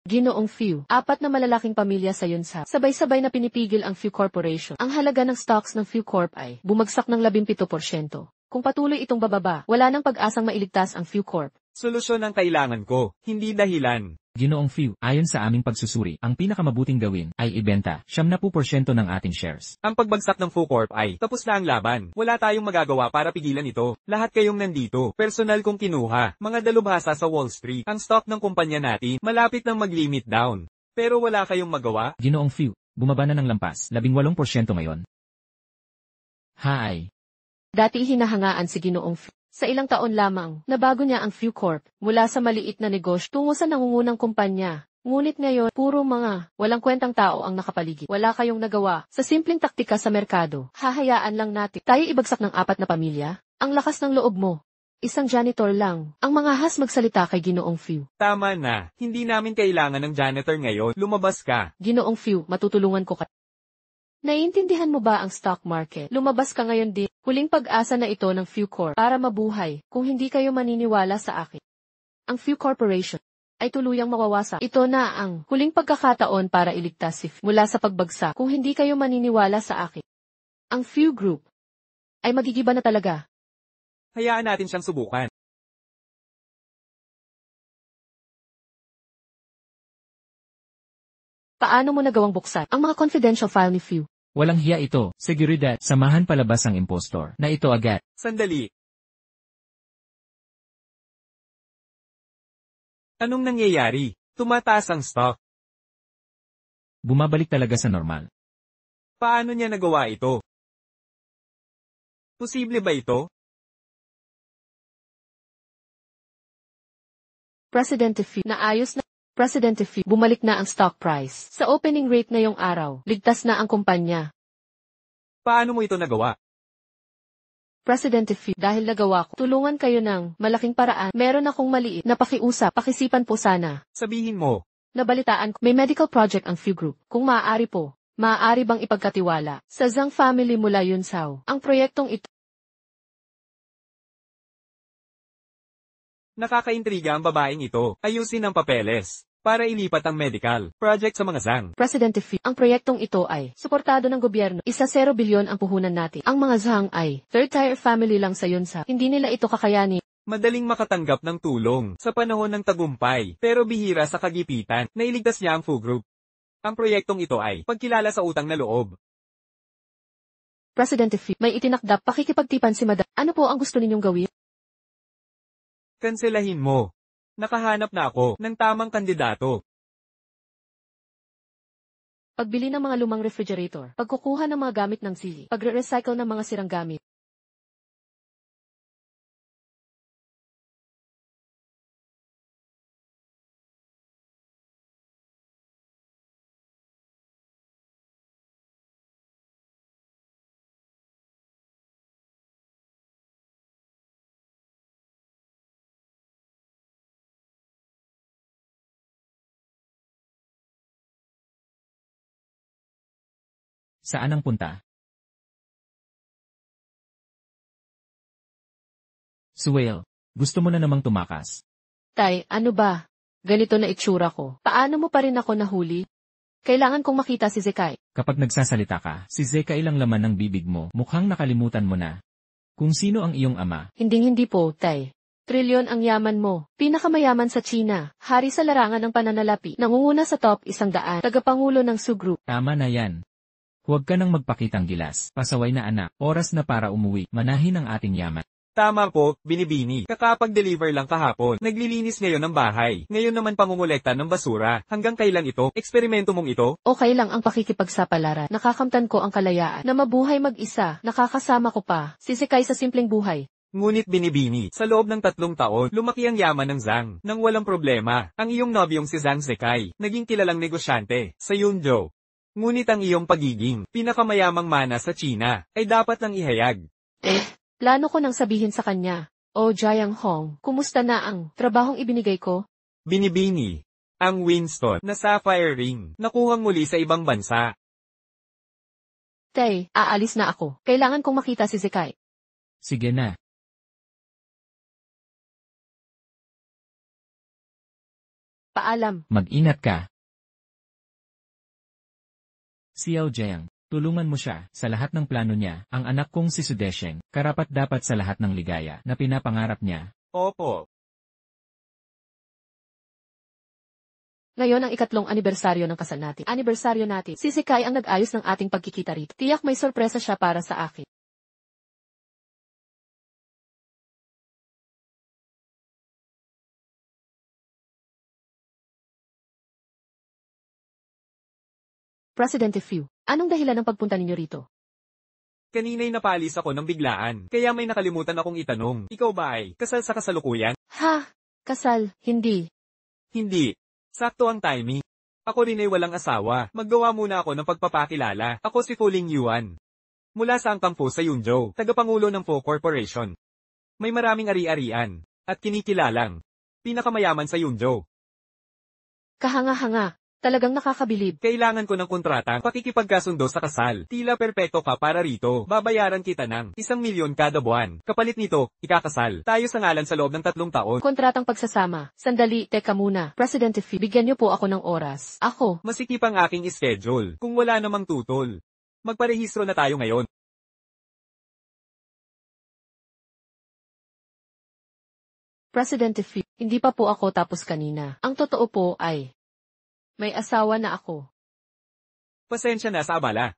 Ginoong Few, apat na malalaking pamilya sa Yunsa. Sabay-sabay na pinipigil ang Few Corporation. Ang halaga ng stocks ng Few Corp ay bumagsak ng 17%. Kung patuloy itong bababa, wala nang pag-asang mailigtas ang Few Corp. Solusyon ang kailangan ko, hindi dahilan. Ginoong Few, ayon sa aming pagsusuri, ang pinakamabuting gawin ay ibenta 70% ng ating shares. Ang pagbagsak ng Foo Corp ay tapos na ang laban. Wala tayong magagawa para pigilan ito. Lahat kayong nandito, personal kong kinuha, mga dalubhasa sa Wall Street. Ang stock ng kumpanya natin, malapit nang mag-limit down. Pero wala kayong magawa? Ginoong Few, bumaba na ng lampas, 18% ngayon. Hi. Dati hinahangaan si Ginoong Few. Sa ilang taon lamang, nabago niya ang Few Corp mula sa maliit na negosyo tungo sa nangungunang kumpanya. Ngunit ngayon, puro mga walang kwentang tao ang nakapaligid. Wala kayong nagawa sa simpleng taktika sa merkado. Hahayaan lang natin tayo ibagsak ng 4 na pamilya? Ang lakas ng loob mo. Isang janitor lang. Ang mga has magsalita kay Ginoong Few. Tama na, hindi namin kailangan ng janitor ngayon. Lumabas ka. Ginoong Few, matutulungan ko ka. Naiintindihan mo ba ang stock market? Lumabas ka ngayon din. Huling pag-asa na ito ng Few Corp para mabuhay kung hindi kayo maniniwala sa akin. Ang Few Corporation ay tuluyang mawawasak. Ito na ang huling pagkakataon para iligtas si Few mula sa pagbagsak kung hindi kayo maniniwala sa akin. Ang Few Group ay magigiba na talaga. Hayaan natin siyang subukan. Paano mo nagawang buksan ang mga confidential file ni Few? Walang hiya ito, seguridad, samahan palabas ang impostor, na ito agad. Sandali. Anong nangyayari? Tumataas ang stock. Bumabalik talaga sa normal. Paano niya nagawa ito? Posible ba ito? Presidente Few, naayos na. Presidente Few, bumalik na ang stock price. Sa opening rate ngayong araw, ligtas na ang kumpanya. Paano mo ito nagawa? Presidente Few, dahil nagawa ko, tulungan kayo ng malaking paraan. Meron akong maliit na pakiusap, pakisipan po sana. Sabihin mo. Nabalitaan ko, may medical project ang Few Group. Kung maaari po, maaari bang ipagkatiwala sa Zhang family mula Yunsao ang proyektong ito? Nakakaintriga ang babaeng ito. Ayusin ang papeles para ilipat ang medical project sa mga Zhang. Presidente Few, ang proyektong ito ay suportado ng gobyerno. 1-0 bilyon ang puhunan natin. Ang mga Zhang ay third-tier family lang sa Yunsao. Hindi nila ito kakayanin. Madaling makatanggap ng tulong sa panahon ng tagumpay, pero bihira sa kagipitan. Nailigtas niya ang Foo Group. Ang proyektong ito ay pagkilala sa utang na loob. Presidente Few, may itinakdap pakikipagtipan si Madam. Ano po ang gusto ninyong gawin? Kanselahin mo. Nakahanap na ako ng tamang kandidato. Pagbili ng mga lumang refrigerator, pagkukuha ng mga gamit ng sili, pagre-recycle ng mga sirang gamit. Saan ang punta? Suel, gusto mo na namang tumakas. Tay, ano ba? Ganito na itsura ko. Paano mo pa rin ako nahuli? Kailangan kong makita si Zekai. Kapag nagsasalita ka, si Zeka ilang laman ng bibig mo, mukhang nakalimutan mo na. Kung sino ang iyong ama. Hindi po, Tay. Trilyon ang yaman mo. Pinakamayaman sa China. Hari sa larangan ng pananalapi. Nangunguna sa top 100. Tagapangulo ng Su Group. Tama na yan. Huwag ka nang magpakitang gilas. Pasaway na anak. Oras na para umuwi. Manahin ang ating yaman. Tama po, Binibini. Kakapag-deliver lang kahapon. Naglilinis ngayon ng bahay. Ngayon naman pangungulekta ng basura. Hanggang kailan ito? Eksperimento mong ito? Okay lang ang pakikipagsapalaran. Nakakamtan ko ang kalayaan. Na mabuhay mag-isa. Nakakasama ko pa. Si Zekai sa simpleng buhay. Ngunit Binibini, sa loob ng 3 taon, lumaki ang yaman ng Zhang. Nang walang problema. Ang iyong nobyong si Zhang Zekai, naging kilalang negosyante sa Yunzhou. Ngunit ang iyong pagiging pinakamayamang mana sa China ay dapat nang ihayag. Plano ko nang sabihin sa kanya. O Jiang Hong, kumusta na ang trabahong ibinigay ko? Binibini, ang Winston na sapphire ring, nakuhang muli sa ibang bansa. Tay, aalis na ako. Kailangan kong makita si Zekai. Sige na. Paalam. Mag-ingat ka. Xiao Jiang, tulungan mo siya sa lahat ng plano niya. Ang anak kong si Sudesheng, karapat-dapat sa lahat ng ligaya na pinapangarap niya. Opo. Ngayon ang ikatlong anibersaryo ng kasal natin. Anibersaryo natin. Si Zekai ang nag-ayos ng ating pagkikita rito. Tiyak may sorpresa siya para sa akin. Presidente Fu, anong dahilan ng pagpunta ninyo rito? Kanina'y napalis ako ng biglaan, kaya may nakalimutan akong itanong. Ikaw ba ay kasal sa kasalukuyan? Ha? Kasal? Hindi. Hindi. Sakto ang timing. Ako rin ay walang asawa. Maggawa muna ako ng pagpapakilala. Ako si Fu Lingyuan. Mula sa Angkang Fu sa Yunzhou, tagapangulo ng Fu Corporation. May maraming ari-arian, at kinikilalang pinakamayaman sa Yunzhou. Kahanga-hanga. Talagang nakakabilib. Kailangan ko ng kontratang pakikipagkasundo sa kasal. Tila perpekto ka para rito. Babayaran kita ng 1,000,000 kada buwan. Kapalit nito, ikakasal. Tayo sa ngalan sa loob ng 3 taon. Kontratang pagsasama. Sandali, teka muna. Presidente Fu, bigyan niyo po ako ng oras. Ako. Masikip ang aking schedule. Kung wala namang tutol. Magparehistro na tayo ngayon. Presidente Fu, hindi pa po ako tapos kanina. Ang totoo po ay may asawa na ako. Pasensya na sa abala.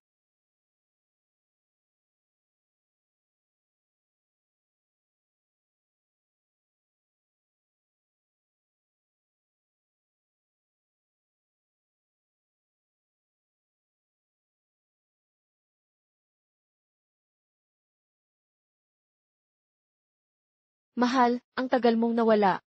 Mahal, ang tagal mong nawala.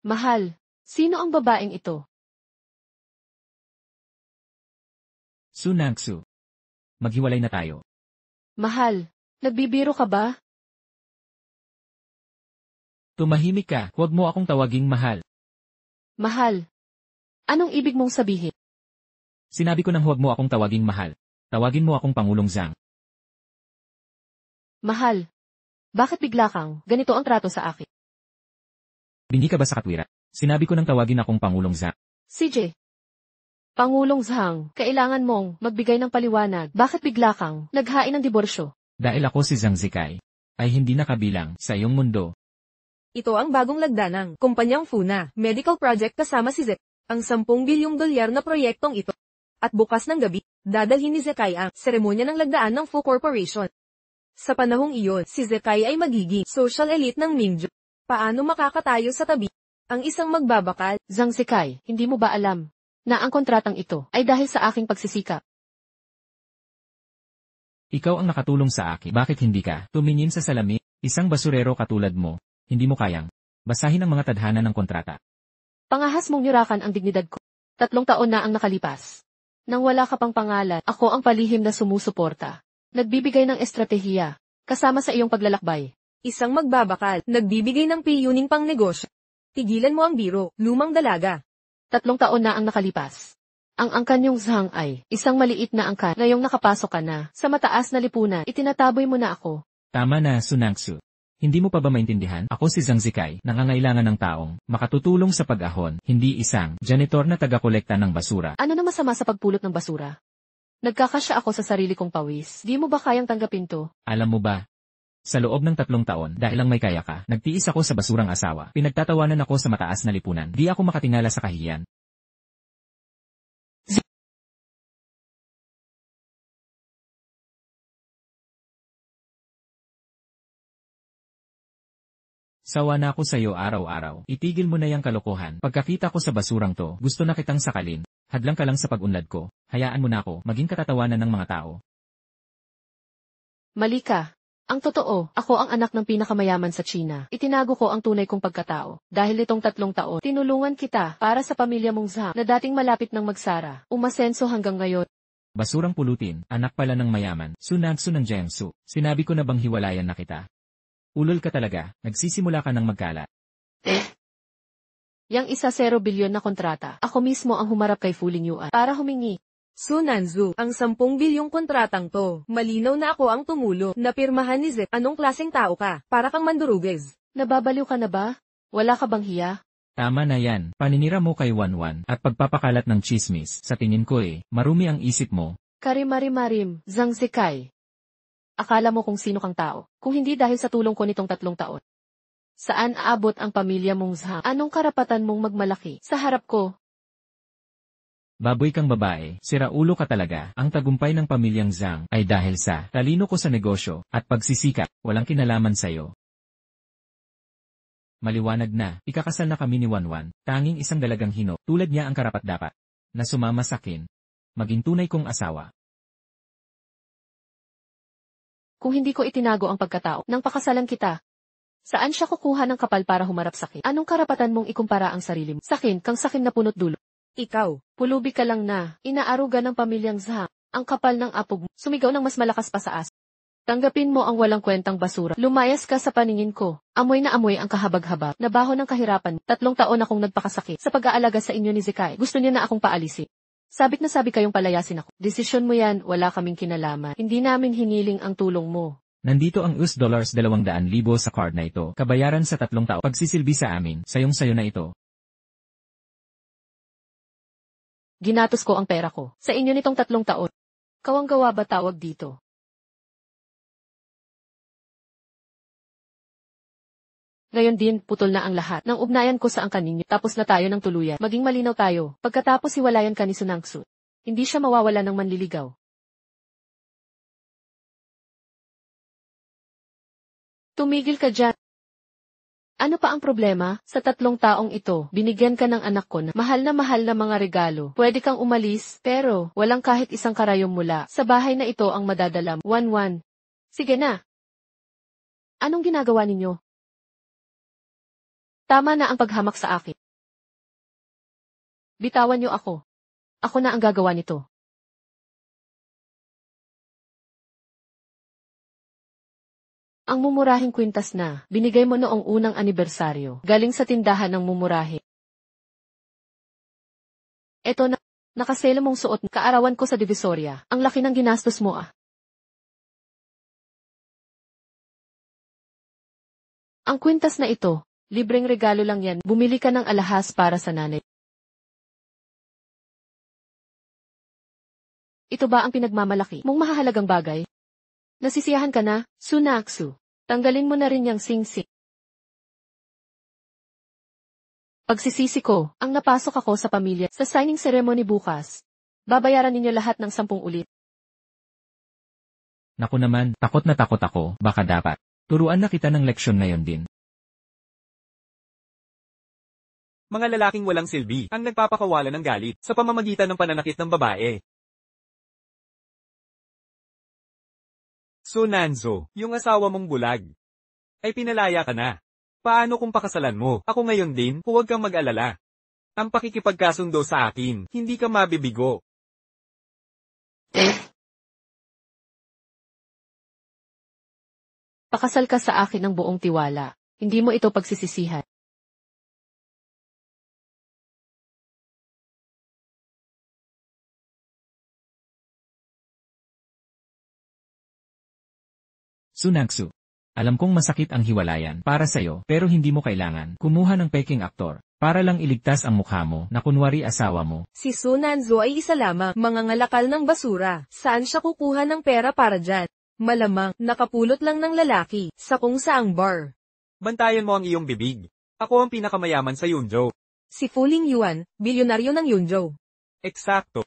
Mahal, sino ang babaeng ito? Su Nangsu. Maghiwalay na tayo. Mahal, nagbibiro ka ba? Tumahimik ka, huwag mo akong tawaging mahal. Mahal, anong ibig mong sabihin? Sinabi ko nang huwag mo akong tawaging mahal. Tawagin mo akong Pangulong Zhang. Mahal, bakit bigla kang ganito ang trato sa akin? Bingi ka ba sa katwiran? Sinabi ko nang tawagin akong Pangulong Zhang. CJ. Pangulong Zhang, kailangan mong magbigay ng paliwanag. Bakit bigla kang naghain ng diborsyo? Dahil ako si Zhang Zekai, ay hindi nakabilang sa iyong mundo. Ito ang bagong lagdanang kumpanyang Funa Medical Project kasama si Zek, ang 10 bilyong dolyar na proyektong ito. At bukas ng gabi, dadalhin ni Zekai ang seremonya ng lagdaan ng Fu Corporation. Sa panahong iyon, si Zekai ay magiging social elite ng Mingju. Paano makakatayo sa tabi ang isang magbabakal? Zhang Zekai, hindi mo ba alam na ang kontratang ito ay dahil sa aking pagsisikap? Ikaw ang nakatulong sa akin. Bakit hindi ka tumingin sa salamin? Isang basurero katulad mo, hindi mo kayang basahin ang mga tadhana ng kontrata. Pangahas mong nirakan ang dignidad ko. 3 taon na ang nakalipas. Nang wala ka pang pangalan, ako ang palihim na sumusuporta. Nagbibigay ng estratehiya, kasama sa iyong paglalakbay. Isang magbabakal, nagbibigay ng piyuning pang negosyo. Tigilan mo ang biro, lumang dalaga. 3 taon na ang nakalipas. Ang angkan niyong Zhang ay isang maliit na angkan. Ngayong nakapasok ka na sa mataas na lipunan, itinataboy mo na ako. Tama na, Su Nangsu. Hindi mo pa ba maintindihan? Ako si Zhang Zekai, nangangailangan ng taong makatutulong sa pag-ahon, hindi isang janitor na taga-kolekta ng basura. Ano na masama sa pagpulot ng basura? Nagkakasya ako sa sarili kong pawis. Di mo ba kayang tanggapin to? Alam mo ba? Sa loob ng 3 taon, dahil lang may kaya ka, nagtiis ako sa basurang asawa. Pinagtatawanan ako sa mataas na lipunan. Di ako makatingala sa kahiyan. Sawa na ako sa iyo araw-araw. Itigil mo na yung kalokohan. Pagkakita ko sa basurang to, gusto na kitang sakalin. Hadlang ka lang sa pag-unlad ko. Hayaan mo na ako, maging katatawanan ng mga tao. Mali ka. Ang totoo, ako ang anak ng pinakamayaman sa China. Itinago ko ang tunay kong pagkatao. Dahil itong 3 taon, tinulungan kita para sa pamilya mong Zhang na dating malapit ng magsara. Umasenso hanggang ngayon. Basurang pulutin, anak pala ng mayaman, Sunagsu ng Jiangsu. Sinabi ko na bang hiwalayan na kita? Ulol ka talaga, nagsisimula ka ng magkalat. Yang 1 bilyon na kontrata, ako mismo ang humarap kay Fu Lingyuan para humingi. Sunanzu, ang 10 bilyong kontratang to, malinaw na ako ang tumulo, napirmahan ni Zet. Anong klaseng tao ka? Para kang mandurugez. Nababaliw ka na ba? Wala ka bang hiya? Tama na yan, paninira mo kay Wanwan at pagpapakalat ng chismis. Sa tingin ko marumi ang isip mo. Karimari-marim, Zhang Zikai. Akala mo kung sino kang tao, kung hindi dahil sa tulong ko nitong 3 taon. Saan aabot ang pamilya mong Zhang? Anong karapatan mong magmalaki sa harap ko? Baboy kang babae, siraulo ka talaga. Ang tagumpay ng pamilyang Zhang ay dahil sa talino ko sa negosyo at pagsisikap, walang kinalaman sa'yo. Maliwanag na, ikakasal na kami ni Wanwan, tanging isang dalagang hino, tulad niya ang karapat-dapat, na sumama sakin, maging tunay kong asawa. Kung hindi ko itinago ang pagkatao nang pakasalan kita, saan siya kukuha ng kapal para humarap sakin? Anong karapatan mong ikumpara ang sarili mo? Sakin kang sakin na punot dulo. Ikaw, pulubi ka lang na, inaaruga ng pamilyang Zhang, ang kapal ng apog mo, sumigaw ng mas malakas pa sa as. Tanggapin mo ang walang kwentang basura. Lumayas ka sa paningin ko. Amoy na amoy ang kahabag-habag, nabaho ng kahirapan. 3 taon akong nagpakasakit sa pag-aalaga sa inyo ni Zikai. Gusto niya na akong paalisin. Sabit na sabi kayong palayasin ako. Desisyon mo yan, wala kaming kinalaman. Hindi namin hiniling ang tulong mo. Nandito ang $200,000 sa card na ito, kabayaran sa 3 taon. Pagsisilbi sa amin, sayong-sayo na ito. Ginatos ko ang pera ko sa inyo nitong 3 taon. Kawanggawa ba tawag dito? Ngayon din, putol na ang lahat ng ugnayan ko sa angkan ninyo. Tapos na tayo ng tuluyan. Maging malinaw tayo. Pagkatapos hiwalayan ka ni Sunangsu, hindi siya mawawala ng manliligaw. Tumigil ka dyan. Ano pa ang problema? Sa 3 taong ito, binigyan ka ng anak ko na mahal na mga regalo. Pwede kang umalis, pero walang kahit isang karayom mula sa bahay na ito ang madadalam. Wanwan. Sige na. Anong ginagawa ninyo? Tama na ang paghamak sa akin. Bitawan niyo ako. Ako na ang gagawa nito. Ang mumurahing kwintas na binigay mo noong unang anibersaryo, galing sa tindahan ng mumurahe. Eto na, nakasela mong suot, kaarawan ko sa Divisoria. Ang laki ng ginastos mo ah. Ang kwintas na ito, libreng regalo lang yan, bumili ka ng alahas para sa nanay. Ito ba ang pinagmamalaki mong mahahalagang bagay? Nasisiyahan ka na, Sunaksu. Tanggalin mo na rin yang sing-sing. Pagsisisi ko, ang napasok ako sa pamilya sa signing ceremony bukas. Babayaran ninyo lahat ng 10 ulit. Naku naman, takot na takot ako, baka dapat. Turuan na kita ng leksyon ngayon din. Mga lalaking walang silbi ang nagpapakawala ng galit sa pamamagitan ng pananakit ng babae. Sunanzo, yung asawa mong bulag, ay pinalaya ka na. Paano kung pakasalan mo? Ako ngayon din, huwag kang mag-alala. Ang pakikipagkasundo sa akin, hindi ka mabibigo. Pakasal ka sa akin ng buong tiwala. Hindi mo ito pagsisisihan. Sunagsu. Alam kong masakit ang hiwalayan para sa'yo, pero hindi mo kailangan kumuha ng peking aktor para lang iligtas ang mukha mo na kunwari asawa mo. Si Sunanzo ay isa lamang, mangangalakal ng basura. Saan siya kukuha ng pera para dyan? Malamang, nakapulot lang ng lalaki sa kung saang bar. Bantayan mo ang iyong bibig. Ako ang pinakamayaman sa Yunzhou. Si Fu Lingyuan, bilyonaryo ng Yunzhou. Eksakto.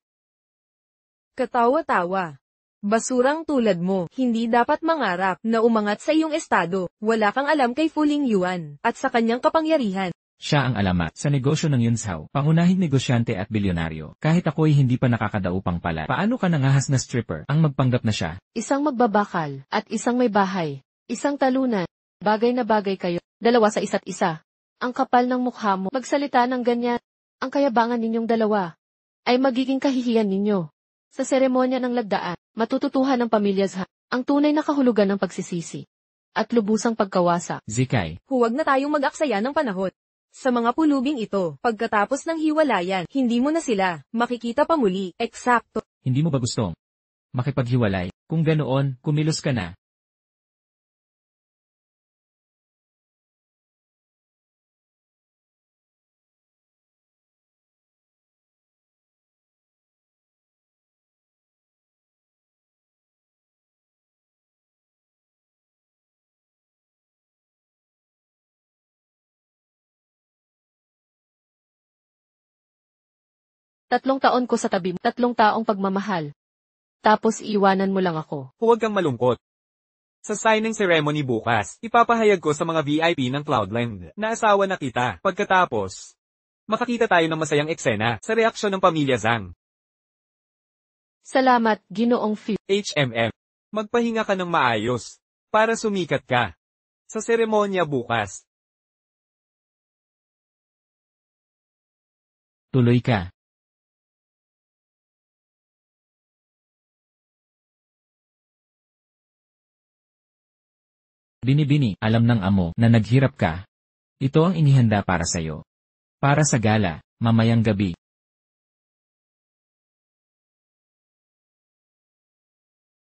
Katawa-tawa. Basurang tulad mo, hindi dapat mangarap na umangat sa iyong estado. Wala kang alam kay Fu Lingyuan at sa kanyang kapangyarihan. Siya ang alamat sa negosyo ng Yunzhou, pangunahing negosyante at bilyonaryo. Kahit ako'y hindi pa nakakadaupang pala. Paano ka nangahas na stripper ang magpanggap na siya? Isang magbabakal at isang may bahay. Isang talunan. Bagay na bagay kayo. Dalawa sa isa't isa. Ang kapal ng mukha mo. Magsalita ng ganyan. Ang kayabangan ninyong dalawa ay magiging kahihiyan ninyo. Sa seremonya ng lagdaan, matututuhan ng pamilya Zhang ang tunay na kahulugan ng pagsisisi at lubusang pagkawasa. Zekai, Huwag na tayong mag-aksaya ng panahon. Sa mga pulubing ito, pagkatapos ng hiwalayan, hindi mo na sila makikita pa muli. Eksakto. hindi mo ba gustong makipaghiwalay? Kung ganoon, kumilos ka na. Tatlong taon ko sa tabi mo, 3 taong pagmamahal. Tapos iiwanan mo lang ako. Huwag kang malungkot. Sa signing ceremony bukas, ipapahayag ko sa mga VIP ng Cloudland na asawa na kita. Pagkatapos, makakita tayo ng masayang eksena sa reaksyon ng pamilya Zhang. Salamat, Ginoong Fu. HMM. Magpahinga ka ng maayos para sumikat ka sa seremonya bukas. Tuloy ka. Binibini, alam ng amo na naghirap ka. Ito ang inihanda para sa'yo. Para sa gala, mamayang gabi.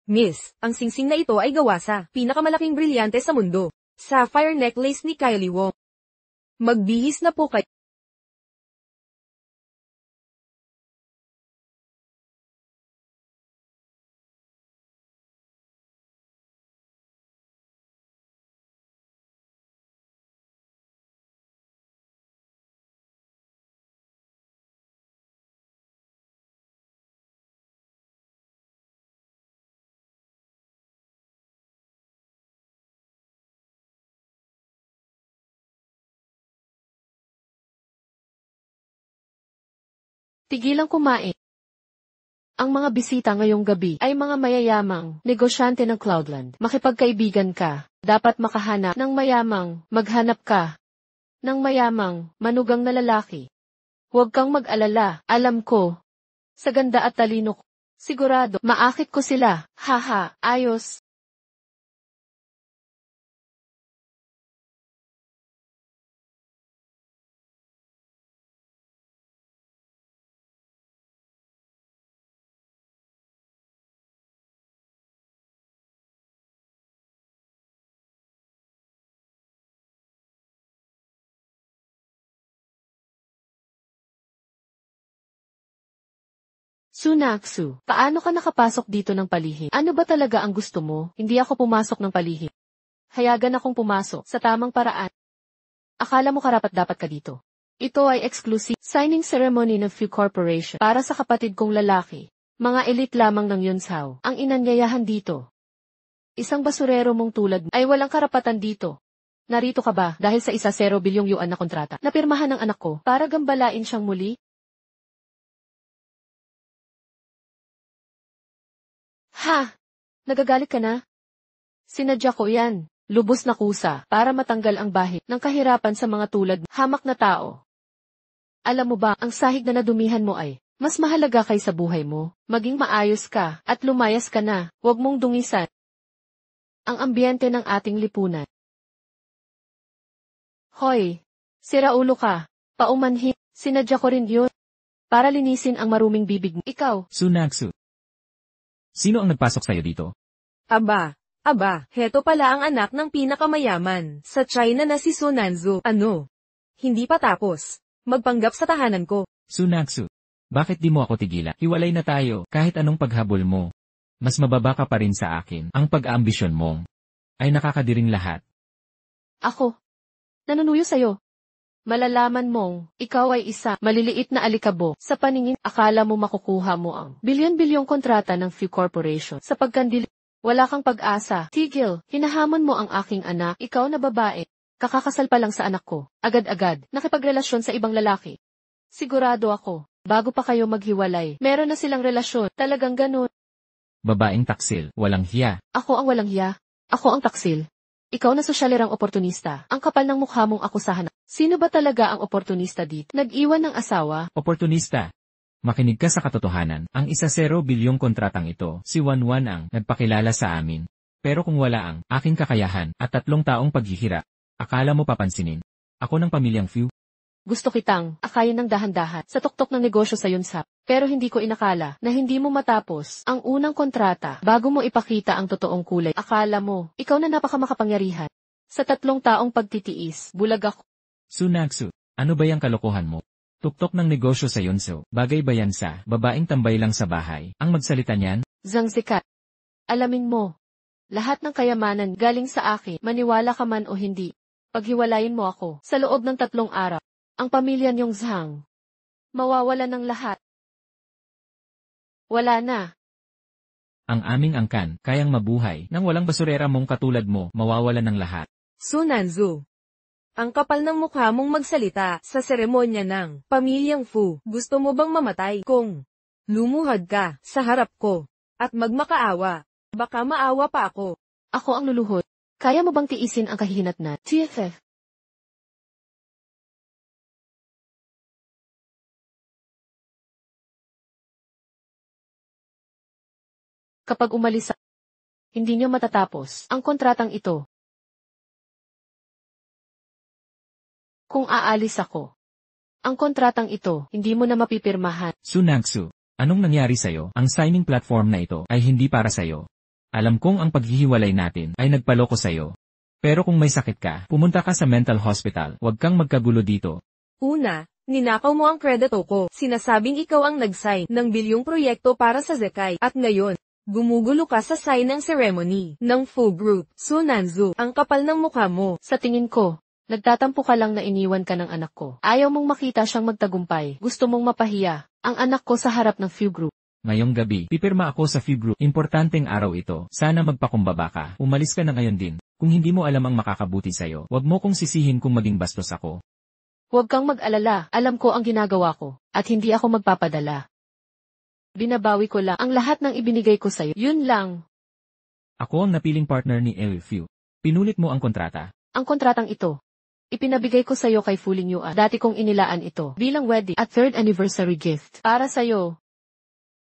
Miss, ang singsing na ito ay gawa sa pinakamalaking brilyante sa mundo. Sapphire necklace ni Kylie Wong. Magbihis na po kayo. Tigilang kumain. Ang mga bisita ngayong gabi ay mga mayayamang negosyante ng Cloudland. Makipagkaibigan ka, dapat makahanap ng mayamang, maghanap ka ng mayamang, manugang na lalaki. Huwag kang mag-alala, alam ko. Sa ganda at talino ko, sigurado, maakit ko sila, haha, ayos. Sunaksu, paano ka nakapasok dito ng palihim? Ano ba talaga ang gusto mo? Hindi ako pumasok ng palihim. Hayagan akong pumasok sa tamang paraan. Akala mo karapat-dapat ka dito. Ito ay exclusive signing ceremony ng Fu Corporation para sa kapatid kong lalaki. Mga elite lamang ng Yunsao ang inanyayahan dito. Isang basurero mong tulad ay walang karapatan dito. Narito ka ba dahil sa 1 bilyong yuan na kontrata na pirmahan ng anak ko para gambalain siyang muli? Ha! Nagagalit ka na? Sinadya ko yan. Lubos na kusa para matanggal ang bahid ng kahirapan sa mga tulad hamak na tao. Alam mo ba, ang sahig na nadumihan mo ay mas mahalaga kaysa buhay mo. Maging maayos ka at lumayas ka na. Huwag mong dungisan ang ambyente ng ating lipunan. Hoy! Siraulo ka. Paumanhin. Sinadya ko rin yun. Para linisin ang maruming bibig mo. Ikaw. Sunaksu. Sino ang nagpasok sa'yo dito? Aba, heto pala ang anak ng pinakamayaman sa China na si Sunanzo. Ano? Hindi pa tapos. Magpanggap sa tahanan ko. Sunaksu. Bakit di mo ako tigilan? Hiwalay na tayo, kahit anong paghabol mo. Mas mababa ka pa rin sa akin. Ang pag-aambisyon mo ay nakakadiring lahat. Ako. Nanunuyo sa'yo. Malalaman mong, ikaw ay isa, maliliit na alikabok. Sa paningin, akala mo makukuha mo ang bilyon-bilyong kontrata ng Fu Corporation. Sa pagkandili, wala kang pag-asa. Tigil, hinahamon mo ang aking anak, ikaw na babae. Kakakasal pa lang sa anak ko. Agad-agad, nakipagrelasyon sa ibang lalaki. Sigurado ako, bago pa kayo maghiwalay, meron na silang relasyon. Talagang ganun. Babaeng taksil, walang hiya. Ako ang walang hiya. Ako ang taksil. Ikaw na sosyalerang oportunista. Ang kapal ng mukha mong akusahan. Sino ba talaga ang oportunista dito? Nag-iwan ng asawa? Oportunista. Makinig ka sa katotohanan, ang 1-0 bilyong kontratang ito, si Wanwan ang nagpakilala sa amin. Pero kung wala ang aking kakayahan at 3 taong paghihira, akala mo papansinin ako ng pamilyang Fu? Gusto kitang akayin ng dahan-dahan sa tuktok ng negosyo sa Yunsap. Pero hindi ko inakala na hindi mo matapos ang unang kontrata bago mo ipakita ang totoong kulay. Akala mo, ikaw na napakamakapangyarihan. Sa 3 taong pagtitiis, bulag ako. Sunagsu, ano ba yung kalokohan mo? Tuktok ng negosyo sa Yunso, bagay ba yan sa babaeng tambay lang sa bahay? Ang magsalita niyan? Zhang Zikai, alamin mo, lahat ng kayamanan galing sa akin, maniwala ka man o hindi. Paghiwalayin mo ako sa loob ng 3 araw. Ang pamilya niyong Zhang, mawawala ng lahat. Wala na. Ang aming angkan, kayang mabuhay, nang walang basurera mong katulad mo, mawawala ng lahat. Sunanzu, ang kapal ng mukha mong magsalita sa seremonya ng pamilyang Fu. Gusto mo bang mamatay kung lumuhad ka sa harap ko at magmakaawa? Baka maawa pa ako. Ako ang luluhod. Kaya mo bang tiisin ang kahihinatnan? TFF. Kapag umalis hindi niyo matatapos ang kontratang ito. Kung aalis ako, ang kontratang ito, hindi mo na mapipirmahan. Sunagsu, anong nangyari sa'yo? Ang signing platform na ito ay hindi para sa'yo. Alam kong ang paghihiwalay natin ay nagpaloko sa'yo. Pero kung may sakit ka, pumunta ka sa mental hospital, huwag kang magkagulo dito. Una, ninakaw mo ang kredito ko. Sinasabing ikaw ang nag-sign ng bilyong proyekto para sa Zekai. At ngayon, gumugulo ka sa signing ceremony ng Fu Group. Sunanzu, ang kapal ng mukha mo. Sa tingin ko, nagtatampo ka lang na iniwan ka ng anak ko. Ayaw mong makita siyang magtagumpay. Gusto mong mapahiya ang anak ko sa harap ng Fu Group. Ngayong gabi, pipirma ako sa Fu Group. Importanteng araw ito. Sana magpakumbaba ka. Umalis ka na ngayon din. Kung hindi mo alam ang makakabuti sa'yo, wag mo kong sisihin kung maging bastos ako. Huwag kang mag-alala. Alam ko ang ginagawa ko. At hindi ako magpapadala. Binabawi ko lang ang lahat ng ibinigay ko sa'yo. Yun lang. Ako ang napiling partner ni Fu. Pinulit mo ang kontrata. Ang kontratang ito, ipinabigay ko sa'yo kay Fu Lingyuan. Dati kong inilaan ito bilang wedding at 3rd anniversary gift para sa'yo.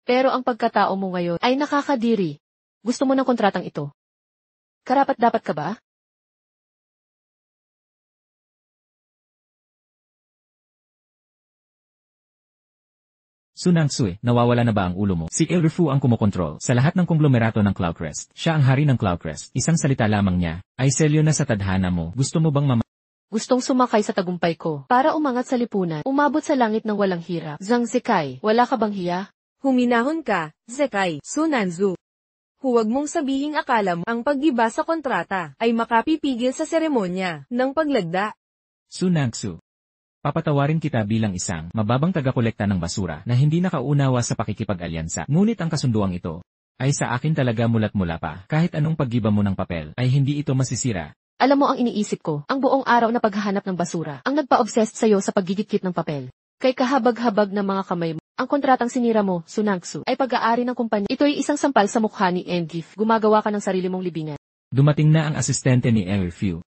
Pero ang pagkatao mo ngayon ay nakakadiri. Gusto mo ng kontratang ito? Karapat-dapat ka ba? Sunangsu, nawawala na ba ang ulo mo? Si Fu ang kumokontrol sa lahat ng konglomerato ng Cloudcrest. Siya ang hari ng Cloudcrest. Isang salita lamang niya ay selyo na sa tadhana mo. Gusto mo bang Gustong sumakay sa tagumpay ko para umangat sa lipunan, umabot sa langit ng walang hirap. Zhang Zikai, wala ka bang hiya? Huminahon ka, Zekai. Sunanzu. Huwag mong sabihing akala mo ang paggiba sa kontrata ay makapipigil sa seremonya ng paglagda. Sunangsu, papatawarin kita bilang isang mababang taga-kolekta ng basura na hindi nakaunawa sa pakikipag-alyansa. Ngunit ang kasunduang ito ay sa akin talaga mulat-mula pa. Kahit anong paggiba mo ng papel ay hindi ito masisira. Alam mo ang iniisip ko, ang buong araw na paghahanap ng basura ang nagpa-obsessed sa'yo sa paggigit-git ng papel. Kay kahabag-habag ng mga kamay mo. Ang kontratang sinira mo, Sunangsu, ay pag-aari ng kumpanya. Ito ay isang sampal sa mukha ni Engif. Gumagawa ka ng sarili mong libingan. Dumating na ang asistente ni Fu.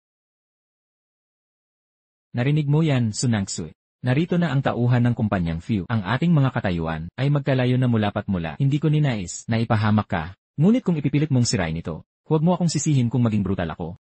Narinig mo yan, Sunangsu. Narito na ang tauhan ng kumpanyang Fu. Ang ating mga katayuan ay magkalayo na mula. Hindi ko ninais na ipahamak ka. Ngunit kung ipipilit mong sirain ito, huwag mo akong sisihin kung maging brutal ako.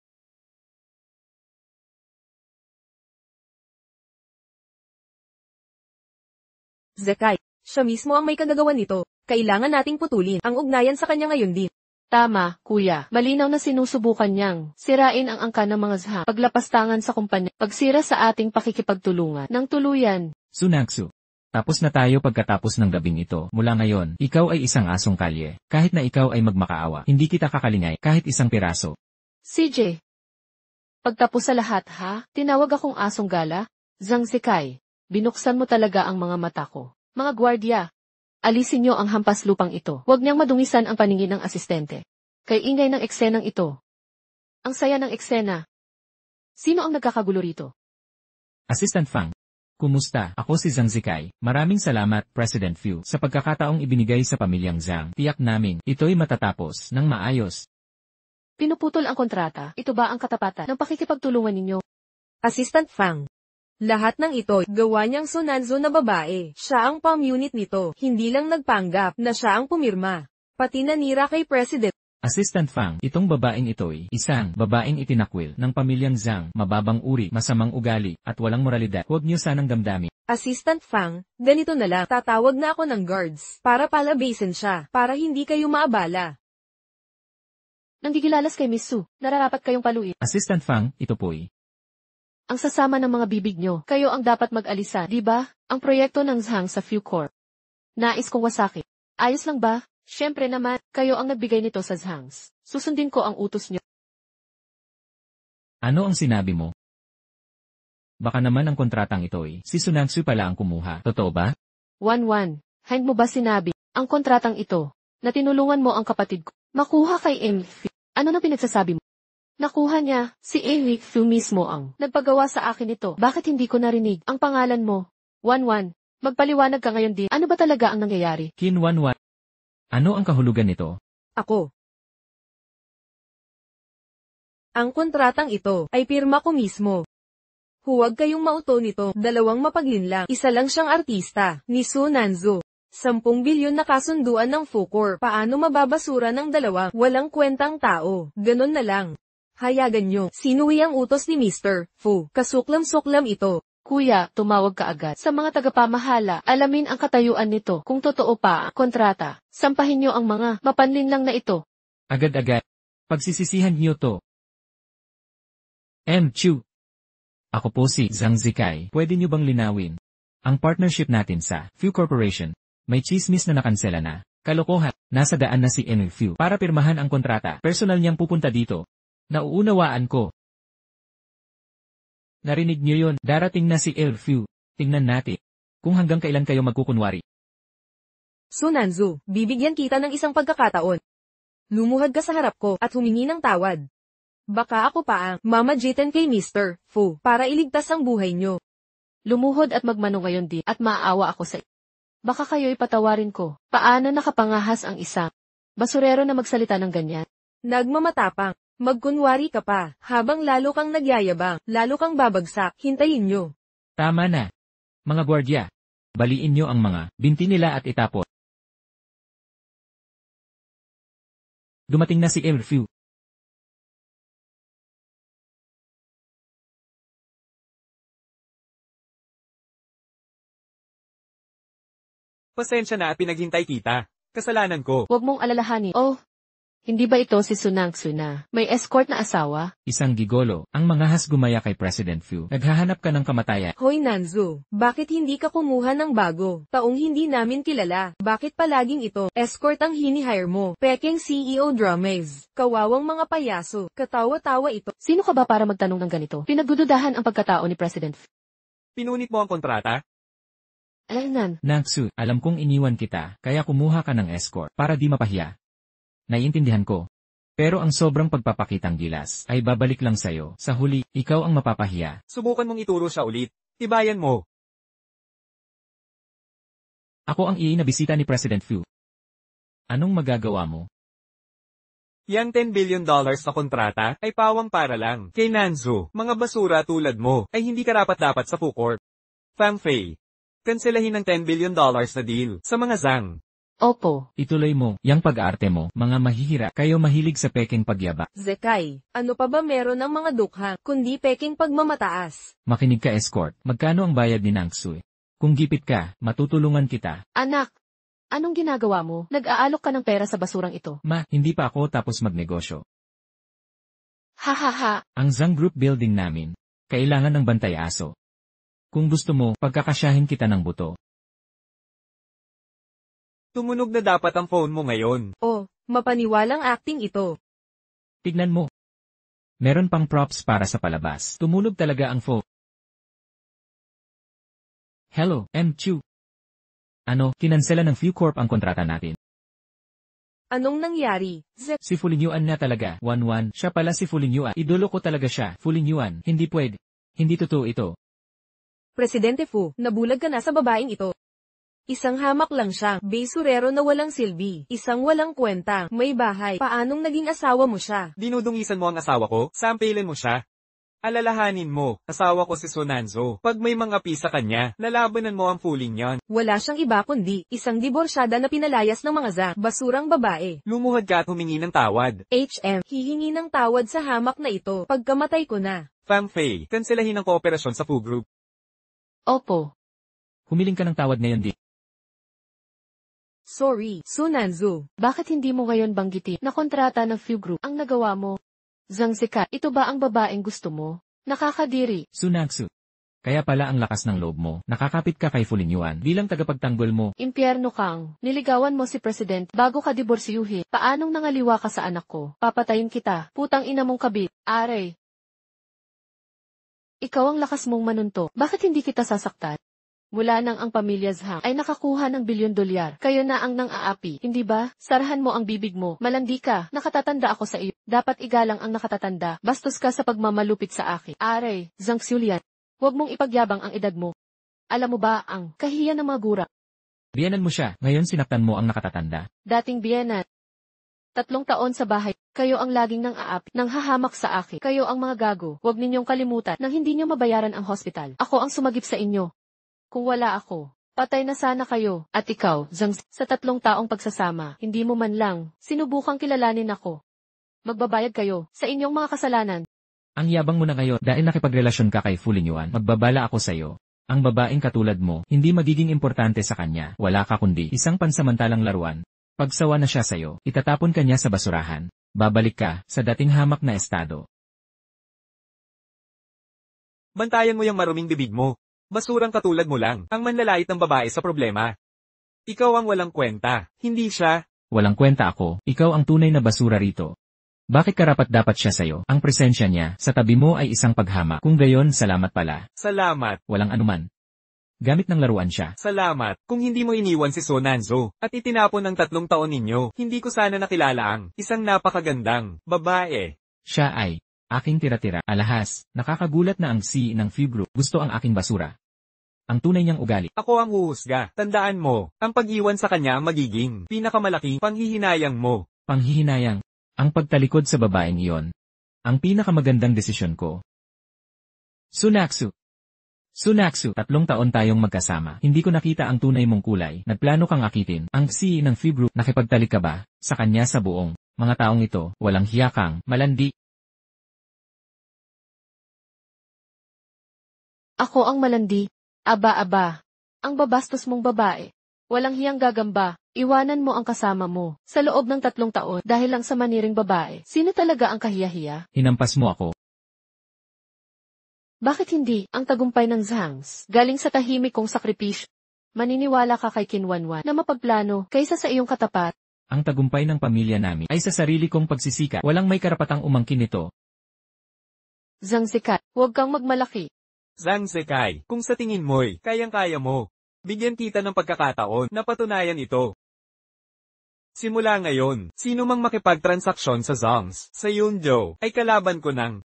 Zekai, siya mismo ang may kagagawan nito. Kailangan nating putulin ang ugnayan sa kanya ngayon din. Tama, kuya. Malinaw na sinusubukan niyang sirain ang angkan ng mga Zhang. Paglapastangan sa kumpanya, pagsira sa ating pakikipagtulungan ng tuluyan. Sunangsu, tapos na tayo pagkatapos ng gabing ito. Mula ngayon, ikaw ay isang asong kalye. Kahit na ikaw ay magmakaawa, hindi kita kakalingay kahit isang piraso. CJ, pagtapos sa lahat ha, tinawag akong asong gala? Zhang Zikai, binuksan mo talaga ang mga mata ko. Mga gwardya, alisin niyo ang hampas lupang ito. Huwag niyang madungisan ang paningin ng asistente. Kay ingay ng eksenang ito. Ang saya ng eksena. Sino ang nagkakagulo rito? Assistant Fang. Kumusta? Ako si Zhang Zikai. Maraming salamat, President Fu, sa pagkakataong ibinigay sa pamilyang Zhang. Tiyak namin, ito'y matatapos ng maayos. Pinuputol ang kontrata. Ito ba ang katapatan ng pakikipagtulungan ninyo? Assistant Fang. Lahat ng ito, gawa niyang Sunanzo na babae. Siya ang pamunit nito, hindi lang nagpanggap na siya ang pumirma. Pati nanira kay President. Assistant Fang, itong babaeng ito'y isang babaeng itinakwil ng pamilyang Zhang, mababang uri, masamang ugali, at walang moralidad. Huwag niyo sanang damdamin. Assistant Fang, ganito na lang, tatawag na ako ng guards, para palabasin siya, para hindi kayo maabala. Nanggigilalas kay Miss Su, nararapat kayong paluin. Assistant Fang, ito po'y Ang sasama ng mga bibig nyo, kayo ang dapat mag-alisa, di ba? Ang proyekto ng Zhang sa Fucorp. Nais kong wasaki. Ayos lang ba? Siyempre naman, kayo ang nagbigay nito sa Zhangs. Susundin ko ang utos nyo. Ano ang sinabi mo? Baka naman ang kontratang ito'y si Sunangsu pala ang kumuha. Totoo ba? 1-1. Hind mo ba sinabi, ang kontratang ito, na tinulungan mo ang kapatid ko, makuha kay Enrique? Ano na pinagsasabi mo? Nakuha niya, si Enrique mismo ang nagpagawa sa akin ito. Bakit hindi ko narinig ang pangalan mo? 1-1. Magpaliwanag ka ngayon din. Ano ba talaga ang nangyayari? Qin 1-1. Ano ang kahulugan nito? Ako. Ang kontratang ito ay pirma ko mismo. Huwag kayong mauto nito, dalawang mapaglinlang, isa lang siyang artista, ni Sunanzo. 10 bilyon na kasunduan ng Fucorp, paano mababasura ng dalawa, walang kwentang tao, ganon na lang. Hayagan nyo, sinuwi ang utos ni Mr. Fu, kasuklam-suklam ito. Kuya, tumawag ka agad sa mga tagapamahala, alamin ang katayuan nito, kung totoo pa ang kontrata, sampahin nyo ang mga mapanlinlang na ito. Agad-agad. Pagsisisihan niyo to. Chu. Ako po si Zhang Zikai. Pwede niyo bang linawin ang partnership natin sa Fu Corporation? May chismis na nakansela na. Kalokohan. Nasa daan na si Fu para pirmahan ang kontrata. Personal niyang pupunta dito. Nauunawaan ko. Narinig niyo yon, darating na si Fu. Tingnan natin kung hanggang kailan kayo magkukunwari. Sunanzo, bibigyan kita ng isang pagkakataon. Lumuhad ka sa harap ko at humingi ng tawad. Baka ako pa ang mamagitan kay Mr. Fu para iligtas ang buhay nyo. Lumuhod at magmano ngayon di at maaawa ako sa baka kayo'y patawarin ko. Paano nakapangahas ang isang basurero na magsalita ng ganyan? Nagmamatapang. Magkunwari ka pa, habang lalo kang nagyayabang, lalo kang babagsak, hintayin nyo. Tama na. Mga gwardya, baliin nyo ang mga binti nila at itapon. Dumating na si Fu. Pasensya na at pinaghintay kita. Kasalanan ko. Huwag mong alalahanin. Oh, hindi ba ito si Sunangsu na may escort na asawa? Isang gigolo, ang mangahas gumaya kay President Fu. Naghahanap ka ng kamatayan. Hoy Nanzo, bakit hindi ka kumuha ng bago? Taong hindi namin kilala. Bakit palaging ito? Escort ang hini-hire mo. Peking CEO Drames. Kawawang mga payaso. Katawa-tawa ito. Sino ka ba para magtanong ng ganito? Pinagdududahan ang pagkatao ni President Fu. Pinunit mo ang kontrata? Alanan. Nangsu, alam kong iniwan kita, kaya kumuha ka ng escort para di mapahiya. Naiintindihan ko. Pero ang sobrang pagpapakitang gilas ay babalik lang sa'yo. Sa huli, ikaw ang mapapahiya. Subukan mong ituro siya ulit. Tibayan mo. Ako ang iinabisita ni President Fu. Anong magagawa mo? Yang $10 billion na kontrata ay pawang para lang. Kay Nanzo, mga basura tulad mo ay hindi karapat-dapat sa Fucorp. Fang Fei, kanselahin ng $10 billion na deal sa mga Zhang. Opo. Ituloy mo, yang pag-aarte mo, mga mahihira, kayo mahilig sa peking pagyaba. Zekai, ano pa ba meron ng mga dukha, kundi peking pagmamataas? Makinig ka escort, magkano ang bayad ni Nangsu? Kung gipit ka, matutulungan kita. Anak, anong ginagawa mo? Nag-aalok ka ng pera sa basurang ito. Ma, hindi pa ako tapos magnegosyo. Ha. Ang Zhang Group building namin, kailangan ng bantay aso. Kung gusto mo, pagkakasyahin kita ng buto. Tumunog na dapat ang phone mo ngayon. Oh, mapaniwalang acting ito. Tignan mo. Meron pang props para sa palabas. Tumunog talaga ang phone. Hello, Chu. Ano, kinansela ng Fucorp ang kontrata natin. Anong nangyari? Si Fulinyuan na talaga. 1-1, siya pala si Fulinyuan. Idolo ko talaga siya. Fulinyuan, hindi pwede. Hindi totoo ito. Presidente Fu, nabulag ka na sa babaeng ito. Isang hamak lang siya, basurero na walang silbi, isang walang kwenta, may bahay, paanong naging asawa mo siya? Dinudungisan mo ang asawa ko, sampilin mo siya. Alalahanin mo, asawa ko si Sunanzo. Pag may mga api sa kanya, lalabanan mo ang fuling yon. Wala siyang iba kundi isang diborsyada na pinalayas ng mga zang, basurang babae. Lumuhod ka at humingi ng tawad. Hihingi ng tawad sa hamak na ito pagkamatay ko na. Fang Fei, kanselahin ang kooperasyon sa Fu Group. Opo. Humiling ka ng tawad ngayon di. Sorry, Sunanzo. Bakit hindi mo ngayon banggitin na kontrata ng Few Group ang nagawa mo? Zhang Zikai, ito ba ang babaeng gusto mo? Nakakadiri. Sunagsu. Kaya pala ang lakas ng loob mo. Nakakapit ka kay Fu Lingyuan bilang tagapagtanggol mo. Impyerno kang. Niligawan mo si President bago ka diborsiyuhin. Paanong nangaliwa ka sa anak ko? Papatayin kita. Putang ina mong kabit. Aray. Ikaw ang lakas mong manunto. Bakit hindi kita sasaktan? Mula nang ang pamilya Zhang ay nakakuha ng $1 bilyon, kayo na ang nang-aapi, hindi ba? Sarahan mo ang bibig mo, malandi ka, nakatatanda ako sa iyo. Dapat igalang ang nakatatanda, bastos ka sa pagmamalupit sa akin. Aray, Zhang Xiulian, huwag mong ipagyabang ang edad mo. Alam mo ba ang kahihiyan ng mga gura? Biyenan mo siya, ngayon sinaktan mo ang nakatatanda. Dating biyenan. 3 taon sa bahay, kayo ang laging nang-aapi, nang hahamak sa akin. Kayo ang mga gago, huwag ninyong kalimutan nang hindi nyo mabayaran ang hospital. Ako ang sumagip sa inyo. Kung wala ako, patay na sana kayo. At ikaw, Zhang, sa 3 taong pagsasama, hindi mo man lang sinubukang kilalanin ako. Magbabayad kayo sa inyong mga kasalanan. Ang yabang mo na ngayon dahil nakipagrelasyon ka kay Fu Lingyuan, magbabala ako sa iyo. Ang babaeng katulad mo, hindi magiging importante sa kanya. Wala ka kundi isang pansamantalang laruan. Pagsawa na siya sa iyo, itatapon ka niya sa basurahan. Babalik ka sa dating hamak na estado. Bantayan mo yung maruming bibig mo. Basurang katulad mo lang, ang manlalait ng babae sa problema. Ikaw ang walang kwenta, hindi siya. Walang kwenta ako, ikaw ang tunay na basura rito. Bakit karapat-dapat siya sa'yo? Ang presensya niya sa tabi mo ay isang paghama. Kung gayon, salamat pala. Salamat. Walang anuman. Gamit ng laruan siya. Salamat. Kung hindi mo iniwan si Sunanzo at itinapon ng 3 taon ninyo, hindi ko sana nakilala ang isang napakagandang babae. Siya ay aking tira-tira. Alahas, nakakagulat na ang CEO ng Few Group gusto ang aking basura. Ang tunay niyang ugali. Ako ang huhusga. Tandaan mo, ang pag-iwan sa kanya ang magiging pinakamalaking panghihinayang mo. Panghihinayang. Ang pagtalikod sa babaeng iyon. Ang pinakamagandang desisyon ko. Sunaksu. 3 taon tayong magkasama. Hindi ko nakita ang tunay mong kulay. Nagplano kang akitin. Ang CEO ng Few Group, nakipagtalik ka ba sa kanya sa buong mga taong ito? Walang hiya kang malandi. Ako ang malandi. Aba. Ang babastos mong babae. Walang hiyang gagamba. Iwanan mo ang kasama mo sa loob ng 3 taon dahil lang sa maniring babae. Sino talaga ang kahiyahiya? Hinampas mo ako. Bakit hindi ang tagumpay ng Zhangs galing sa tahimik kong sakripisyo? Maniniwala ka kay Kinwanwan na mapagplano kaysa sa iyong katapat. Ang tagumpay ng pamilya namin ay sa sarili kong pagsisika. Walang may karapatang umangkin nito. Zhang Zikai, huwag kang magmalaki. Zhang Zikai, kung sa tingin mo'y kayang-kaya mo, bigyan kita ng pagkakataon na patunayan ito. Simula ngayon, sino mang makipagtransaksyon sa Zhangs, sa Yunzhou, ay kalaban ko ng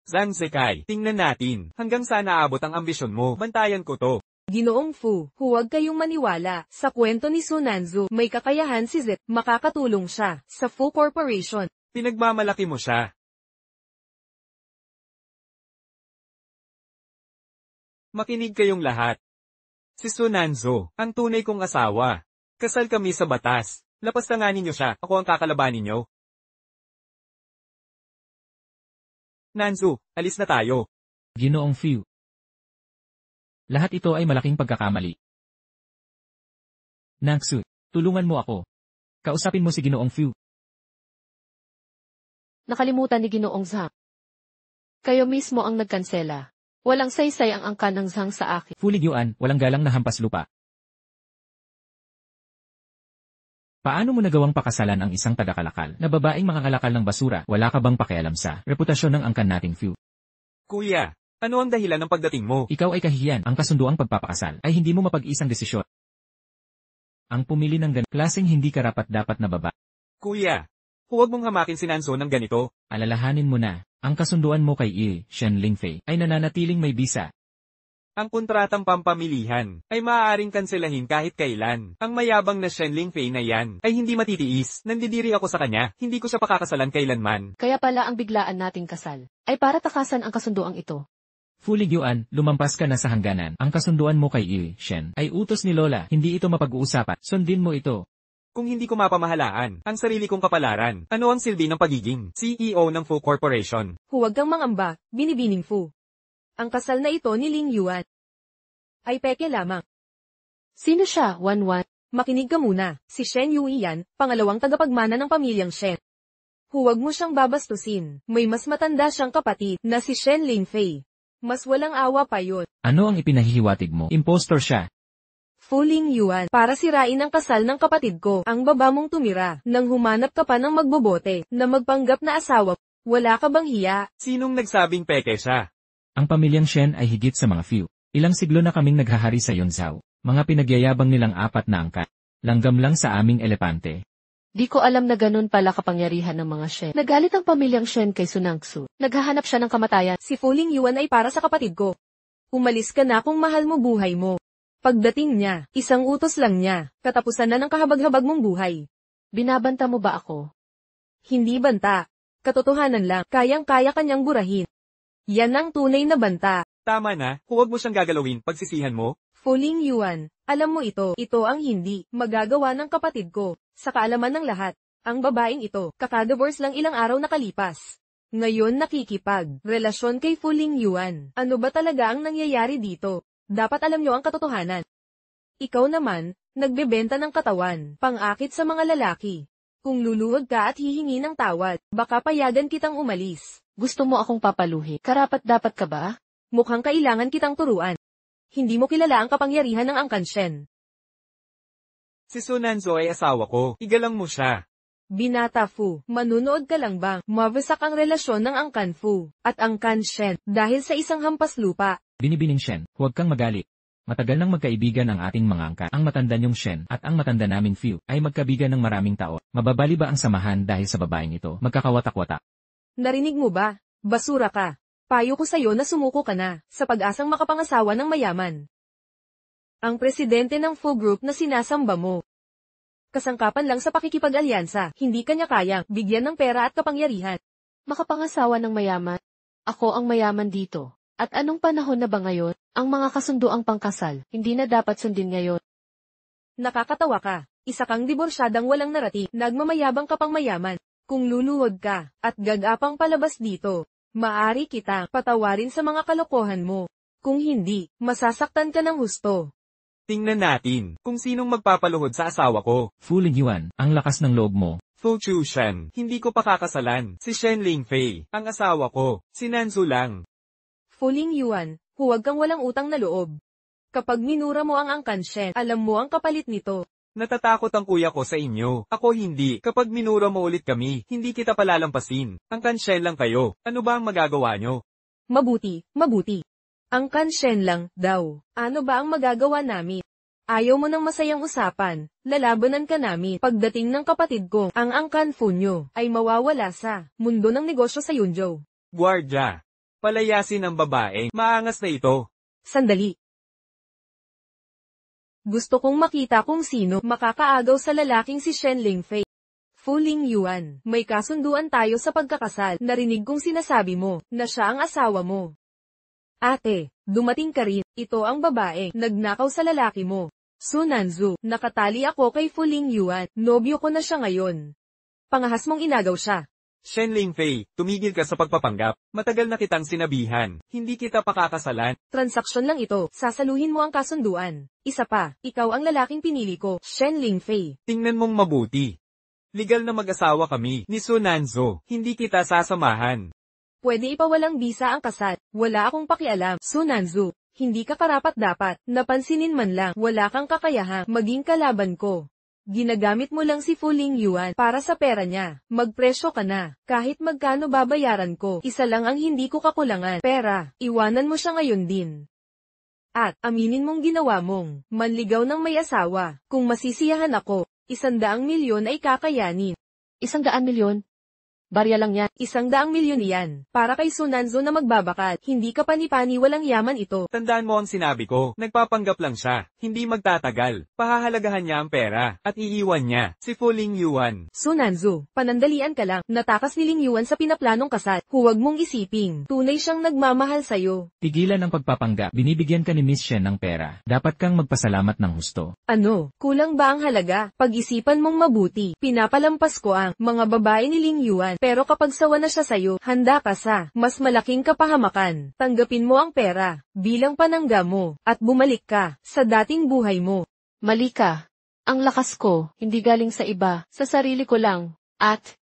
Zhang Zikai, tingnan natin, hanggang saan aabot ang ambisyon mo, bantayan ko to. Ginoong Fu, huwag kayong maniwala. Sa kwento ni Sunanzo, may kakayahan si Zet, makakatulong siya sa Fu Corporation. Pinagmamalaki mo siya. Makinig kayong lahat. Si Sunanzo, ang tunay kong asawa. Kasal kami sa batas. Lapastanganin niyo siya, ako ang kakalabanin niyo. Nanzu, alis na tayo. Ginoong Few. Lahat ito ay malaking pagkakamali. Nangsu, tulungan mo ako. Kausapin mo si Ginoong Few. Nakalimutan ni Ginoong Zhang. Kayo mismo ang nagkansela. Walang saysay ang angkan ng Zhang sa akin. Fu Lingyuan, walang galang na hampas lupa. Paano mo nagawang pakasalan ang isang taga-kalakal na babaeng mangangalakal ng basura? Wala ka bang pakialam sa reputasyon ng angkan nating Few? Kuya, ano ang dahilan ng pagdating mo? Ikaw ay kahihiyan. Ang kasunduang pagpapakasal ay hindi mo mapag-isang desisyon. Ang pumili ng klaseng hindi karapat-dapat na baba. Kuya, huwag mong hamakin si Nanzo ng ganito. Alalahanin mo na, ang kasunduan mo kay Shen Lingfei ay nananatiling may bisa. Ang kontratang pampamilihan ay maaaring kanselahin kahit kailan. Ang mayabang na Shen Lingfei na yan ay hindi matitiis. Nandidiri ako sa kanya, hindi ko siya pakakasalan kailanman. Kaya pala ang biglaan nating kasal ay para takasan ang kasunduang ito. Fu Ligyuan, lumampas ka na sa hangganan. Ang kasunduan mo kay Yi Shen ay utos ni Lola, hindi ito mapag-uusapan. Sundin mo ito. Kung hindi ko mapamahalaan ang sarili kong kapalaran, ano ang silbi ng pagiging CEO ng Fu Corporation? Huwag kang mangamba, binibining Fu. Ang kasal na ito ni Ling Yuan ay peke lamang. Sino siya, Wanwan? Makinig ka muna, si Shen Yui yan, pangalawang tagapagmana ng pamilyang Shen. Huwag mo siyang babastusin, may mas matanda siyang kapatid na si Shen Lingfei. Mas walang awa pa yun. Ano ang ipinahihiwatig mo? Impostor siya. Fu Ling Yuan, para sirain ang kasal ng kapatid ko, ang baba mong tumira, nang humanap ka pa ng magbobote, na magpanggap na asawa. Wala ka bang hiya? Sinong nagsabing peke siya? Ang pamilyang Shen ay higit sa mga few. Ilang siglo na kaming naghahari sa Yunzhou. Mga pinagyayabang nilang 4 na angka. Langgam lang sa aming elepante. Di ko alam na ganun pala kapangyarihan ng mga Shen. Nagalit ang pamilyang Shen kay Sunangsu. Naghahanap siya ng kamatayan. Si Fu Ling Yuan ay para sa kapatid ko. Umalis ka na kung mahal mo buhay mo. Pagdating niya, isang utos lang niya, katapusan na ng kahabag-habag mong buhay. Binabanta mo ba ako? Hindi banta. Katotohanan lang, kayang-kaya kanyang burahin. Yan ang tunay na banta. Tama na, huwag mo siyang gagalawin, pagsisihan mo. Fu Ling Yuan, alam mo ito ang hindi magagawa ng kapatid ko. Sa kaalaman ng lahat, ang babaeng ito, kakadivorce lang ilang araw nakalipas. Ngayon relasyon kay Fu Ling Yuan. Ano ba talaga ang nangyayari dito? Dapat alam nyo ang katotohanan. Ikaw naman, nagbebenta ng katawan, pang-akit sa mga lalaki. Kung luluhod ka at hihingi ng tawad, baka payagan kitang umalis. Gusto mo akong papaluhi? Karapat-dapat ka ba? Mukhang kailangan kitang turuan. Hindi mo kilala ang kapangyarihan ng Angkan Shen. Si Sunanzo ay asawa ko, igalang mo siya. Binata Fu, manunood ka lang bang mawasak ang relasyon ng Angkan Fu at Angkan Shen dahil sa isang hampas lupa? Binibining Shen, huwag kang magalit. Matagal nang magkaibigan ang ating mga angka. Ang matanda niyong Shen at ang matanda naming Few ay magkabigan ng maraming taon. Mababali ba ang samahan dahil sa babaeng ito? Magkakawatak-watak. Narinig mo ba? Basura ka. Payo ko sa'yo na sumuko ka na, sa pag-asang makapangasawa ng mayaman. Ang presidente ng Fu Group na sinasamba mo. Kasangkapan lang sa pakikipag-alyansa, hindi kanya kayang bigyan ng pera at kapangyarihan. Makapangasawa ng mayaman? Ako ang mayaman dito. At anong panahon na ba ngayon? Ang mga kasunduang pangkasal, hindi na dapat sundin ngayon. Nakakatawa ka. Isa kang diborsyadang walang narating, nagmamayabang ka pang mayaman. Kung luluhod ka, at gagapang palabas dito, maari kitang patawarin sa mga kalokohan mo. Kung hindi, masasaktan ka ng husto. Tingnan natin kung sinong magpapaluhod sa asawa ko. Fu Ligyuan, ang lakas ng loob mo. Fu Chu Shen, hindi ko pakakasalan. Si Shen Lingfei, ang asawa ko. Si Nanzu lang. Fu Ling Yuan, huwag kang walang utang na loob. Kapag minura mo ang Angkan Shen, alam mo ang kapalit nito. Natatakot ang kuya ko sa inyo. Ako hindi. Kapag minura mo ulit kami, hindi kita palalampasin. Ang Kanshen lang kayo. Ano ba ang magagawa nyo? Mabuti. Angkan Shen lang, daw. Ano ba ang magagawa namin? Ayaw mo ng masayang usapan, lalabanan ka namin. Pagdating ng kapatid ko, ang Angkan Fu nyo, ay mawawala sa mundo ng negosyo sa Yunzhou. Guardia. Palayasin ang babaeng. Maangas na ito. Sandali. Gusto kong makita kung sino makakaagaw sa lalaking si Shen Lingfei. Fu Ling Yuan, may kasunduan tayo sa pagkakasal. Narinig kong sinasabi mo na siya ang asawa mo. Ate, dumating ka rin. Ito ang babae nagnakaw sa lalaki mo. Sunanzu, nakatali ako kay Fu Ling Yuan. Nobyo ko na siya ngayon. Pangahas mong inagaw siya. Shen Lingfei, tumigil ka sa pagpapanggap. Matagal na kitang sinabihan. Hindi kita pakakasalan. Transaksyon lang ito. Sasaluhin mo ang kasunduan. Isa pa, ikaw ang lalaking pinili ko, Shen Lingfei. Tingnan mong mabuti. Legal na mag-asawa kami ni Sunanzo. Hindi kita sasamahan. Pwede ipawalang bisa ang kasal. Wala akong pakialam, Sunanzu. Hindi ka karapat-dapat. Napansinin man lang, wala kang kakayahang maging kalaban ko. Ginagamit mo lang si Fu Ling Yuan para sa pera niya. Magpresyo ka na. Kahit magkano babayaran ko, isa lang ang hindi ko kakulangan. Pera, iwanan mo siya ngayon din. At, aminin mong ginawa mong manligaw ng may asawa. Kung masisiyahan ako, 100 milyon ay kakayanin. 100 milyon? Barya lang yan. 100 milyon yan. Para kay Sunanzo na magbabakat, hindi ka pani-pani walang yaman ito. Tandaan mo ang sinabi ko, nagpapanggap lang siya, hindi magtatagal. Pahahalagahan niya ang pera, at iiwan niya, si Fu Lingyuan. Sunanzo, panandalian ka lang, natakas ni Lingyuan sa pinaplanong kasal. Huwag mong isiping, tunay siyang nagmamahal sa'yo. Tigilan ang pagpapanggap, binibigyan ka ni Miss Shen ng pera. Dapat kang magpasalamat ng husto. Ano, kulang ba ang halaga? Pag-isipan mong mabuti, pinapalampas ko ang mga babae ni Lingyuan. Pero kapag sawa na siya sa'yo, handa ka sa mas malaking kapahamakan. Tanggapin mo ang pera bilang panangga mo at bumalik ka sa dating buhay mo. Mali ka. Ang lakas ko, hindi galing sa iba, sa sarili ko lang. At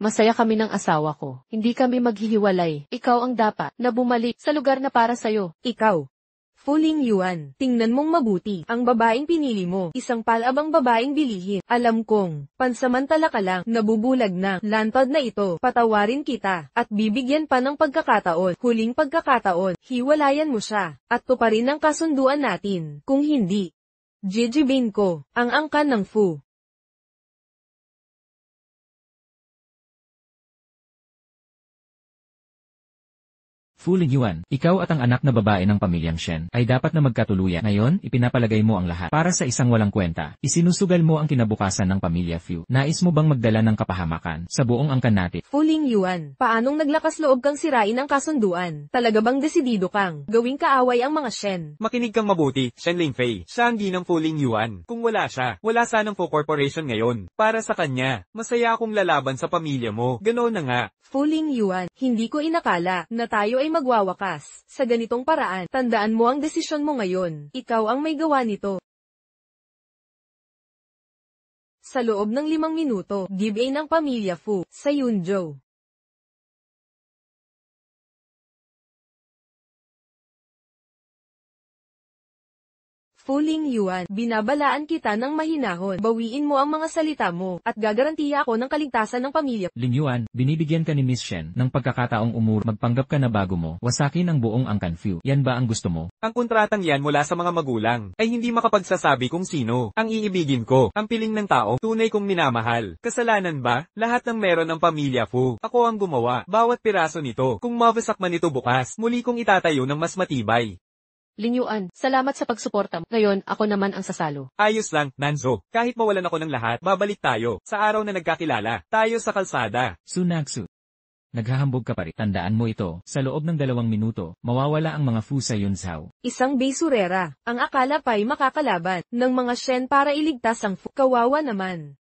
masaya kami ng asawa ko. Hindi kami maghihiwalay. Ikaw ang dapat na bumalik sa lugar na para sa'yo. Ikaw, Fu Lingyuan, tingnan mong mabuti ang babaeng pinili mo. Isang palabang babaeng bilihin. Alam kong, pansamantala ka lang, nabubulag na, lantad na ito. Patawarin kita, at bibigyan pa ng pagkakataon. Huling pagkakataon, hiwalayan mo siya, at tuparin ang kasunduan natin. Kung hindi, jijibin ko ang angkan ng Fu. Fu Lingyuan, ikaw at ang anak na babae ng pamilyang Shen ay dapat na magkatuluyan. Ngayon, ipinapalagay mo ang lahat para sa isang walang kwenta. Isinusugal mo ang kinabukasan ng pamilya Fu. Nais mo bang magdala ng kapahamakan sa buong angkan natin? Fu Lingyuan, paanong naglakas loob kang sirain ang kasunduan? Talaga bang desidido kang gawing kaaway ang mga Shen? Makinig kang mabuti, Shen Lingfei. Siya ang ginang Fu Lingyuan. Kung wala siya, wala sanang Fu Corporation ngayon. Para sa kanya, masaya akong lalaban sa pamilya mo. Ganoon na nga. Fu Lingyuan, hindi ko inakala na tayo ay magwawakas sa ganitong paraan. Tandaan mo ang desisyon mo ngayon. Ikaw ang may gawa nito. Sa loob ng 5 minuto, give-in ng pamilya Fu sa Yunzhou. Fu Lingyuan, binabalaan kita ng mahinahon. Bawiin mo ang mga salita mo, at gagarantiya ako ng kaligtasan ng pamilya. Lingyuan, binibigyan ka ni Miss Shen ng pagkakataong magpanggap ka na bago mo wasakin ang buong angkan Fu. Yan ba ang gusto mo? Ang kontratang yan mula sa mga magulang ay hindi makapagsasabi kung sino ang iibigin ko. Ang piling ng tao, tunay kong minamahal. Kasalanan ba? Lahat ng meron ng pamilya Fu. Ako ang gumawa. Bawat piraso nito. Kung mawasak man ito bukas, muli kong itatayo ng mas matibay. Lingyuan, salamat sa pagsuporta. Ngayon, ako naman ang sasalo. Ayos lang, Nanzo. Kahit mawalan ako ng lahat, babalik tayo. Sa araw na nagkakilala, tayo sa kalsada. Sunagsu. Naghahambog ka pa rin. Tandaan mo ito, sa loob ng 2 minuto, mawawala ang mga Fu sa Yunzhou. Isang basurera, ang akala pa'y makakalaban ng mga Shen para iligtas ang Fu. Kawawa naman.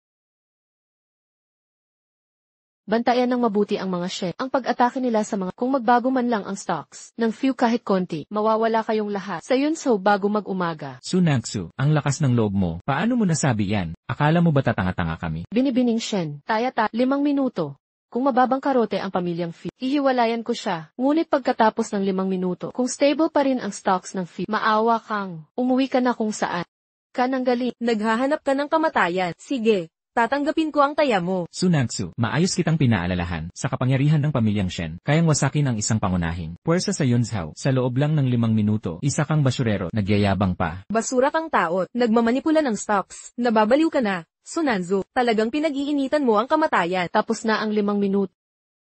Bantayan ng mabuti ang mga Shen. Ang pag-atake nila sa mga kung magbago man lang ang stocks ng Fu kahit konti, mawawala kayong lahat sa Yunzhou bago mag-umaga. Sunagsu, ang lakas ng loob mo. Paano mo nasabi yan? Akala mo ba tatanga-tanga kami? Binibining Shen. 5 minuto. Kung mababang karote ang pamilyang Fu, hihiwalayan ko siya. Ngunit pagkatapos ng 5 minuto, kung stable pa rin ang stocks ng Fu, maawa kang. Umuwi ka na kung saan. Ka nang galing. Naghahanap ka ng kamatayan. Sige. Tatanggapin ko ang taya mo. Sunagsu, maayos kitang pinaalalahan, sa kapangyarihan ng pamilyang Shen, kayang wasakin ang isang pangunahing puwersa sa Yunzhou, sa loob lang ng 5 minuto, isa kang basurero, nagyayabang pa. Basura kang taot, nagmamanipula ng stocks, nababaliw ka na, Sunanzo, talagang pinag-iinitan mo ang kamatayan. Tapos na ang 5 minuto.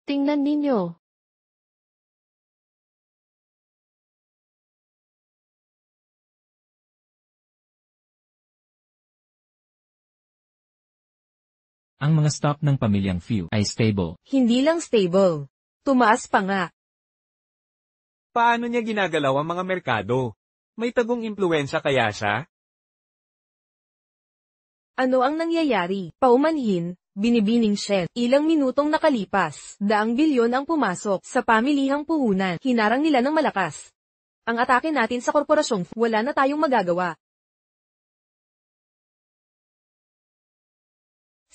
Tingnan ninyo. Ang mga stock ng pamilyang Fu ay stable. Hindi lang stable. Tumaas pa nga. Paano niya ginagalaw ang mga merkado? May tagong impluensya kaya siya? Ano ang nangyayari? Paumanhin, binibining Shen. Ilang minutong nakalipas, 200 bilyon ang pumasok sa pamilihang puhunan. Hinarang nila ng malakas. Ang atake natin sa korporasyong Fu, wala na tayong magagawa.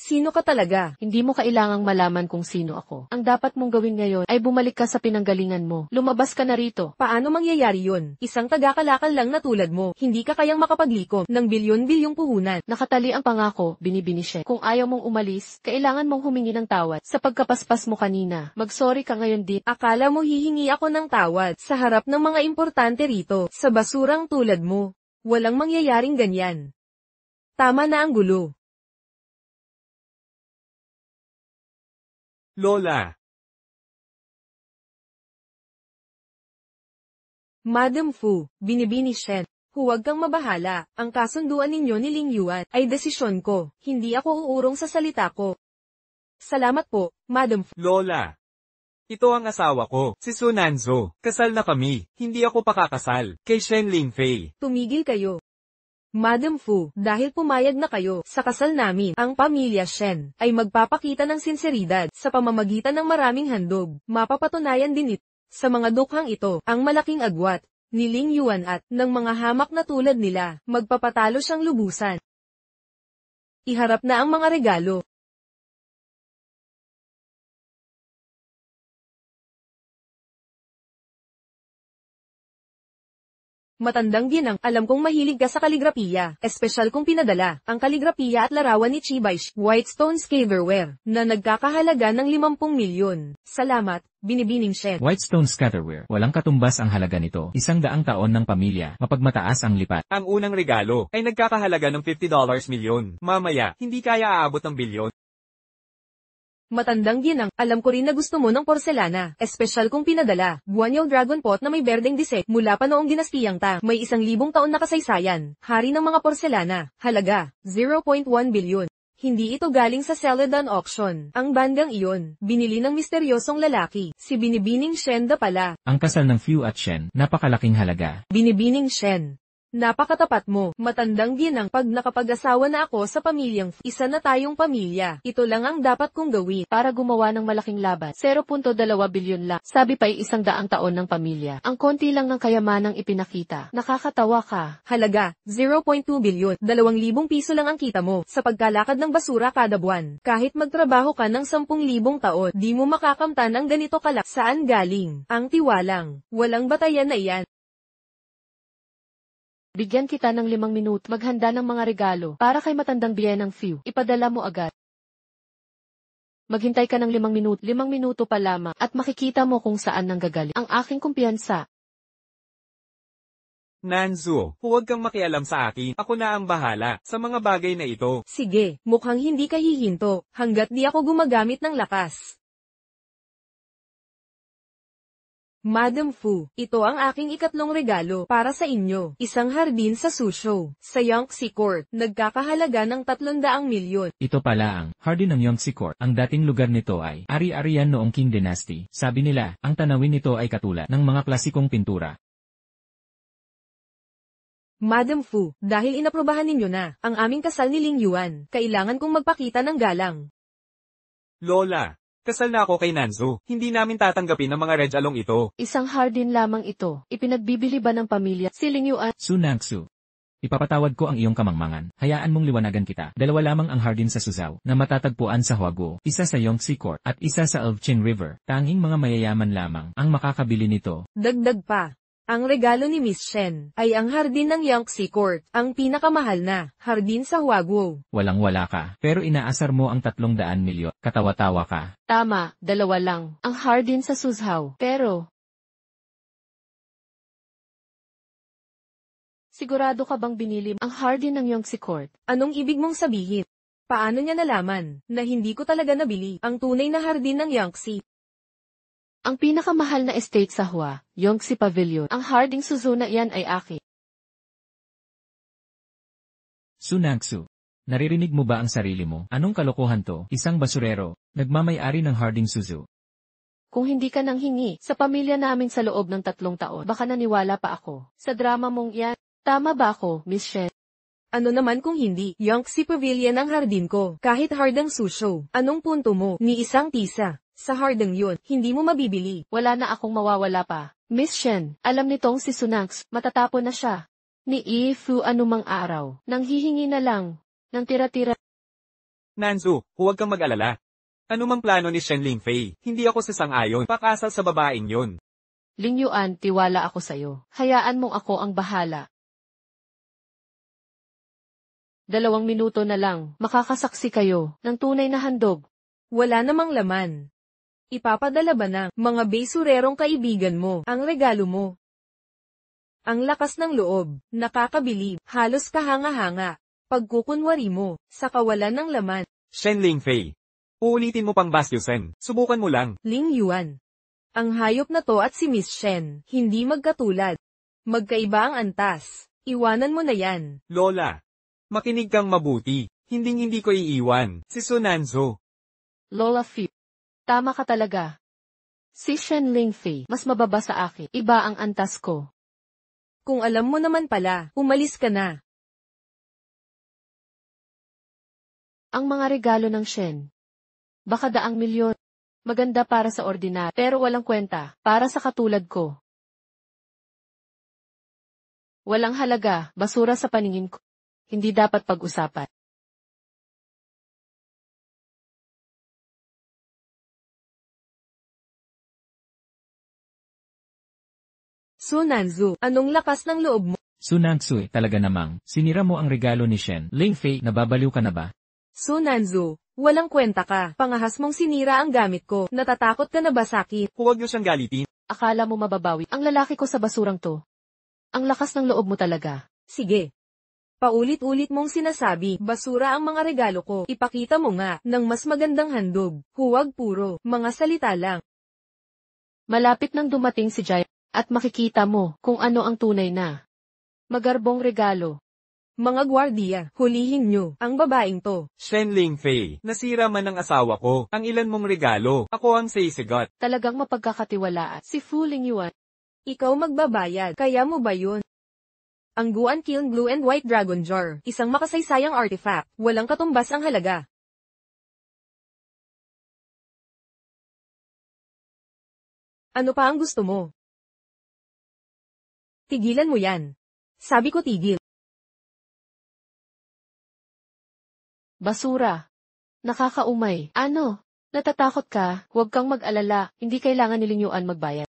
Sino ka talaga? Hindi mo kailangang malaman kung sino ako. Ang dapat mong gawin ngayon ay bumalik ka sa pinanggalingan mo. Lumabas ka na rito. Paano mangyayari yun? Isang tagakalakal lang na tulad mo, hindi ka kayang makapaglikom ng bilyon-bilyong puhunan. Nakatali ang pangako, binibini siya. Kung ayaw mong umalis, kailangan mong humingi ng tawad. Sa pagkapaspas mo kanina, mag-sorry ka ngayon din. Akala mo hihingi ako ng tawad sa harap ng mga importante rito, sa basurang tulad mo. Walang mangyayaring ganyan. Tama na ang gulo. Lola. Madam Fu, Binibini Shen, huwag kang mabahala, ang kasunduan ninyo ni Ling Yuan ay desisyon ko, hindi ako uurong sa salita ko. Salamat po, Madam Fu. Lola. Ito ang asawa ko, si Sunanzo. Kasal na kami, hindi ako pakakasal, kay Shen Lingfei. Tumigil kayo. Madam Fu, dahil pumayag na kayo sa kasal namin, ang pamilya Shen ay magpapakita ng sinseridad sa pamamagitan ng maraming handog. Mapapatunayan din ito sa mga dukhang ito, ang malaking agwat ni Ling Yuan at ng mga hamak na tulad nila, magpapatalo siyang lubusan. Iharap na ang mga regalo. Matandang ginang, alam kong mahilig ka sa kaligrapiya, espesyal kong pinadala, ang kaligrapiya at larawan ni Chibaish, Whitestone Scatterware, na nagkakahalaga ng 50 milyon. Salamat, Binibining Shen. Whitestone Scatterware, walang katumbas ang halaga nito. 100 taon ng pamilya, mapagmataas ang lipat. Ang unang regalo ay nagkakahalaga ng $50 milyon. Mamaya, hindi kaya aabot ng bilyon. Matandang ginang, alam ko rin na gusto mo ng porselana, espesyal kong pinadala, Guanyo Dragon Pot na may berdeng disek, mula pa noong dinastiyang Tang, may 1,000 taon na kasaysayan, hari ng mga porselana, halaga, 0.1 bilyon. Hindi ito galing sa Celadon auction, ang bandang iyon, binili ng misteryosong lalaki, si Binibining Shen da pala. Ang kasal ng Fu at Shen, napakalaking halaga. Binibining Shen. Napakatapat mo, matandang ginang, pag nakapag-asawa na ako sa pamilyang isa na tayong pamilya, ito lang ang dapat kong gawin. Para gumawa ng malaking laban, 0.2 bilyon lang. Sabi pa'y 100 taon ng pamilya. Ang konti lang ng kayamanang ipinakita. Nakakatawa ka. Halaga, 0.2 bilyon, 2,000 piso lang ang kita mo, sa pagkalakad ng basura kada buwan. Kahit magtrabaho ka ng 10,000 taon, di mo makakamtan ng ganito kalak. Saan galing? Ang tiwalang, walang batayan na iyan. Bigyan kita ng 5 minuto maghanda ng mga regalo para kay matandang biyenang Fu. Ipadala mo agad. Maghintay ka ng 5 minuto. 5 minuto pa lamang at makikita mo kung saan nanggagaling ang aking kumpiyansa. Nanzo, huwag kang makialam sa akin. Ako na ang bahala sa mga bagay na ito. Sige, mukhang hindi ka hihinto hanggat di ako gumagamit ng lakas. Madam Fu, ito ang aking ikatlong regalo para sa inyo. Isang hardin sa Suzhou, sa Yangtze Court, nagkakahalaga ng 300 milyon. Ito pala ang hardin ng Yangtze Court. Ang dating lugar nito ay ari-arian noong Qing Dynasty. Sabi nila, ang tanawin nito ay katulad ng mga klasikong pintura. Madam Fu, dahil inaprobahan ninyo na ang aming kasal ni Ling Yuan, kailangan kong magpakita ng galang. Lola. Kasal na ako kay Nanzo, hindi namin tatanggapin ang mga regalong ito. Isang hardin lamang ito. Ipinagbibili ba ng pamilya si Ling Yuan? Sunangsu. Ipapatawad ko ang iyong kamangmangan. Hayaan mong liwanagan kita. 2 lamang ang hardin sa Suzhou na matatagpuan sa Huaguo, isa sa Yangtze Court at isa sa Elfqing River. Tanging mga mayayaman lamang ang makakabili nito. Dagdag pa. Ang regalo ni Miss Shen ay ang hardin ng Yangtze Court, ang pinakamahal na hardin sa Huaguo. Walang-wala ka, pero inaasar mo ang 300 milyon. Katawa-tawa ka. Tama, 2 lang. Ang hardin sa Suzhou. Pero, sigurado ka bang binili ang hardin ng Yangtze Court? Anong ibig mong sabihin? Paano niya nalaman na hindi ko talaga nabili ang tunay na hardin ng Yangtze? Ang pinakamahal na estate sa Hua, Yangtze Pavilion. Ang harding Suzhou na iyan ay akin. Sunangsu. Naririnig mo ba ang sarili mo? Anong kalokohan to? Isang basurero, nagmamay-ari ng harding Suzhou. Kung hindi ka nang hingi sa pamilya namin sa loob ng 3 taon, baka naniwala pa ako sa drama mong iyan. Tama ba ako, Miss Shen? Ano naman kung hindi? Yangtze Pavilion ang hardin ko, kahit hardang Suzhou. Anong punto mo? Ni isang tisa. Sa hardang yun, hindi mo mabibili. Wala na akong mawawala pa. Miss Shen, alam nitong si Sunangsu, matatapon na siya. Ni Fu anumang araw, nang hihingi na lang, ng tira-tira. Nanzo, huwag kang mag-alala. Ano mang plano ni Shen Lingfei, hindi ako sasang-ayon. Pakasal sa babaeng yun. Ling Yuan, tiwala ako sa'yo. Hayaan mong ako ang bahala. 2 minuto na lang, makakasaksi kayo ng tunay na handog. Wala namang laman. Ipapadala ba ng mga besurerong kaibigan mo ang regalo mo? Ang lakas ng loob, nakakabilib, halos kahanga-hanga. Pagkukunwari mo, sa kawalan ng laman. Shen Lingfei. Uulitin mo pang bastyusan. Subukan mo lang. Ling Yuan. Ang hayop na to at si Miss Shen, hindi magkatulad. Magkaiba ang antas. Iwanan mo na yan. Lola. Makinig kang mabuti. Hinding-hindi ko iiwan. Si Sunanzo. Lola Fu. Tama ka talaga. Si Shen Lingfei, mas mababa sa akin. Iba ang antas ko. Kung alam mo naman pala, umalis ka na. Ang mga regalo ng Shen. Baka daang milyon. Maganda para sa ordinar, pero walang kwenta, para sa katulad ko. Walang halaga, basura sa paningin ko. Hindi dapat pag-usapan. Sunanzo, anong lakas ng loob mo? Sunangsu, talaga namang, sinira mo ang regalo ni Shen. Lingfei, nababaliw ka na ba? Sunanzo, walang kwenta ka. Pangahas mong sinira ang gamit ko. Natatakot ka na ba sakit? Huwag niyo siyang galitin. Akala mo mababawi ang lalaki ko sa basurang to. Ang lakas ng loob mo talaga. Sige. Paulit-ulit mong sinasabi, basura ang mga regalo ko. Ipakita mo nga, ng mas magandang handog. Huwag puro, mga salita lang. Malapit nang dumating si Jai, at makikita mo kung ano ang tunay na magarbong regalo. Mga gwardiya, hulihin nyo, ang babaeng to. Shen Lingfei, nasira man ang asawa ko. Ang ilan mong regalo, ako ang sisigot. Talagang mapagkakatiwalaan. Si Fu Lingyuan. Ikaw magbabayad, kaya mo ba yun? Ang Guan Kiln Blue and White Dragon Jar, isang makasaysayang artifact, walang katumbas ang halaga. Ano pa ang gusto mo? Tigilan mo yan. Sabi ko tigil. Basura. Nakakaumay. Ano? Natatakot ka? Huwag kang mag-alala, hindi kailangan ni Lingyuan magbayad.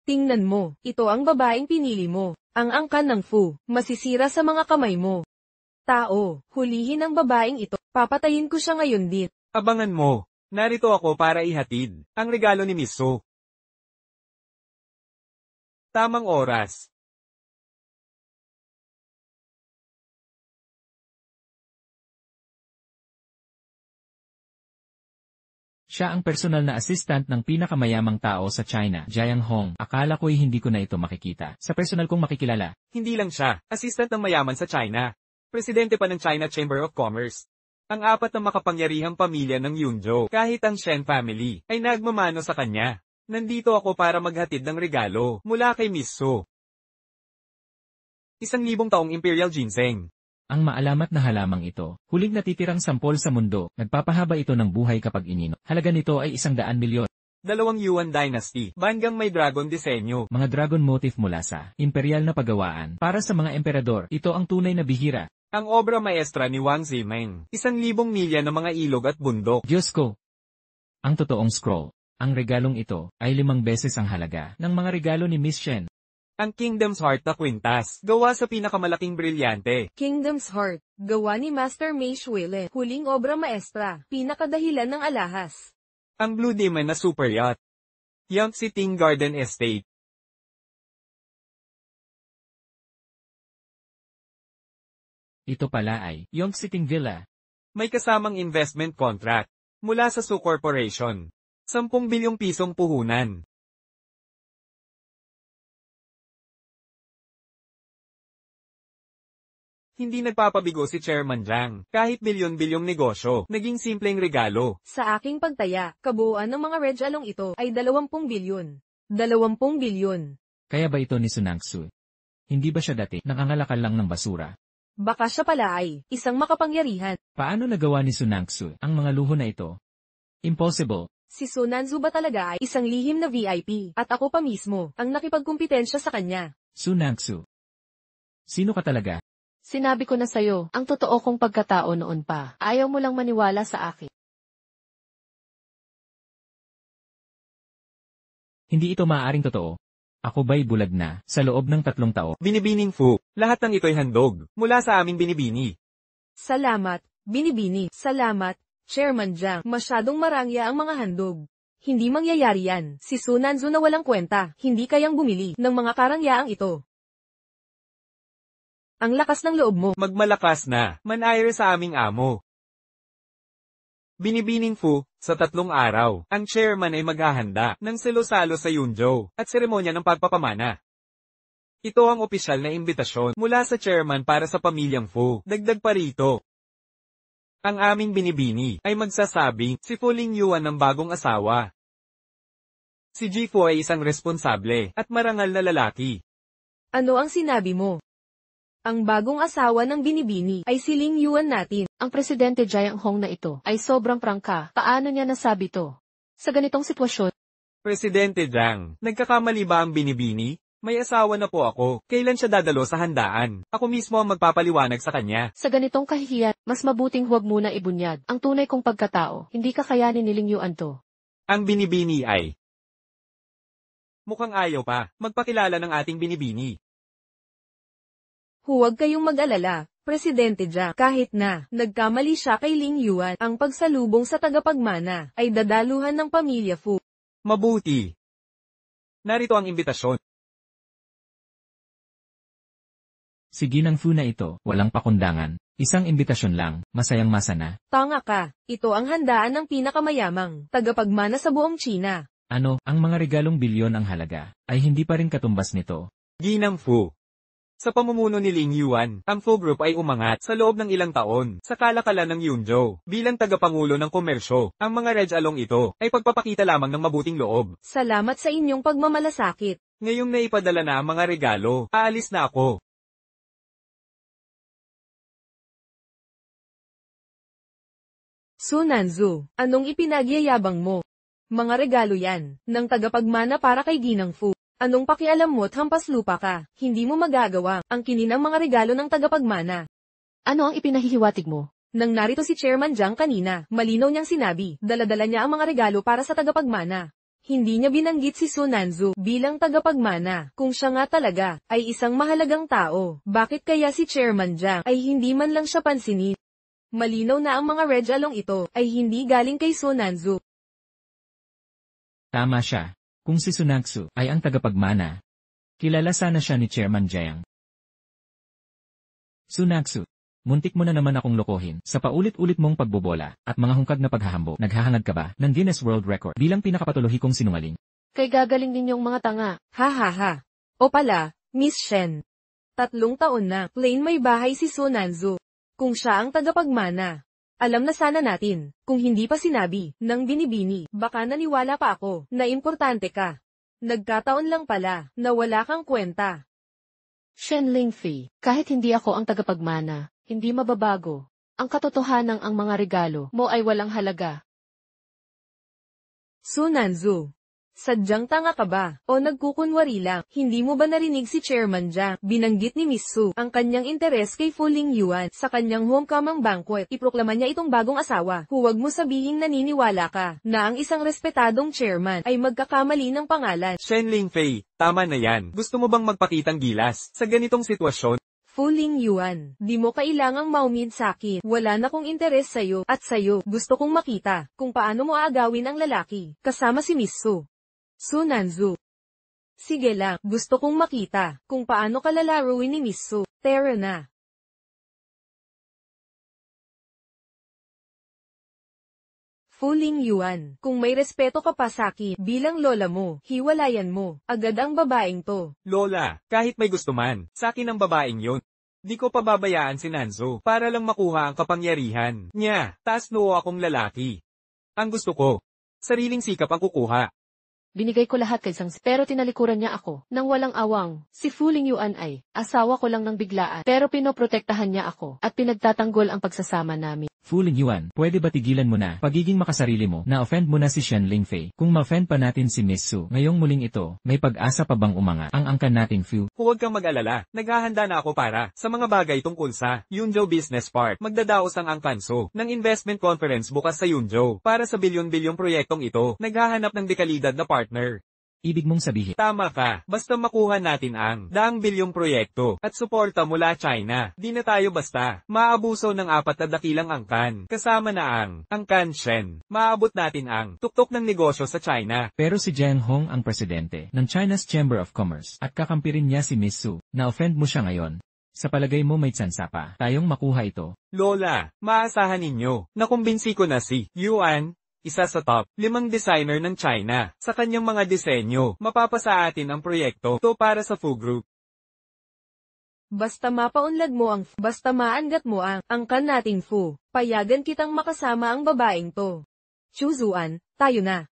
Tingnan mo, ito ang babaeng pinili mo. Ang angkan ng Fu, masisira sa mga kamay mo. Tao, hulihin ang babaeng ito. Papatayin ko siya ngayon din. Abangan mo. Narito ako para ihatid ang regalo ni Miss So. Tamang oras. Siya ang personal na assistant ng pinakamayamang tao sa China, Jiang Hong. Akala ko'y hindi ko na ito makikita. Sa personal kong makikilala. Hindi lang siya, assistant ng mayaman sa China. Presidente pa ng China Chamber of Commerce. Ang apat na makapangyarihang pamilya ng Yunzhou, kahit ang Shen family, ay nagmamano sa kanya. Nandito ako para maghatid ng regalo mula kay Miss So. 1,000 taong Imperial Ginseng. Ang maalamat na halamang ito, huling natitirang sampol sa mundo, nagpapahaba ito ng buhay kapag ininom. Halaga nito ay 100 milyon. 2 Yuan Dynasty, bandang may dragon disenyo. Mga dragon motif mula sa imperial na paggawaan. Para sa mga emperador, ito ang tunay na bihira. Ang obra maestra ni Wang Zimeng, 1,000 milya ng mga ilog at bundok. Diyos ko! Ang totoong scroll. Ang regalong ito ay 5 beses ang halaga ng mga regalo ni Miss Shen. Ang Kingdom's Heart na kwintas, gawa sa pinakamalaking brilyante. Kingdom's Heart, gawa ni Master Mei Shuilin, huling obra maestra, pinakadahilan ng alahas. Ang Blue Demon na super yacht. Yangtze Ting Garden Estate. Ito pala ay Yongtze Ting Villa. May kasamang investment contract mula sa Su Corporation. 10 bilyong pisong puhunan. Hindi nagpapabigo si Chairman Jiang, kahit bilyon-bilyong negosyo, naging simpleng regalo. Sa aking pagtaya, kabuuan ng mga regalong ito ay 20 bilyon. 20 bilyon. Kaya ba ito ni Sunangsu? Hindi ba siya dati nakangalakal lang ng basura? Baka siya pala ay isang makapangyarihan. Paano nagawa ni Sunangsu ang mga luho na ito? Impossible. Si Sunanzo ba talaga ay isang lihim na VIP, at ako pa mismo ang nakipagkumpetensya sa kanya. Sunangsu. Sino ka talaga? Sinabi ko na sa'yo, ang totoo kong pagkatao noon pa. Ayaw mo lang maniwala sa akin. Hindi ito maaaring totoo. Ako ba'y bulag na, sa loob ng 3 taon? Binibining Fu, lahat ng ito'y handog, mula sa aming binibini. Salamat, binibini. Salamat, Chairman Jiang. Masyadong marangya ang mga handog. Hindi mangyayari yan. Si Sunanzo na walang kwenta, hindi kayang bumili ng mga karangyaang ito. Ang lakas ng loob mo. Magmalakas na, manayre sa aming amo. Binibining Fu, sa 3 araw, ang chairman ay maghahanda ng salo-salo sa Yunzhou at seremonya ng pagpapamana. Ito ang opisyal na imbitasyon mula sa chairman para sa pamilyang Fu. Dagdag pa rito. Ang aming binibini ay magsasabing si Fu Lingyuan ng bagong asawa. Si Ji Fu ay isang responsable at marangal na lalaki. Ano ang sinabi mo? Ang bagong asawa ng binibini ay si Lingyuan natin. Ang presidente Jiang Hong na ito ay sobrang prangka. Paano niya nasabi to? Sa ganitong sitwasyon, Presidente Jiang, nagkakamali ba ang binibini? May asawa na po ako. Kailan siya dadalo sa handaan? Ako mismo ang magpapaliwanag sa kanya. sa ganitong kahihiyan, mas mabuting huwag muna ibunyag ang tunay kong pagkatao. Hindi kakayanin ni Lingyuan to. Ang binibini ay... Mukhang ayaw pa magpakilala ng ating binibini. Huwag kayong mag-alala, Presidente Jiang. Kahit na nagkamali siya kay Lingyuan, ang pagsalubong sa tagapagmana ay dadaluhan ng pamilya Fu. Mabuti. Narito ang imbitasyon. Si Ginang Fu na ito, walang pakundangan. Isang imbitasyon lang, masayang masa na. Tanga ka, ito ang handaan ng pinakamayamang tagapagmana sa buong China. Ano, ang mga regalong bilyon ang halaga, ay hindi pa rin katumbas nito. Ginang Fu. Sa pamumuno ni Lingyuan, ang Fu Group ay umangat sa loob ng ilang taon sa kalakalan ng Yunzhou. Bilang tagapangulo ng komersyo, ang mga regalong ito ay pagpapakita lamang ng mabuting loob. Salamat sa inyong pagmamalasakit. Ngayong naipadala na ang mga regalo, aalis na ako. Su Nanzu, anong ipinagyayabang mo? Mga regalo yan, ng tagapagmana para kay Ginang Fu. Anong pakialam mo't hampas lupa ka, hindi mo magagawa ang kininang mga regalo ng tagapagmana. Ano ang ipinahihiwatig mo? Nang narito si Chairman Jiang kanina, malinaw niyang sinabi, dala-dala niya ang mga regalo para sa tagapagmana. Hindi niya binanggit si Su Nanzu bilang tagapagmana. Kung siya nga talaga ay isang mahalagang tao, bakit kaya si Chairman Jiang ay hindi man lang siya pansinin? Malinaw na ang mga regalong ito ay hindi galing kay Su Nanzu. Tama siya. Kung si Sunagsu ay ang tagapagmana, kilala sana siya ni Chairman Jiang. Sunagsu, muntik mo na naman akong lokohin sa paulit-ulit mong pagbobola at mga hungkag na paghahambog. Naghahangad ka ba ng Guinness World Record bilang pinakapatulohikong sinungaling? Kay gagaling ninyong mga tanga. Ha ha ha. O pala, Miss Shen. 3 taon na, plain may bahay si Su Nanzu. Kung siya ang tagapagmana, alam na sana natin, kung hindi pa sinabi, ng binibini, baka naniwala pa ako, na importante ka. Nagkataon lang pala, na wala kang kwenta. Shen Lingfei, kahit hindi ako ang tagapagmana, hindi mababago. Ang katotohanang ang mga regalo mo ay walang halaga. Su Nanzu, sadyang tanga ka ba, o nagkukunwari lang? Hindi mo ba narinig si Chairman Jiang? Binanggit ni Miss Su ang kanyang interes kay Fu Lingyuan sa kanyang homecoming banquet. Iproklama niya itong bagong asawa. Huwag mo sabihing naniniwala ka na ang isang respetadong chairman ay magkakamali ng pangalan. Shen Lingfei, tama na yan. Gusto mo bang magpakitang gilas sa ganitong sitwasyon? Fu Lingyuan, di mo kailangang maumid sa akin. Wala na kong interes sa'yo, at sa'yo, gusto kong makita kung paano mo aagawin ang lalaki, kasama si Miss Su. Su Nanzu. Sige lang, gusto kong makita kung paano ka lalaruin ni Miss Su. Tara na. Fu Lingyuan, kung may respeto ka pa sa akin bilang lola mo, hiwalayan mo agad ang babaeng to. Lola, kahit may gusto man, sa akin ang babaeng yun. Di ko pababayaan si Nanzu para lang makuha ang kapangyarihan niya. Taas noo akong lalaki. Ang gusto ko, sariling sikap ang kukuha. Binigay ko lahat kay Sang, pero tinalikuran niya ako nang walang awang. Si Fu Lingyuan ay asawa ko lang ng biglaan, pero pinoprotektahan niya ako at pinagtatanggol ang pagsasama namin. Fu Lingyuan, pwede ba tigilan mo na pagiging makasarili mo na offend mo na si Shen Lingfei? Kung ma-offend pa natin si Miss Su, ngayong muling ito, may pag-asa pa bang umangat ang angkan nating Fu? Huwag kang mag-alala, naghahanda na ako para sa mga bagay tungkol sa Yunzhou Business Park. Magdadaos ang angkanso ng investment conference bukas sa Yunzhou para sa bilyon-bilyong proyektong ito. Naghahanap ng dekalidad na partner. Ibig mong sabihin, Tama ka, basta makuha natin ang daang bilyong proyekto at suporta mula China. Di na tayo basta maabuso ng 4 na dakilang angkan. Kasama na ang angkan Shen. Maabot natin ang tuktok ng negosyo sa China. pero si Jiang Hong ang presidente ng China's Chamber of Commerce at kakampi rin niya si Miss Su. Na-offend mo siya ngayon. Sa palagay mo may tsansa pa tayong makuha ito? Lola, maasahan ninyo, nakumbinsi ko na si Yuan, isa sa top 5 designer ng China. Sa kanyang mga disenyo, mapapasa atin ang proyekto to para sa Fu Group. Basta mapaunlad mo basta maangat mo ang angkan nating Fu, payagan kitang makasama ang babaeng to. Chuzuan, tayo na.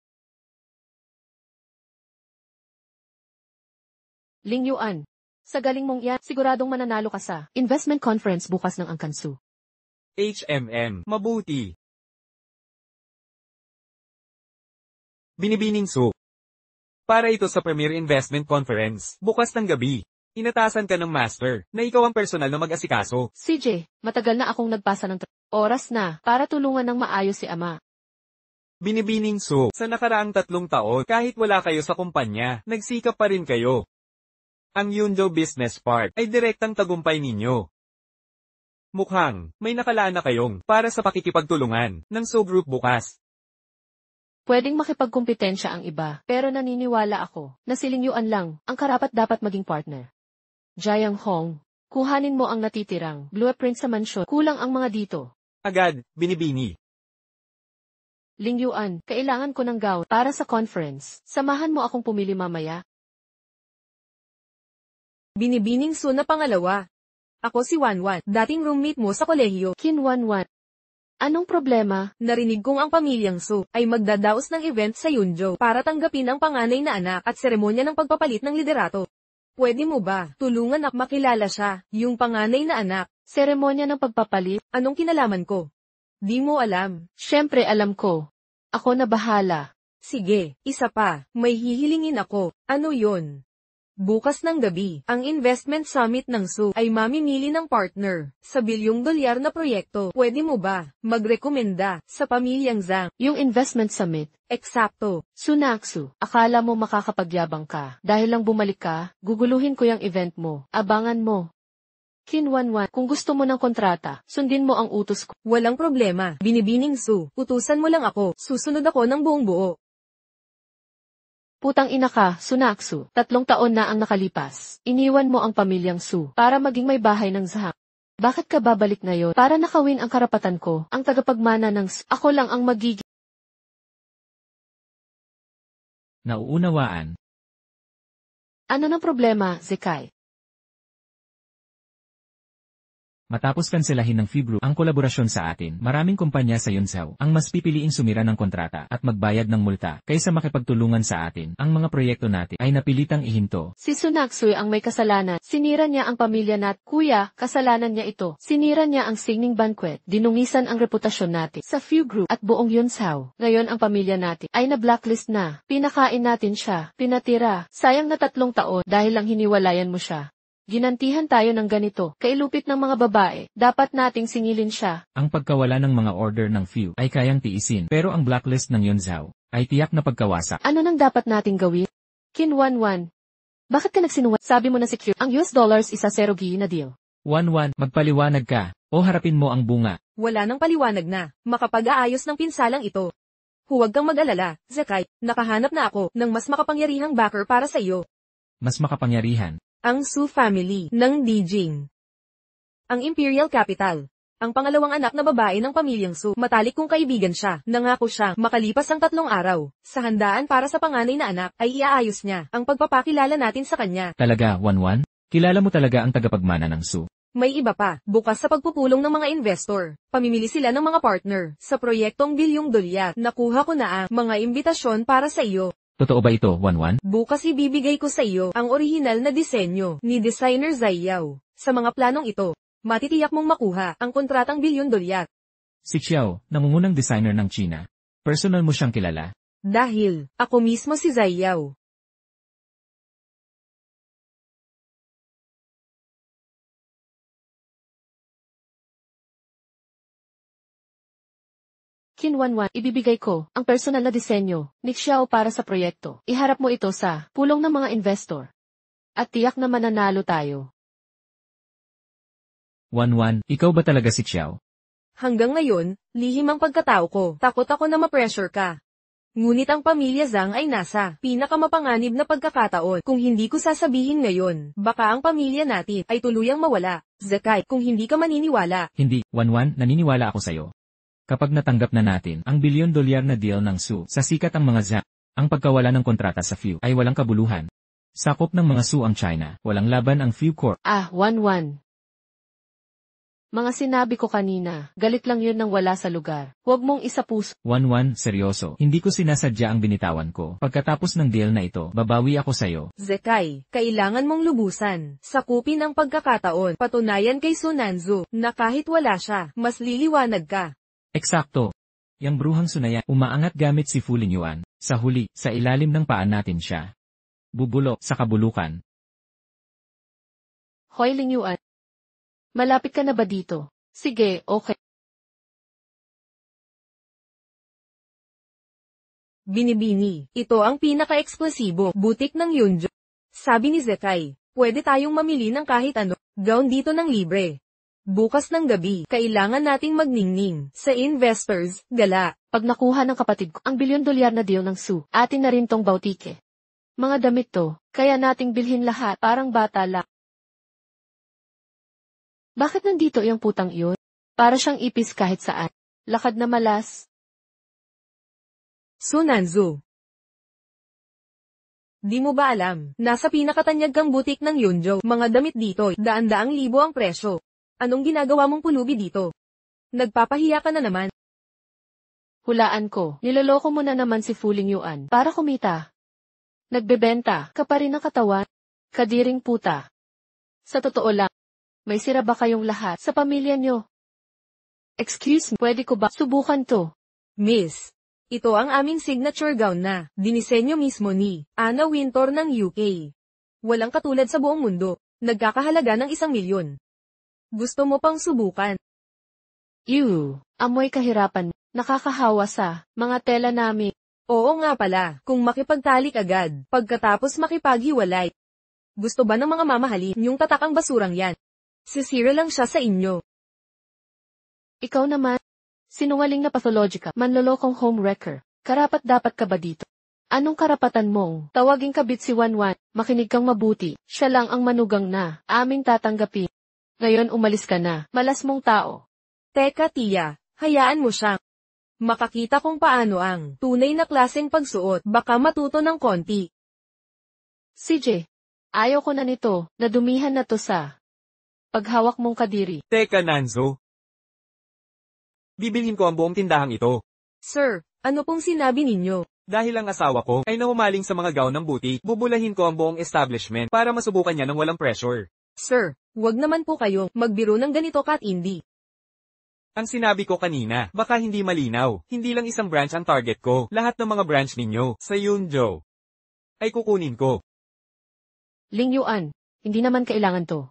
Ling Yuan. Sa galing mong yan, siguradong mananalo ka sa investment conference bukas ng Angkansu. Mabuti. Binibining Su. Para ito sa Premier Investment Conference, bukas ng gabi. Inatasan ka ng master, na ikaw ang personal na mag-asikaso. CJ, matagal na akong nagpasa ng oras na, para tulungan ng maayos si ama. Binibining Su, sa nakaraang 3 taon, kahit wala kayo sa kumpanya, nagsikap pa rin kayo. Ang Yunjo Business Park ay direktang tagumpay ninyo. Mukhang, may nakalaan na kayong para sa pakikipagtulungan ng Su Group bukas. Pwedeng makipagkumpetensya ang iba, pero naniniwala ako na si Ling Yuan lang ang karapat-dapat maging partner. Jiang Hong, kuhanin mo ang natitirang blueprint sa mansyon, kulang ang mga dito. Agad, binibini. Ling Yuan, kailangan ko ng gown para sa conference. Samahan mo akong pumili mamaya. Binibining Su na pangalawa. Ako si Wanwan, dating roommate mo sa kolehiyo. Qin Wanwan. Anong problema? Narinig kong ang pamilyang Su ay magdadaos ng event sa Yunjo para tanggapin ang panganay na anak at seremonya ng pagpapalit ng liderato. Pwede mo ba tulungan at makilala siya, yung panganay na anak? Seremonya ng pagpapalit? Anong kinalaman ko? Di mo alam. Siyempre alam ko. Ako na bahala. Sige, isa pa, may hihilingin ako. Ano yon? Bukas ng gabi, ang investment summit ng Su ay mamimili ng partner sa $1 na proyekto. Pwede mo ba magrekomenda sa pamilyang Zhang? Yung investment summit? Eksakto. Sunaksu, akala mo makakapagyabang ka. Dahil lang bumalik ka, guguluhin ko yung event mo. Abangan mo. Qin Wanwan, kung gusto mo ng kontrata, sundin mo ang utos ko. Walang problema. Binibining Su, utusan mo lang ako. Susunod ako ng buong buo. Putang ina ka, Sunaksu, 3 taon na ang nakalipas. Iniwan mo ang pamilyang Su para maging may bahay ng Zhang. Bakit ka babalik ngayon para nakawin ang karapatan ko, ang tagapagmana ng Su? Ako lang ang magiging. Nauunawaan. Ano ng problema, Zekai? Matapos kanselahin ng Fu Group ang kolaborasyon sa atin, maraming kumpanya sa Yunzhou ang mas pipiliing sumira ng kontrata at magbayad ng multa kaysa makipagtulungan sa atin. Ang mga proyekto natin ay napilitang ihinto. Si Sunaksu ang may kasalanan. Sinira niya ang pamilya nat. Kuya, kasalanan niya ito. Sinira niya ang singing banquet. Dinungisan ang reputasyon natin sa Fu Group at buong Yunzhou. Ngayon ang pamilya natin ay na-blacklist na. Pinakain natin siya. Pinatira. Sayang na 3 taon dahil lang hiniwalayan mo siya. Ginantihan tayo ng ganito, kailupit ng mga babae, dapat nating singilin siya. Ang pagkawala ng mga order ng Fu ay kayang tiisin, pero ang blacklist ng Yunzhou ay tiyak na pagkawasak. Ano nang dapat nating gawin? Qin Wanwan. Bakit ka nagsinungaling? Sabi mo na secure ang US dollars isa serogi na deal. Wanwan, magpaliwanag ka, o harapin mo ang bunga. Wala nang paliwanag na, makapag-aayos ng pinsalang ito. Huwag kang mag-alala, Zekai, nakahanap na ako ng mas makapangyarihang backer para sa iyo. Mas makapangyarihan. Ang Su family ng Dijing. Ang Imperial Capital. Ang pangalawang anak na babae ng pamilyang Su. Matalik kong kaibigan siya. Nangako siya, makalipas ang 3 araw, sa handaan para sa panganay na anak, ay iaayos niya ang pagpapakilala natin sa kanya. Talaga, Wanwan? Kilala mo talaga ang tagapagmana ng Su. May iba pa, bukas sa pagpupulong ng mga investor. Pamimili sila ng mga partner sa proyektong $1 billion. Nakuha ko na ang mga imbitasyon para sa iyo. Totoo ba ito, Wanwan? Bukas ibibigay ko sa iyo ang orihinal na disenyo ni designer Zaiyao. Sa mga planong ito, matitiyak mong makuha ang kontratang $1 billion. Si Xiao, nangungunang designer ng China. Personal mo siyang kilala? Dahil, ako mismo si Zaiyao. Qin Wanwan, ibibigay ko ang personal na disenyo ni Xiao para sa proyekto. Iharap mo ito sa pulong ng mga investor. At tiyak na mananalo tayo. Wanwan, ikaw ba talaga si Xiao? Hanggang ngayon, lihim ang pagkatao ko. Takot ako na ma-pressure ka. Ngunit ang pamilya Zhang ay nasa pinakamapanganib na pagkakataon. Kung hindi ko sasabihin ngayon, baka ang pamilya natin ay tuluyang mawala. Zekai, kung hindi ka maniniwala. Hindi, Wanwan, naniniwala ako sa'yo. Kapag natanggap na natin ang bilyon-dolyar na deal ng Su, sa sikat ang mga Zhang, ang pagkawala ng kontrata sa Few ay walang kabuluhan. Sakop ng mga Su ang China, walang laban ang Few Corp. Wanwan. Mga sinabi ko kanina, galit lang yun nang wala sa lugar. Huwag mong isapuso. Wanwan, seryoso. Hindi ko sinasadya ang binitawan ko. Pagkatapos ng deal na ito, babawi ako sa'yo. Zekai, kailangan mong lubusan. Sakupin ang pagkakataon. Patunayan kay Sunanzo na kahit wala siya, mas liliwanag ka. Eksakto. Yang bruhang Sunaya, umaangat gamit si Fu Lingyuan. Sa huli, sa ilalim ng paan natin siya. Bubulo, sa kabulukan. Hoy Lingyuan. Malapit ka na ba dito? Sige, okay. Binibini, ito ang pinaka-eksplosibo, butik ng Yunjo. Sabi ni Zekai, pwede tayong mamili ng kahit ano, gown dito ng libre. Bukas ng gabi, kailangan nating magningning sa investors, gala. Pag nakuha ng kapatid ko ang bilyon-dolyar na deal ng Su, atin na rin tong bautike. Mga damit to, kaya nating bilhin lahat parang bata lang. Bakit nandito yung putang iyon? Para siyang ipis kahit saan. Lakad na malas. Sunanzo. Di mo ba alam, nasa pinakatanyag kang butik ng Yunjo, mga damit dito, daan-daang libo ang presyo. Anong ginagawa mong pulubi dito? Nagpapahiya ka na naman. Hulaan ko, niloloko mo na naman si Fu Lingyuan para kumita. Nagbebenta ka pa rin ng katawan. Kadiring puta. Sa totoo lang, may sira ba kayong lahat sa pamilya nyo? Excuse me, pwede ko ba subukan to? Miss, ito ang aming signature gown na dinisenyo mismo ni Anna Wintour ng UK. Walang katulad sa buong mundo. Nagkakahalaga ng 1 milyon. Gusto mo pang subukan? Ew, amoy kahirapan. Nakakahawa sa mga tela namin. Oo nga pala, kung makipagtalik agad, pagkatapos makipaghiwalay. Gusto ba ng mga mamahalin yung tatakang basurang yan? Sisira lang siya sa inyo. Ikaw naman, sinungaling na pathological, manlolokong homewrecker. Karapat-dapat ka ba dito? Anong karapatan mong tawaging kabit si Wanwan? Makinig kang mabuti, siya lang ang manugang na aming tatanggapin. Ngayon umalis ka na, malas mong tao. Teka tiya, hayaan mo siyang makakita kung paano ang tunay na klaseng pagsuot, baka matuto ng konti. CJ, ayaw ko na nito, nadumihan na to sa paghawak mong kadiri. Teka Nanzo. Bibilhin ko ang buong tindahang ito. Sir, ano pong sinabi ninyo? Dahil ang asawa ko ay nahumaling sa mga gown ng butik, bubulahin ko ang buong establishment para masubukan niya ng walang pressure. Sir, wag naman po kayo magbiro ng ganito kat hindi. Ang sinabi ko kanina, baka hindi malinaw, hindi lang isang branch ang target ko, lahat ng mga branch ninyo, sa Yunjo, ay kukunin ko. Lingyuan, hindi naman kailangan to.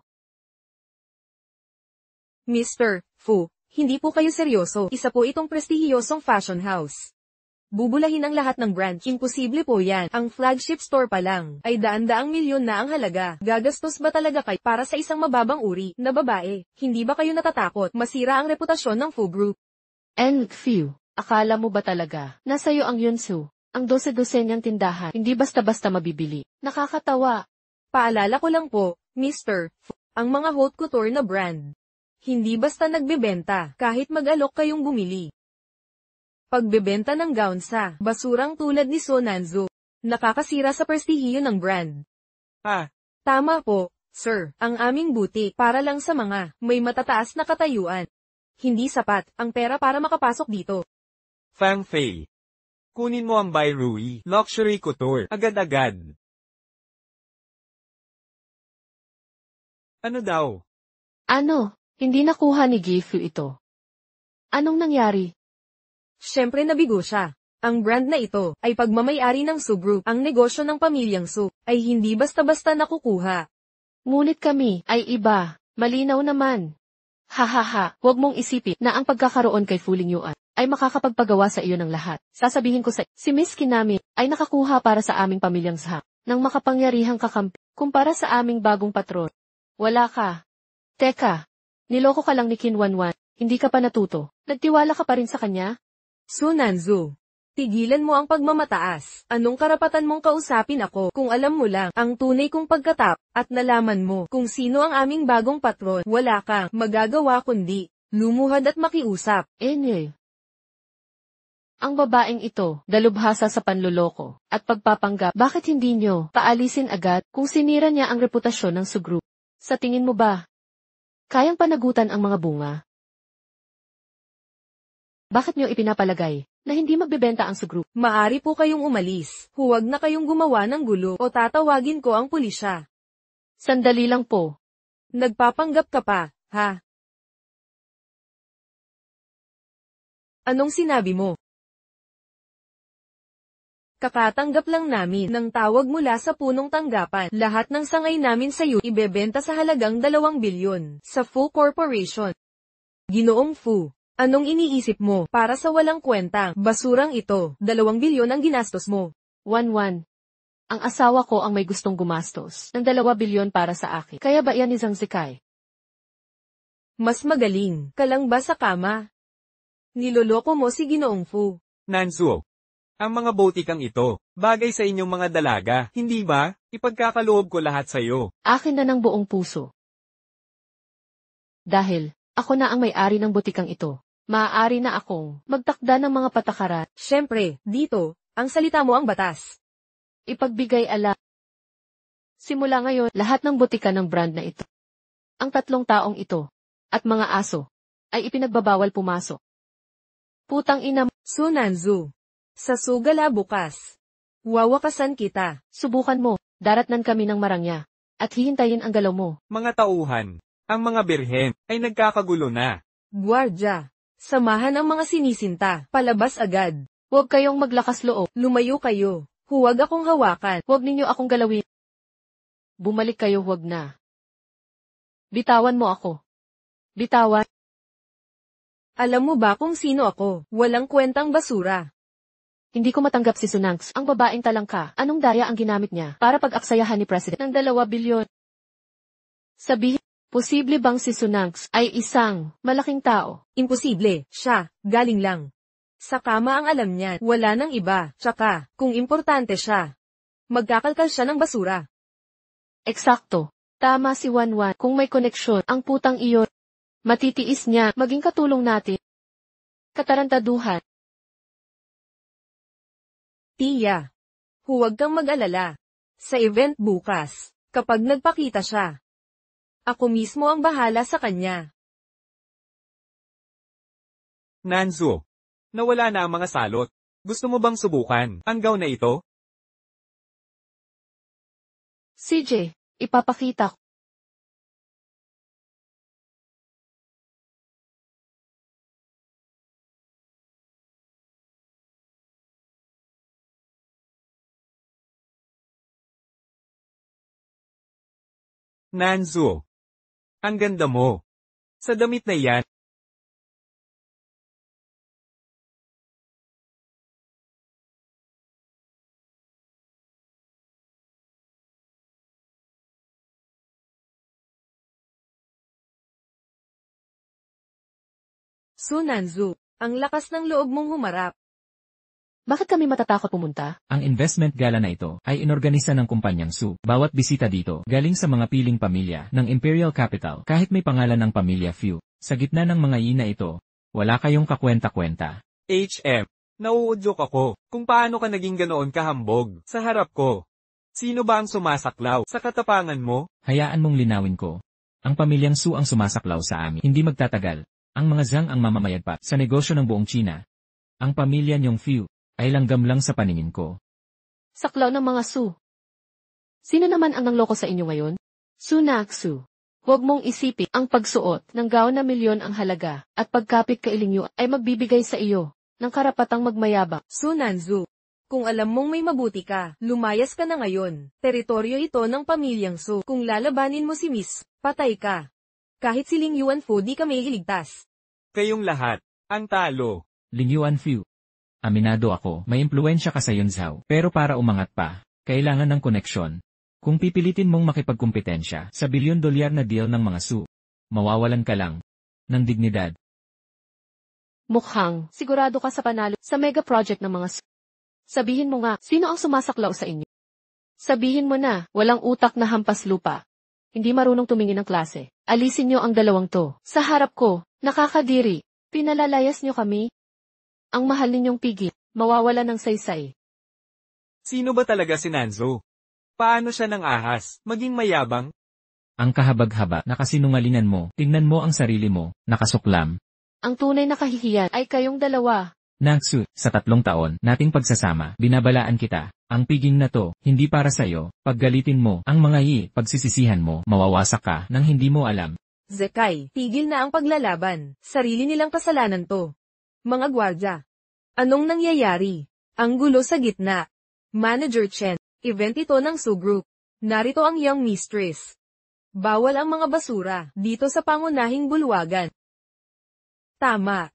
Mr. Fu, hindi po kayo seryoso, isa po itong prestihiyosong fashion house. Bubulahin ang lahat ng branch, imposible po yan. Ang flagship store pa lang, ay daan-daang milyon na ang halaga. Gagastos ba talaga kayo para sa isang mababang uri na babae? Hindi ba kayo natatakot masira ang reputasyon ng Fu Group? And few, akala mo ba talaga, nasa'yo ang Yunsu, ang 12-12 niyang tindahan, hindi basta-basta mabibili. Nakakatawa. Paalala ko lang po, Mr. Fu, ang mga haute couture na brand. Hindi basta nagbebenta, kahit mag-alok kayong bumili. Pagbebenta ng gown sa basurang tulad ni Sunanzo, nakakasira sa prestihiyo ng brand. Tama po, sir, ang aming butik para lang sa mga may matataas na katayuan. Hindi sapat ang pera para makapasok dito. Fang Fei. Kunin mo ang Bai Rui, luxury couture, agad-agad. Ano daw? Ano, hindi nakuha ni Gifu ito. Anong nangyari? Siyempre nabigo siya. Ang brand na ito ay pagmamay-ari ng Su Group. Ang negosyo ng pamilyang Su ay hindi basta-basta nakukuha. Ngunit kami ay iba. Malinaw naman. Hahaha, huwag mong isipin na ang pagkakaroon kay Fu Lingyuan ay makakapagpagawa sa iyo ng lahat. Sasabihin ko si Miss Kinami ay nakakuha para sa aming pamilyang Zhang ng makapangyarihang kakampi kumpara sa aming bagong patron. Wala ka. Teka, niloko ka lang ni Qin Wanwan, hindi ka pa natuto. Nagtiwala ka pa rin sa kanya? Sunanzo, Tigilan mo ang pagmamataas. Anong karapatan mong kausapin ako kung alam mo lang ang tunay kong pagkatap at nalaman mo kung sino ang aming bagong patron? Wala kang magagawa kundi lumuhad at makiusap. Enye. Ang babaeng ito, dalubhasa sa panloloko at pagpapanggap. Bakit hindi nyo paalisin agad kung sinira niya ang reputasyon ng Su Group? Sa tingin mo ba, kayang panagutan ang mga bunga? Bakit nyo ipinapalagay na hindi magbebenta ang Su Group? Maari po kayong umalis. Huwag na kayong gumawa ng gulo o tatawagin ko ang pulisya. Sandali lang po. Nagpapanggap ka pa, ha? Anong sinabi mo? Kakatanggap lang namin ng tawag mula sa punong tanggapan. Lahat ng sangay namin sa iyo ibebenta sa halagang 2 bilyon sa Fu Corporation. Ginoong Fu, anong iniisip mo para sa walang kwentang basurang ito? 2 bilyon ang ginastos mo. 1-1. Ang asawa ko ang may gustong gumastos ng 2 bilyon para sa akin. Kaya ba yan ni Zhang Zikai? Mas magaling ka lang ba sa kama? Niloloko mo si Ginoong Fu. Nansu, ang mga botikang ito, bagay sa inyong mga dalaga, hindi ba? Ipagkakaloob ko lahat sa iyo. Akin na ng buong puso. Dahil, ako na ang may-ari ng butikang ito. Maaari na akong magtakda ng mga patakaran. Siyempre, dito, ang salita mo ang batas. Ipagbigay ala. Simula ngayon, lahat ng butika ng brand na ito. Ang 3 taong ito, at mga aso, ay ipinagbabawal pumasok. Putang ina, Su Nanzu. Sa sugala bukas. Wawakasan kita. Subukan mo, daratnan kami ng marangya, at hihintayin ang galaw mo. Mga tauhan, ang mga birhen, ay nagkakagulo na. Guardia. Samahan ang mga sinisinta. Palabas agad. Huwag kayong maglakas loob. Lumayo kayo. Huwag akong hawakan. Huwag ninyo akong galawin. Bumalik kayo, huwag na. Bitawan mo ako. Bitawan. Alam mo ba kung sino ako? Walang kwentang basura. Hindi ko matanggap si Sunangs, ang babaeng talangka. Anong daya ang ginamit niya para pag-aksayahan ni President ng 2 bilyon? Sabihin, posible bang si Sunangs ay isang malaking tao? Imposible. Siya, galing lang. Sa kama ang alam niya, wala nang iba. Tsaka, kung importante siya, magkakalkal siya ng basura. Eksakto. Tama si Wanwan. Kung may koneksyon, ang putang iyon, matitiis niya, maging katulong natin. Katarantaduhan. Tia, huwag kang mag-alala. Sa event bukas, kapag nagpakita siya, ako mismo ang bahala sa kanya. Nansu, nawala na ang mga salot. Gusto mo bang subukan ang gown na ito? CJ, ipapakita ko. Nansu, ang ganda mo. Sa damit na yan. Su Nanzu, ang lakas ng loob mong humarap. Bakit kami matatakot pumunta? Ang investment gala na ito ay inorganisa ng kumpanyang Su. Bawat bisita dito galing sa mga piling pamilya ng Imperial Capital kahit may pangalan ng pamilya Fu. Sa gitna ng mga ina ito, wala kayong kakwenta-kwenta. HM, nauudyok ako kung paano ka naging ganoon kahambog sa harap ko. Sino ba ang sumasaklaw sa katapangan mo? Hayaan mong linawin ko. Ang pamilyang Su ang sumasaklaw sa amin. Hindi magtatagal. Ang mga Zhang ang mamamayagpat sa negosyo ng buong China. Ang pamilya niyong Fu ay langgam lang sa paningin ko. Saklaw ng mga Su. Sino naman ang nangloko sa inyo ngayon? Su Naksu. Huwag mong isipin ang pagsuot ng gown na milyon ang halaga at pagkapit kailing nyo ay magbibigay sa iyo ng karapatang magmayabang. Su Nanzu, kung alam mong may mabuti ka, lumayas ka na ngayon. Teritoryo ito ng pamilyang Su. Kung lalabanin mo si Miss, patay ka. Kahit si Ling Yuanfu di ka may iligtas. Kayong lahat, ang talo. Ling Yuanfu. Aminado ako, may impluensya ka sa Yunzhao. Pero para umangat pa, kailangan ng koneksyon. Kung pipilitin mong makipagkumpetensya sa $1 bilyon na deal ng mga Su, mawawalan ka lang ng dignidad. Mukhang, sigurado ka sa panalo sa mega project ng mga Sabihin mo nga, sino ang sumasaklaw sa inyo? Sabihin mo na, walang utak na hampas lupa. Hindi marunong tumingin ng klase. Alisin niyo ang dalawang to. Sa harap ko, nakakadiri. Pinalalayas niyo kami. Ang mahal ninyong pigil, mawawala ng saysay. Sino ba talaga si Nanzo? Paano siya ng ahas, maging mayabang? Ang kahabag-haba na kasinungalingan mo, tingnan mo ang sarili mo, nakasuklam. Ang tunay na kahihiyan ay kayong dalawa. Nangsu, sa 3 taon nating pagsasama, binabalaan kita. Ang piging na to, hindi para sa'yo. Paggalitin mo, ang mga pagsisisihan mo, mawawasak ka nang hindi mo alam. Zekai, tigil na ang paglalaban. Sarili nilang kasalanan to. Mga gwardya. Anong nangyayari? Ang gulo sa gitna. Manager Chen, event ito ng Su Group. Narito ang young mistress. Bawal ang mga basura dito sa pangunahing bulwagan. Tama.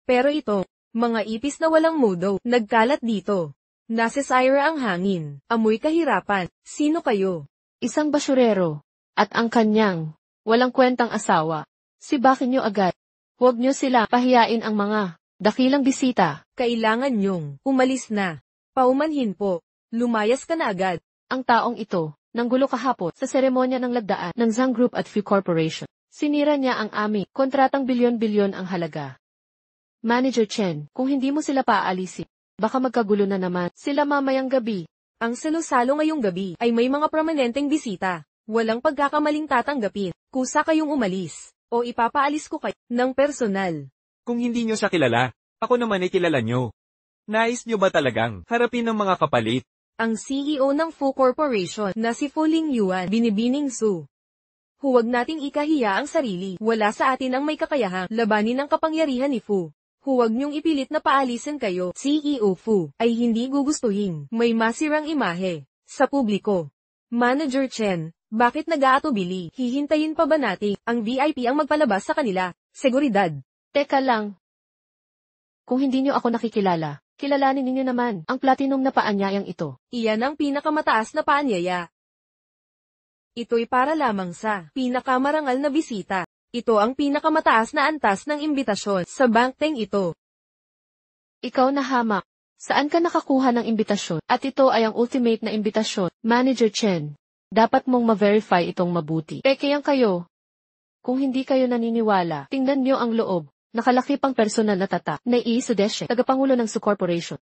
Pero ito, mga ipis na walang mudo, nagkalat dito. Nasisira ang hangin, amoy kahirapan. Sino kayo? Isang basurero. At ang kanyang, walang kwentang asawa. Sibakin niyo agad. Huwag niyo sila pahiyain ang mga dakilang bisita. Kailangan niyong umalis na. Paumanhin po. Lumayas ka na agad. Ang taong ito, nanggulo kahapon sa seremonya ng lagdaan ng Zhang Group at Few Corporation. Sinira niya ang aming kontratang bilyon-bilyon ang halaga. Manager Chen, kung hindi mo sila paalisin, baka magkagulo na naman sila mamayang gabi. Ang salo-salo ngayong gabi ay may mga prominenteng bisita. Walang pagkakamaling tatanggapin. Kusa kayong umalis. O ipapaalis ko kayo ng personal. Kung hindi nyo siya kilala, ako naman ay kilala nyo. Nais nyo ba talagang harapin ng mga kapalit? Ang CEO ng Fu Corporation na si Fu Lingyuan, Binibining Su. Huwag nating ikahiya ang sarili. Wala sa atin ang may kakayahang labanin ang kapangyarihan ni Fu. Huwag niyong ipilit na paalisin kayo. CEO Fu ay hindi gugustuhin. May masirang imahe sa publiko. Manager Chen, bakit nag-aatubili? Hihintayin pa ba natin ang VIP ang magpalabas sa kanila? Seguridad. Teka lang. Kung hindi niyo ako nakikilala, kilalanin ninyo naman ang platinum na paanyayang ito. Iyan ang pinakamataas na paanyaya. Ito'y para lamang sa pinakamarangal na bisita. Ito ang pinakamataas na antas ng imbitasyon sa bangteng ito. Ikaw na hamak. Saan ka nakakuha ng imbitasyon? At ito ay ang ultimate na imbitasyon. Manager Chen, dapat mong ma-verify itong mabuti. Peke yan kayo. Kung hindi kayo naniniwala, tingnan niyo ang loob. Nakalaki pang personal na tatak na Sudeshi, tagapangulo ng Su Corporation.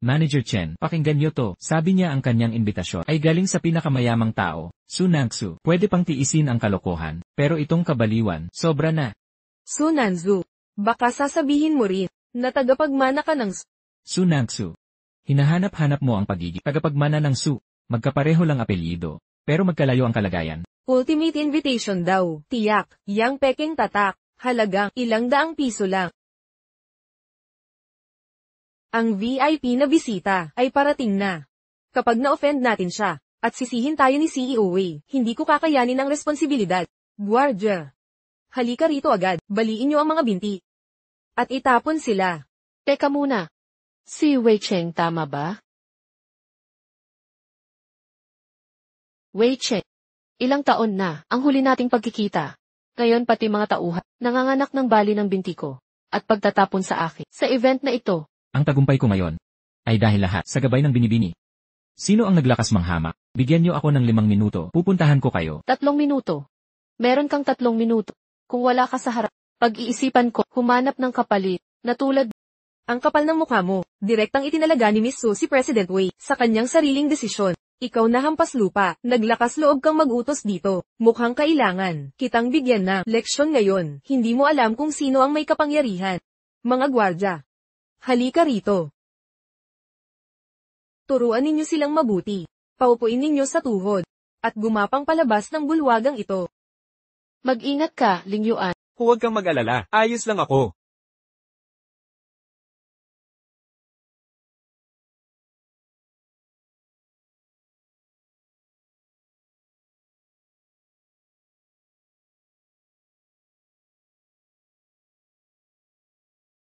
Manager Chen, pakinggan niyo to. Sabi niya ang kanyang imbitasyon ay galing sa pinakamayamang tao, Su Nangsu. Pwede pang tiisin ang kalokohan, pero itong kabaliwan, sobra na. Su Nanzu, baka sasabihin mo rin na tagapagmana ka ng Su Nangsu. Hinahanap-hanap mo ang pagiging tagapagmana ng Su. Magkapareho lang apelyido, pero magkalayo ang kalagayan. Ultimate invitation daw, tiyak, yang peking tatak, halagang ilang daang piso lang. Ang VIP na bisita ay parating na. Kapag na-offend natin siya, at sisihin tayo ni CEO Wei, hindi ko kakayanin ang responsibilidad. Guardia. Halika rito agad, baliin niyo ang mga binti. At itapon sila. Teka muna. Si Wei Cheng tama ba? Wei Cheng. Ilang taon na ang huli nating pagkikita. Ngayon pati mga tauhan, nanganganak ng bali ng binti ko. At pagtatapon sa akin, sa event na ito. Ang tagumpay ko ngayon ay dahil lahat sa gabay ng Binibini. Sino ang naglakas manghamak? Bigyan niyo ako ng 5 minuto. Pupuntahan ko kayo. 3 minuto. Meron kang 3 minuto. Kung wala ka sa harap, pag-iisipan ko, humanap ng kapalit, na tulad. Ang kapal ng mukha mo, direktang itinalaga ni Miss Su si President Wei, sa kanyang sariling desisyon. Ikaw na hampas lupa, naglakas loob kang mag-utos dito. Mukhang kailangan kitang bigyan ng leksyon ngayon. Hindi mo alam kung sino ang may kapangyarihan. Mga gwardya. Halika rito. Turuan ninyo silang mabuti. Paupuin ninyo sa tuhod. At gumapang palabas ng bulwagang ito. Mag-ingat ka, Lingyuan. Huwag kang mag-alala, ayos lang ako.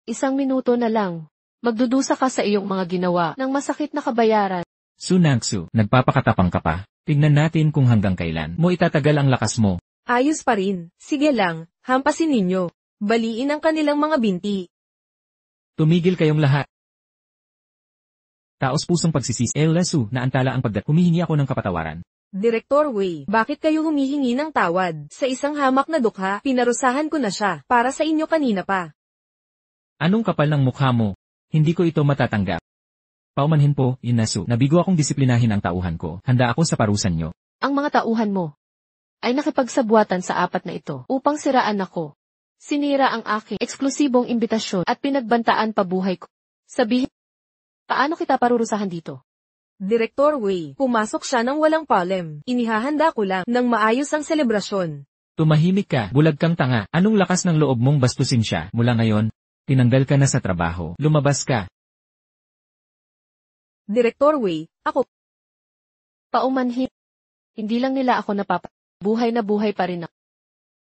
Isang minuto na lang. Magdudusa ka sa iyong mga ginawa ng masakit na kabayaran. Su Nangsu, nagpapakatapang ka pa. Tignan natin kung hanggang kailan mo itatagal ang lakas mo. Ayos pa rin. Sige lang, hampasin ninyo. Baliin ang kanilang mga binti. Tumigil kayong lahat. Taos-pusong pagsisisi. Lesu, naantala ang humihingi ako ng kapatawaran. Direktor Wei, bakit kayo humihingi ng tawad? Sa isang hamak na dukha, pinarusahan ko na siya, para sa inyo kanina pa. Anong kapal ng mukha mo? Hindi ko ito matatanggap. Paumanhin po, Inasu, nabigo akong disiplinahin ang tauhan ko. Handa ako sa parusan nyo. Ang mga tauhan mo ay nakipagsabwatan sa apat na ito upang siraan ako. Sinira ang aking eksklusibong imbitasyon at pinagbantaan pa buhay ko. Sabihin, paano kita parurusahan dito? Direktor Wei, pumasok siya ng walang palem. Inihahanda ko lang ng maayos ang selebrasyon. Tumahimik ka, bulag kang tanga. Anong lakas ng loob mong bastusin siya? Mula ngayon, tinanggal ka na sa trabaho. Lumabas ka. Direktor Wei, ako. Paumanhin. Hindi lang nila ako buhay na buhay pa rin ako.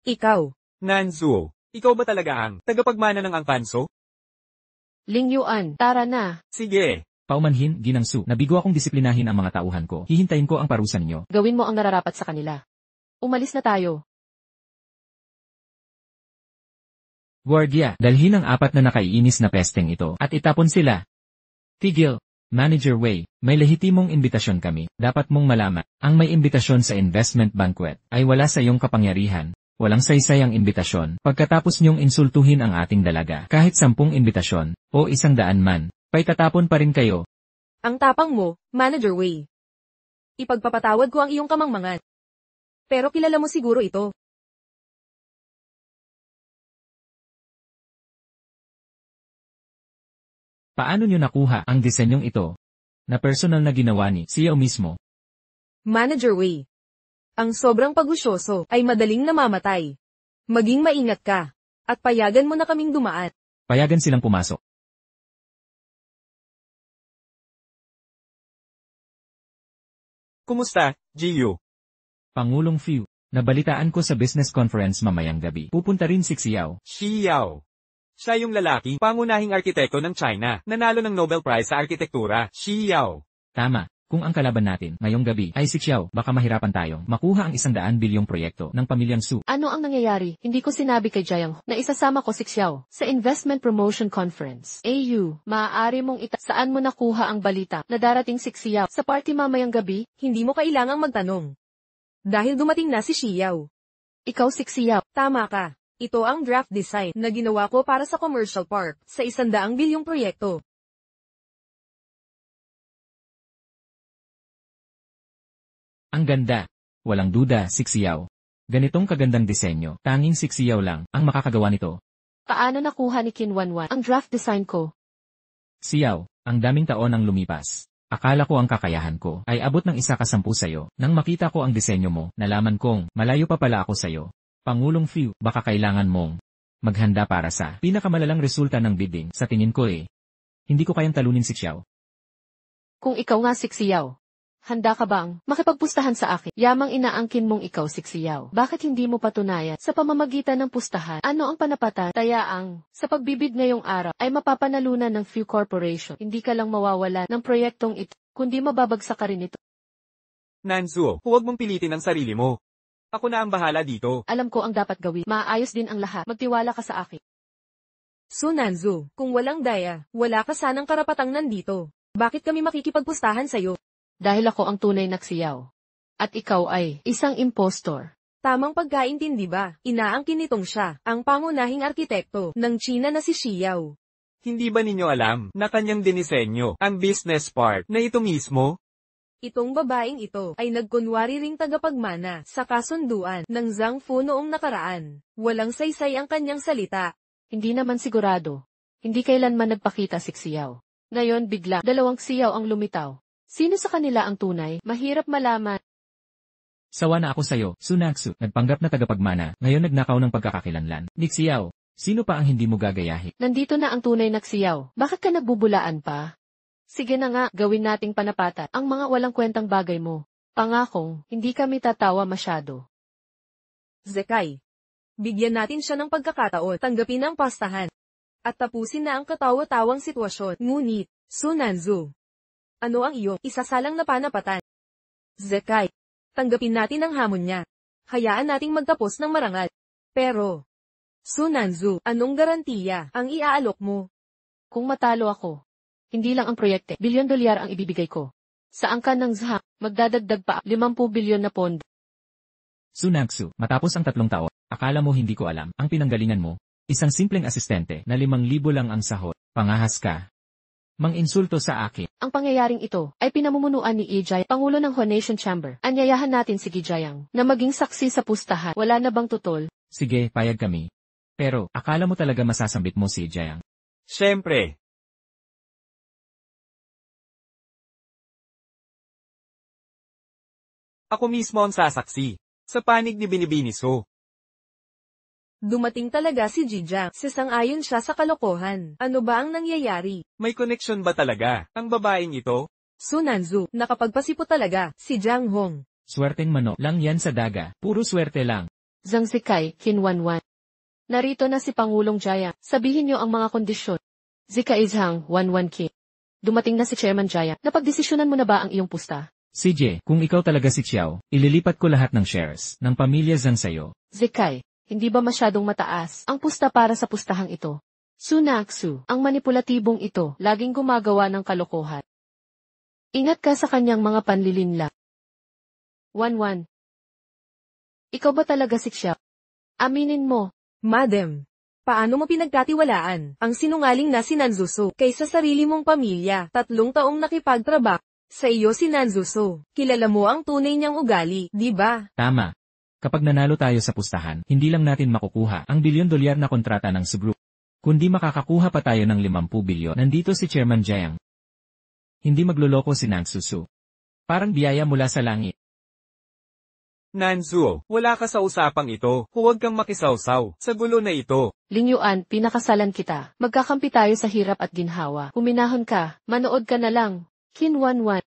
Ikaw. Nanzuo, ikaw ba talaga ang tagapagmana ng angkanso? Ling Yuan, tara na. Sige. Paumanhin, Ginangsu, nabigo akong disiplinahin ang mga tauhan ko. Hihintayin ko ang parusan nyo. Gawin mo ang nararapat sa kanila. Umalis na tayo. Guardia, dalhin ang apat na nakaiinis na pesteng ito at itapon sila. Tigil. Manager Wei, may lehitimong imbitasyon kami. Dapat mong malaman, ang may imbitasyon sa investment banquet ay wala sa iyong kapangyarihan. Walang saysay ang imbitasyon. Pagkatapos niyong insultuhin ang ating dalaga, kahit 10 imbitasyon, o 100 man, paitatapon pa rin kayo. Ang tapang mo, Manager Wei. Ipagpapatawad ko ang iyong kamangmangan. Pero kilala mo siguro ito. Paano niyo nakuha ang disenyong ito? Na personal na ginawa ni Xiao mismo. Manager Wei. Ang sobrang pagusyoso ay madaling namamatay. Maging maingat ka. At payagan mo na kaming dumaan. Payagan silang pumasok. Kumusta, Jiyu? Pangulong Fiu, nabalitaan ko sa business conference mamayang gabi. Pupunta rin si Xiao. Xiao. Siya yung lalaki, pangunahing arkitekto ng China, nanalo ng Nobel Prize sa arkitektura. Xiao. Tama. Kung ang kalaban natin ngayong gabi ay si Xiao, baka mahirapan tayong makuha ang 100 bilyong proyekto ng pamilyang Su. Ano ang nangyayari? Hindi ko sinabi kay Jiang na isasama ko si Xiao sa Investment Promotion Conference. AU, maaari mong saan mo nakuha ang balita na darating si Xiao sa party mamayang gabi? Hindi mo kailangang magtanong. Dahil dumating na si Xiao. Ikaw si Xiao. Tama ka. Ito ang draft design na ginawa ko para sa commercial park sa 100 bilyong proyekto. Ang ganda. Walang duda, si Xiao. Ganitong kagandang disenyo, tanging si Xiao lang ang makakagawa nito. Paano nakuha ni Kinwanwan ang draft design ko? Xiao, ang daming taon ang lumipas. Akala ko ang kakayahan ko ay abot ng 1/10 sa'yo. Nang makita ko ang disenyo mo, nalaman kong malayo pa pala ako sa'yo. Pangulong Fiu, baka kailangan mong maghanda para sa pinakamalalang resulta ng bidding sa tingin ko eh. Hindi ko kayang talunin si Xiao. Kung ikaw nga si Xiao, handa ka bang makipagpustahan sa akin? Yamang inaangkin mong ikaw si Xiao. Bakit hindi mo patunayan sa pamamagitan ng pustahan? Ano ang panapatan? Tayaang sa pagbibid ngayong araw ay mapapanalunan ng Few Corporation. Hindi ka lang mawawala ng proyektong ito, kundi mababagsak ka rin ito. Nanzuo, huwag mong pilitin ang sarili mo. Ako na ang bahala dito. Alam ko ang dapat gawin. Maayos din ang lahat. Magtiwala ka sa akin. So Nanzu, kung walang daya, wala ka sanang karapatang nandito. Bakit kami makikipagpustahan sa'yo? Dahil ako ang tunay na Xiao. At ikaw ay isang impostor. Tamang pagkaintindi ba? Inaangkin nitong siya, ang pangunahing arkitekto ng China na si Xiao. Hindi ba ninyo alam na kanyang dinisenyo ang business part na ito mismo? Itong babaeng ito ay nagkunwari ring tagapagmana sa kasunduan ng Zhang Fu noong nakaraan. Walang saysay ang kanyang salita. Hindi naman sigurado. Hindi kailanman nagpakita si Xiao. Ngayon bigla, 2 Xiao ang lumitaw. Sino sa kanila ang tunay? Mahirap malaman. Sawa na ako sa'yo, Sunaksu, nagpanggap na tagapagmana, ngayon nagnakaw ng pagkakakilanlan. Ni Xiao, sino pa ang hindi mo gagayahin? Nandito na ang tunay na Xiao. Bakit ka nagbubulaan pa? Sige na nga, gawin nating panapatan ang mga walang kwentang bagay mo. Pangakong, hindi kami tatawa masyado. Zekai. Bigyan natin siya ng pagkakataon, tanggapin ang pastahan. At tapusin na ang katawa-tawang sitwasyon. Ngunit, Sunanzu. Ano ang iyong isasalang na panapatan? Zekai. Tanggapin natin ang hamon niya. Hayaan nating magtapos ng marangal. Pero, Sunanzu, anong garantiya ang iaalok mo? Kung matalo ako, hindi lang ang proyekte, $1 billion ang ibibigay ko. Sa angkan ng Zhang, magdadagdag pa 50 bilyon na pondo. Sunagsu, matapos ang 3 taon, akala mo hindi ko alam ang pinanggalingan mo? Isang simpleng asistente na 5,000 lang ang sahod, pangahas ka. Mang-insulto sa akin. Ang pangyayaring ito ay pinamumunuan ni Ijay, Pangulo ng Honation Chamber. Anyayahan natin si Gijayang na maging saksi sa pustahan. Wala na bang tutol? Sige, payag kami. Pero, akala mo talaga masasambit mo si Jayang? Siyempre. Ako mismo ang sasaksi. Sa panig ni Binibiniso. Dumating talaga si Jijang. Sasang-ayon siya sa kalokohan. Ano ba ang nangyayari? May koneksyon ba talaga ang babaeng ito? Sunanzu, nakapagpasipo talaga, si Jang Hong. Swerteng mano lang yan sa daga. Puro swerte lang. Zhang Zikai, Kinwanwan. Narito na si Pangulong Jaya. Sabihin niyo ang mga kondisyon. Zikai Zhang, 11 Kim. Dumating na si Chairman Jaya. Napagdesisyonan mo na ba ang iyong pusta? CJ, kung ikaw talaga si Xiao, ililipat ko lahat ng shares ng pamilya Zhang sa'yo. Zikai, hindi ba masyadong mataas ang pusta para sa pustahang ito? Sunaksu, ang manipulatibong ito, laging gumagawa ng kalokohan. Ingat ka sa kanyang mga panlilinla. 11. Ikaw ba talaga si Xiao? Aminin mo. Madam, paano mo pinagkatiwalaan ang sinungaling na si Nanzuso kaysa sarili mong pamilya? 3 taong nakipagtrabaho sa iyo si Nanzuso. Kilala mo ang tunay niyang ugali, di ba? Tama. Kapag nanalo tayo sa pustahan, hindi lang natin makukuha ang $1 billion na kontrata ng Subgroup, kundi makakakuha pa tayo ng 50 bilyon. Nandito si Chairman Jayang. Hindi magloloko si Nangsusu. Parang biyaya mula sa langit. Nanzuo, wala ka sa usapang ito. Huwag kang makisawsaw sa gulo na ito. Lingyuan, pinakasalan kita. Magkakampi tayo sa hirap at ginhawa. Kuminahon ka, manood ka na lang. Kinwanwan.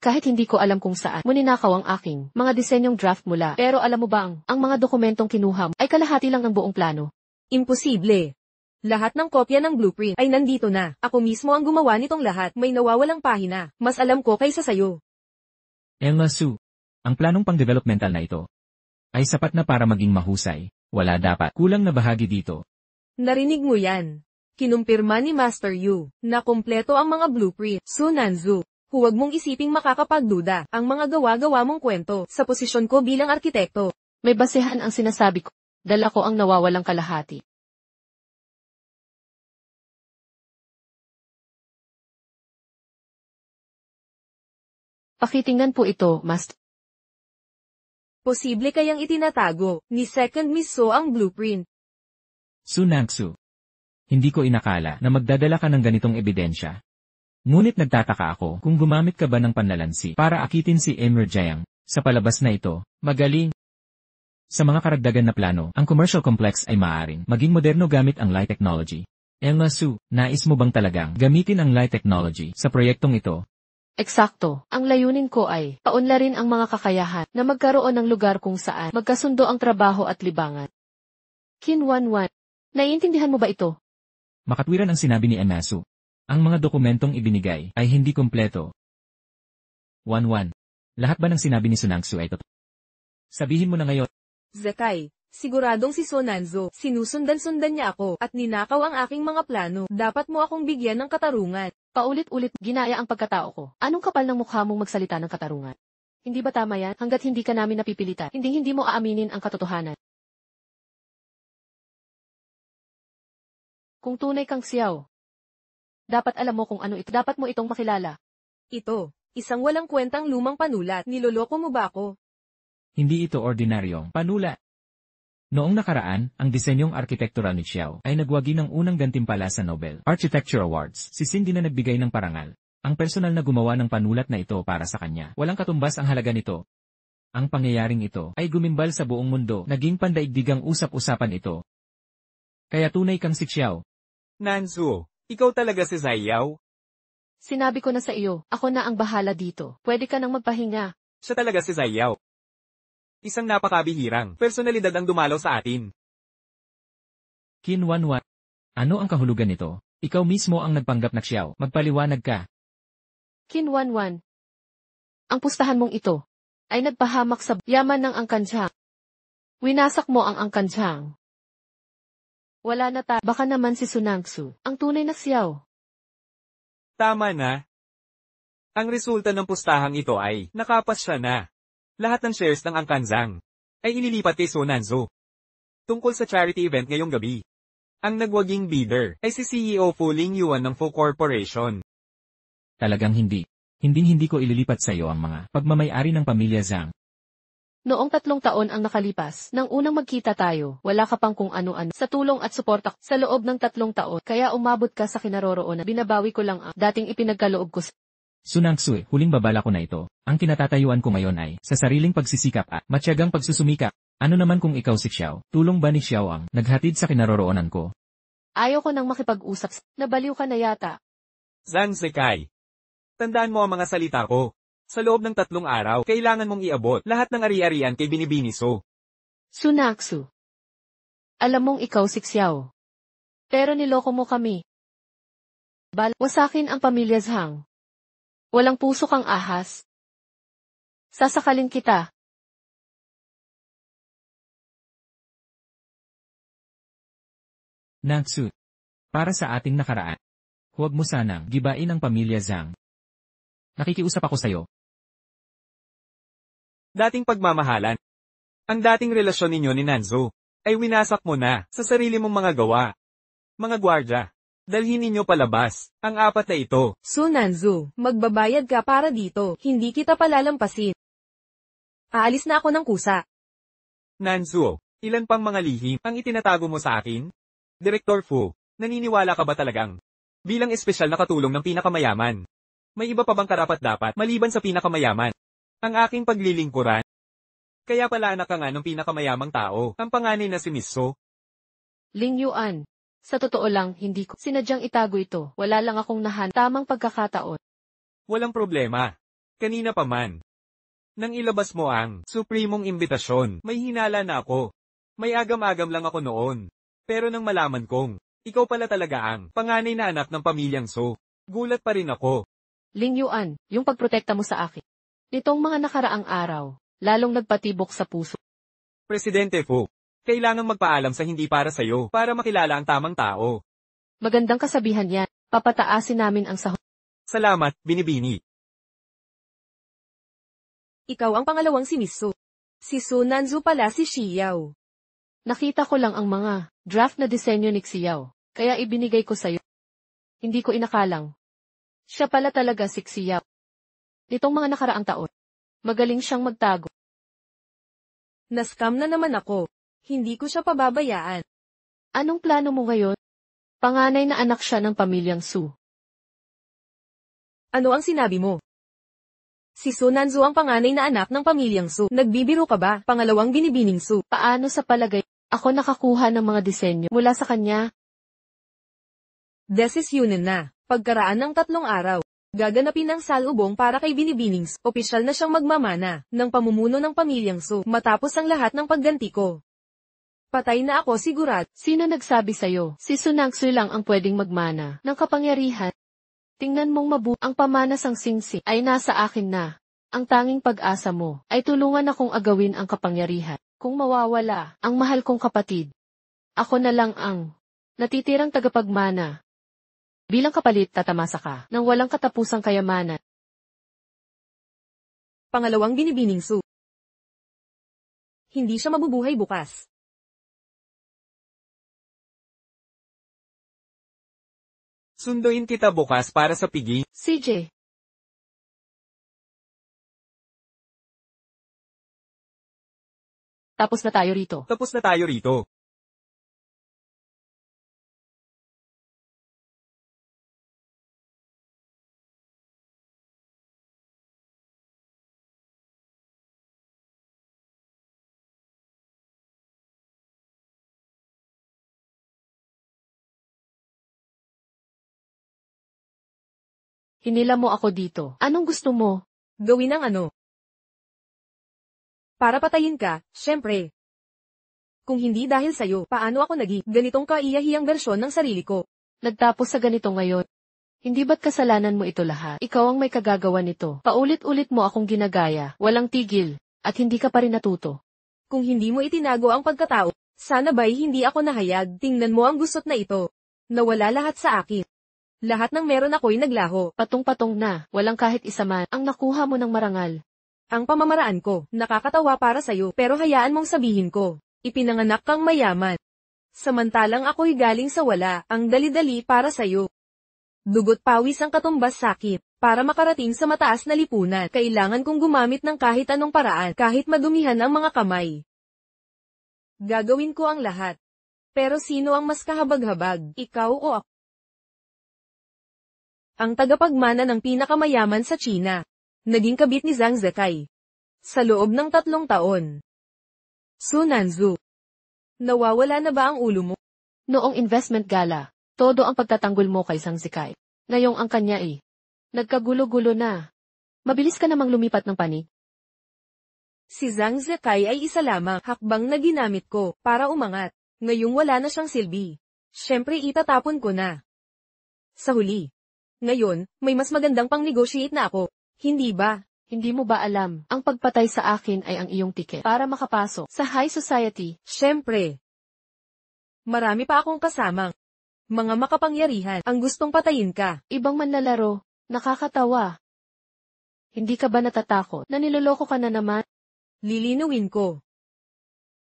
Kahit hindi ko alam kung saan mo ninakaw ang aking mga disenyong draft mula. Pero alam mo bang, ang mga dokumentong kinuha mo ay kalahati lang ng buong plano. Imposible. Lahat ng kopya ng blueprint ay nandito na. Ako mismo ang gumawa nitong lahat. May nawawalang pahina. Mas alam ko kaysa sayo. Elma Su, ang planong pang-developmental na ito ay sapat na para maging mahusay. Wala dapat kulang na bahagi dito. Narinig mo yan. Kinumpirma ni Master Yu na kumpleto ang mga blueprint. Sunanzu, huwag mong isiping makakapagduda ang mga gawa-gawa mong kwento sa posisyon ko bilang arkitekto. May basehan ang sinasabi ko. Dala ko ang nawawalang kalahati. Pakitingnan po ito, Master. Posible kayang itinatago ni Second Miss So ang blueprint. Sunangsu. Hindi ko inakala na magdadala ka ng ganitong ebidensya. Ngunit nagtataka ako kung gumamit ka ba ng panlalansi para akitin si Emir Jayang sa palabas na ito. Magaling! Sa mga karagdagan na plano, ang commercial complex ay maaaring maging moderno gamit ang light technology. Elma Su, nais mo bang talagang gamitin ang light technology sa proyektong ito? Eksakto. Ang layunin ko ay paunlarin ang mga kakayahan na magkaroon ng lugar kung saan magkasundo ang trabaho at libangan. Kinwanwan. Naiintindihan mo ba ito? Makatwiran ang sinabi ni Emasu. Ang mga dokumentong ibinigay ay hindi kumpleto. 11. Lahat ba ng sinabi ni Sunangsu ay totoo? Sabihin mo na ngayon. Zekai, siguradong si Sonanzo, sinusundan-sundan niya ako at ninakaw ang aking mga plano. Dapat mo akong bigyan ng katarungan. Paulit-ulit, ginaya ang pagkatao ko. Anong kapal ng mukha mong magsalita ng katarungan? Hindi ba tama yan? Hanggat hindi ka namin napipilitan, hindi mo aaminin ang katotohanan. Kung tunay kang Xiao, dapat alam mo kung ano ito. Dapat mo itong makilala. Ito, isang walang kwentang lumang panulat. Niloloko mo ba ako? Hindi ito ordinaryong panulat. Noong nakaraan, ang disenyong arkitektural ni Xiao ay nagwagi ng unang gantimpala sa Nobel Architecture Awards. Si Cindy na nagbigay ng parangal. Ang personal na gumawa ng panulat na ito para sa kanya. Walang katumbas ang halaga nito. Ang pangyayaring ito ay gumimbal sa buong mundo. Naging pandaigdigang usap-usapan ito. Kaya tunay kang si Xiao. Nanzuo, ikaw talaga si Zayao? Sinabi ko na sa iyo, ako na ang bahala dito. Pwede ka nang magpahinga. Siya talaga si Zayao. Isang napakabihirang personalidad ang dumalaw sa atin. Kinwanwan. Ano ang kahulugan nito? Ikaw mismo ang nagpanggap na Xiao. Magpaliwanag ka. Kinwanwan. Ang pustahan mong ito ay nagpahamak sa yaman ng Angkanjang. Winasak mo ang Angkanjang. Wala na ta. Baka naman si Sunangsu, ang tunay na Xiao. Tama na. Ang resulta ng pustahang ito ay, nakapas siya na. Lahat ng shares ng Angkan Zhang ay ililipat kay Su Nanzu. Tungkol sa charity event ngayong gabi. Ang nagwaging bidder ay si CEO Fu Lingyuan ng Fu Corporation. Talagang hindi. Hindi ko ililipat sa iyo ang mga pagmamay-ari ng pamilya Zhang. Noong 3 taon ang nakalipas, nang unang magkita tayo, wala ka pang kung ano-ano sa tulong at suporta sa loob ng 3 taon, kaya umabot ka sa kinaroroonan. Binabawi ko lang ang dating ipinagkaloob ko sa Su Nangzu, huling babala ko na ito. Ang kinatatayuan ko ngayon ay sa sariling pagsisikap at matyagang pagsusumikap. Ano naman kung ikaw si Xiao, tulong ba ni Xiao ang naghatid sa kinaroroonan ko? Ayaw ko nang makipag-usap. Nabaliw ka na yata. Zhang Zekai. Tandaan mo ang mga salita ko. Sa loob ng 3 araw, kailangan mong iabot lahat ng ari-arian kay Binibini Su. Su Nangzu. Alam mong ikaw si Xiao. Pero niloko mo kami. Wasakin ang pamilya Zhang. Walang puso kang ahas. Sasakalin kita. Nangzu. Para sa ating nakaraan. Huwag mo sanang gibain ang pamilya Zhang. Nakikiusap ako sa'yo. Dating pagmamahalan. Ang dating relasyon ninyo ni Nanzu ay winasak mo na sa sarili mong mga gawa. Mga gwardya, dalhin ninyo palabas ang 4 na ito. Su Nanzu, magbabayad ka para dito, hindi kita palalampasin. Aalis na ako ng kusa. Nanzu, ilan pang mga lihim ang itinatago mo sa akin? Direktor Fu, naniniwala ka ba talagang bilang espesyal na katulong ng pinakamayaman? May iba pa bang karapat-dapat maliban sa pinakamayaman? Ang aking paglilingkuran. Kaya pala anak ka nga ng pinakamayamang tao, ang panganay na si Miss Su. Lingyuan. Sa totoo lang, hindi ko sinadyang itago ito. Wala lang akong tamang pagkakataon. Walang problema. Kanina pa man. Nang ilabas mo ang supremong imbitasyon, may hinala na ako. May agam-agam lang ako noon. Pero nang malaman kong, ikaw pala talaga ang panganay na anak ng pamilyang Su, gulat pa rin ako. Lingyuan, yung pagprotekta mo sa akin. Nitong mga nakaraang araw, lalong nagpatibok sa puso. Presidente Fu, kailangang magpaalam sa hindi para sa'yo para makilala ang tamang tao. Magandang kasabihan yan. Papataasin namin ang sahod. Salamat, Binibini. Ikaw ang pangalawang si Miss Su. Si Su Nanzu pala si Xiao. Nakita ko lang ang mga draft na disenyo ni Xiao, kaya ibinigay ko sa'yo. Hindi ko inakalang. Siya pala talaga si Xiao. Nitong mga nakaraang taon, magaling siyang magtago. Nascam na naman ako. Hindi ko siya pababayaan. Anong plano mo ngayon? Panganay na anak siya ng pamilyang Su. Ano ang sinabi mo? Si Su Nanzu ang panganay na anak ng pamilyang Su. Nagbibiro ka ba? Pangalawang binibining Su. Paano sa palagay? Ako nakakuha ng mga disenyo mula sa kanya. Desisyunan na. Pagkaraan ng 3 araw. Gaganapin ang salubong para kay Binibining Su. Opisyal na siyang magmamana ng pamumuno ng pamilyang Su matapos ang lahat ng pagganti ko. Patay na ako sigurad. Sino nagsabi sa'yo? Si Su Nangzu lang ang pwedeng magmana ng kapangyarihan. Tingnan mong mabuti. Ang pamana sang singsi ay nasa akin na. Ang tanging pag-asa mo ay tulungan akong agawin ang kapangyarihan. Kung mawawala ang mahal kong kapatid, ako na lang ang natitirang tagapagmana. Bilang kapalit tatamasa ka ng walang katapusang kayamanan. Pangalawang binibining Su. Hindi siya mabubuhay bukas. Sunduin kita bukas para sa pigi. CJ. Tapos na tayo rito. Tapos na tayo rito. Hinila mo ako dito. Anong gusto mo? Gawin ang ano? Para patayin ka, syempre. Kung hindi dahil sa'yo, paano ako ganitong kaiyahiyang bersyon ng sarili ko? Nagtapos sa ganito ngayon. Hindi ba't kasalanan mo ito lahat? Ikaw ang may kagagawa nito. Paulit-ulit mo akong ginagaya, walang tigil, at hindi ka pa rin natuto. Kung hindi mo itinago ang pagkatao, sana ba'y hindi ako nahayag? Tingnan mo ang gusot na ito. Nawala lahat sa akin. Lahat ng meron ako'y naglaho. Patong-patong na, walang kahit isa man ang nakuha mo ng marangal. Ang pamamaraan ko, nakakatawa para sa'yo, pero hayaan mong sabihin ko, ipinanganak kang mayaman. Samantalang ako'y galing sa wala, ang dali-dali para sa'yo. Dugot pawis ang katumbas sakit. Para makarating sa mataas na lipunan, kailangan kong gumamit ng kahit anong paraan, kahit madumihan ang mga kamay. Gagawin ko ang lahat. Pero sino ang mas kahabag-habag, ikaw o ako? Ang tagapagmana ng pinakamayaman sa China. Naging kabit ni Zhang Zekai. Sa loob ng 3 taon. Su Nanzu. Nawawala na ba ang ulo mo? Noong investment gala, todo ang pagtatanggol mo kay Zhang Zekai. Ngayong ang kanya nagkagulo-gulo na. Mabilis ka namang lumipat ng panig. Si Zhang Zekai ay isa lamang hakbang na ginamit ko para umangat. Ngayong wala na siyang silbi. Siyempre itatapon ko na. Sa huli. Ngayon, may mas magandang pang-negotiate na ako. Hindi ba? Hindi mo ba alam, ang pagpatay sa akin ay ang iyong tiket para makapasok sa high society? Siyempre. Marami pa akong kasamang mga makapangyarihan ang gustong patayin ka. Ibang manlalaro, nakakatawa. Hindi ka ba natatakot na niloloko ka na naman? Lilinuin ko.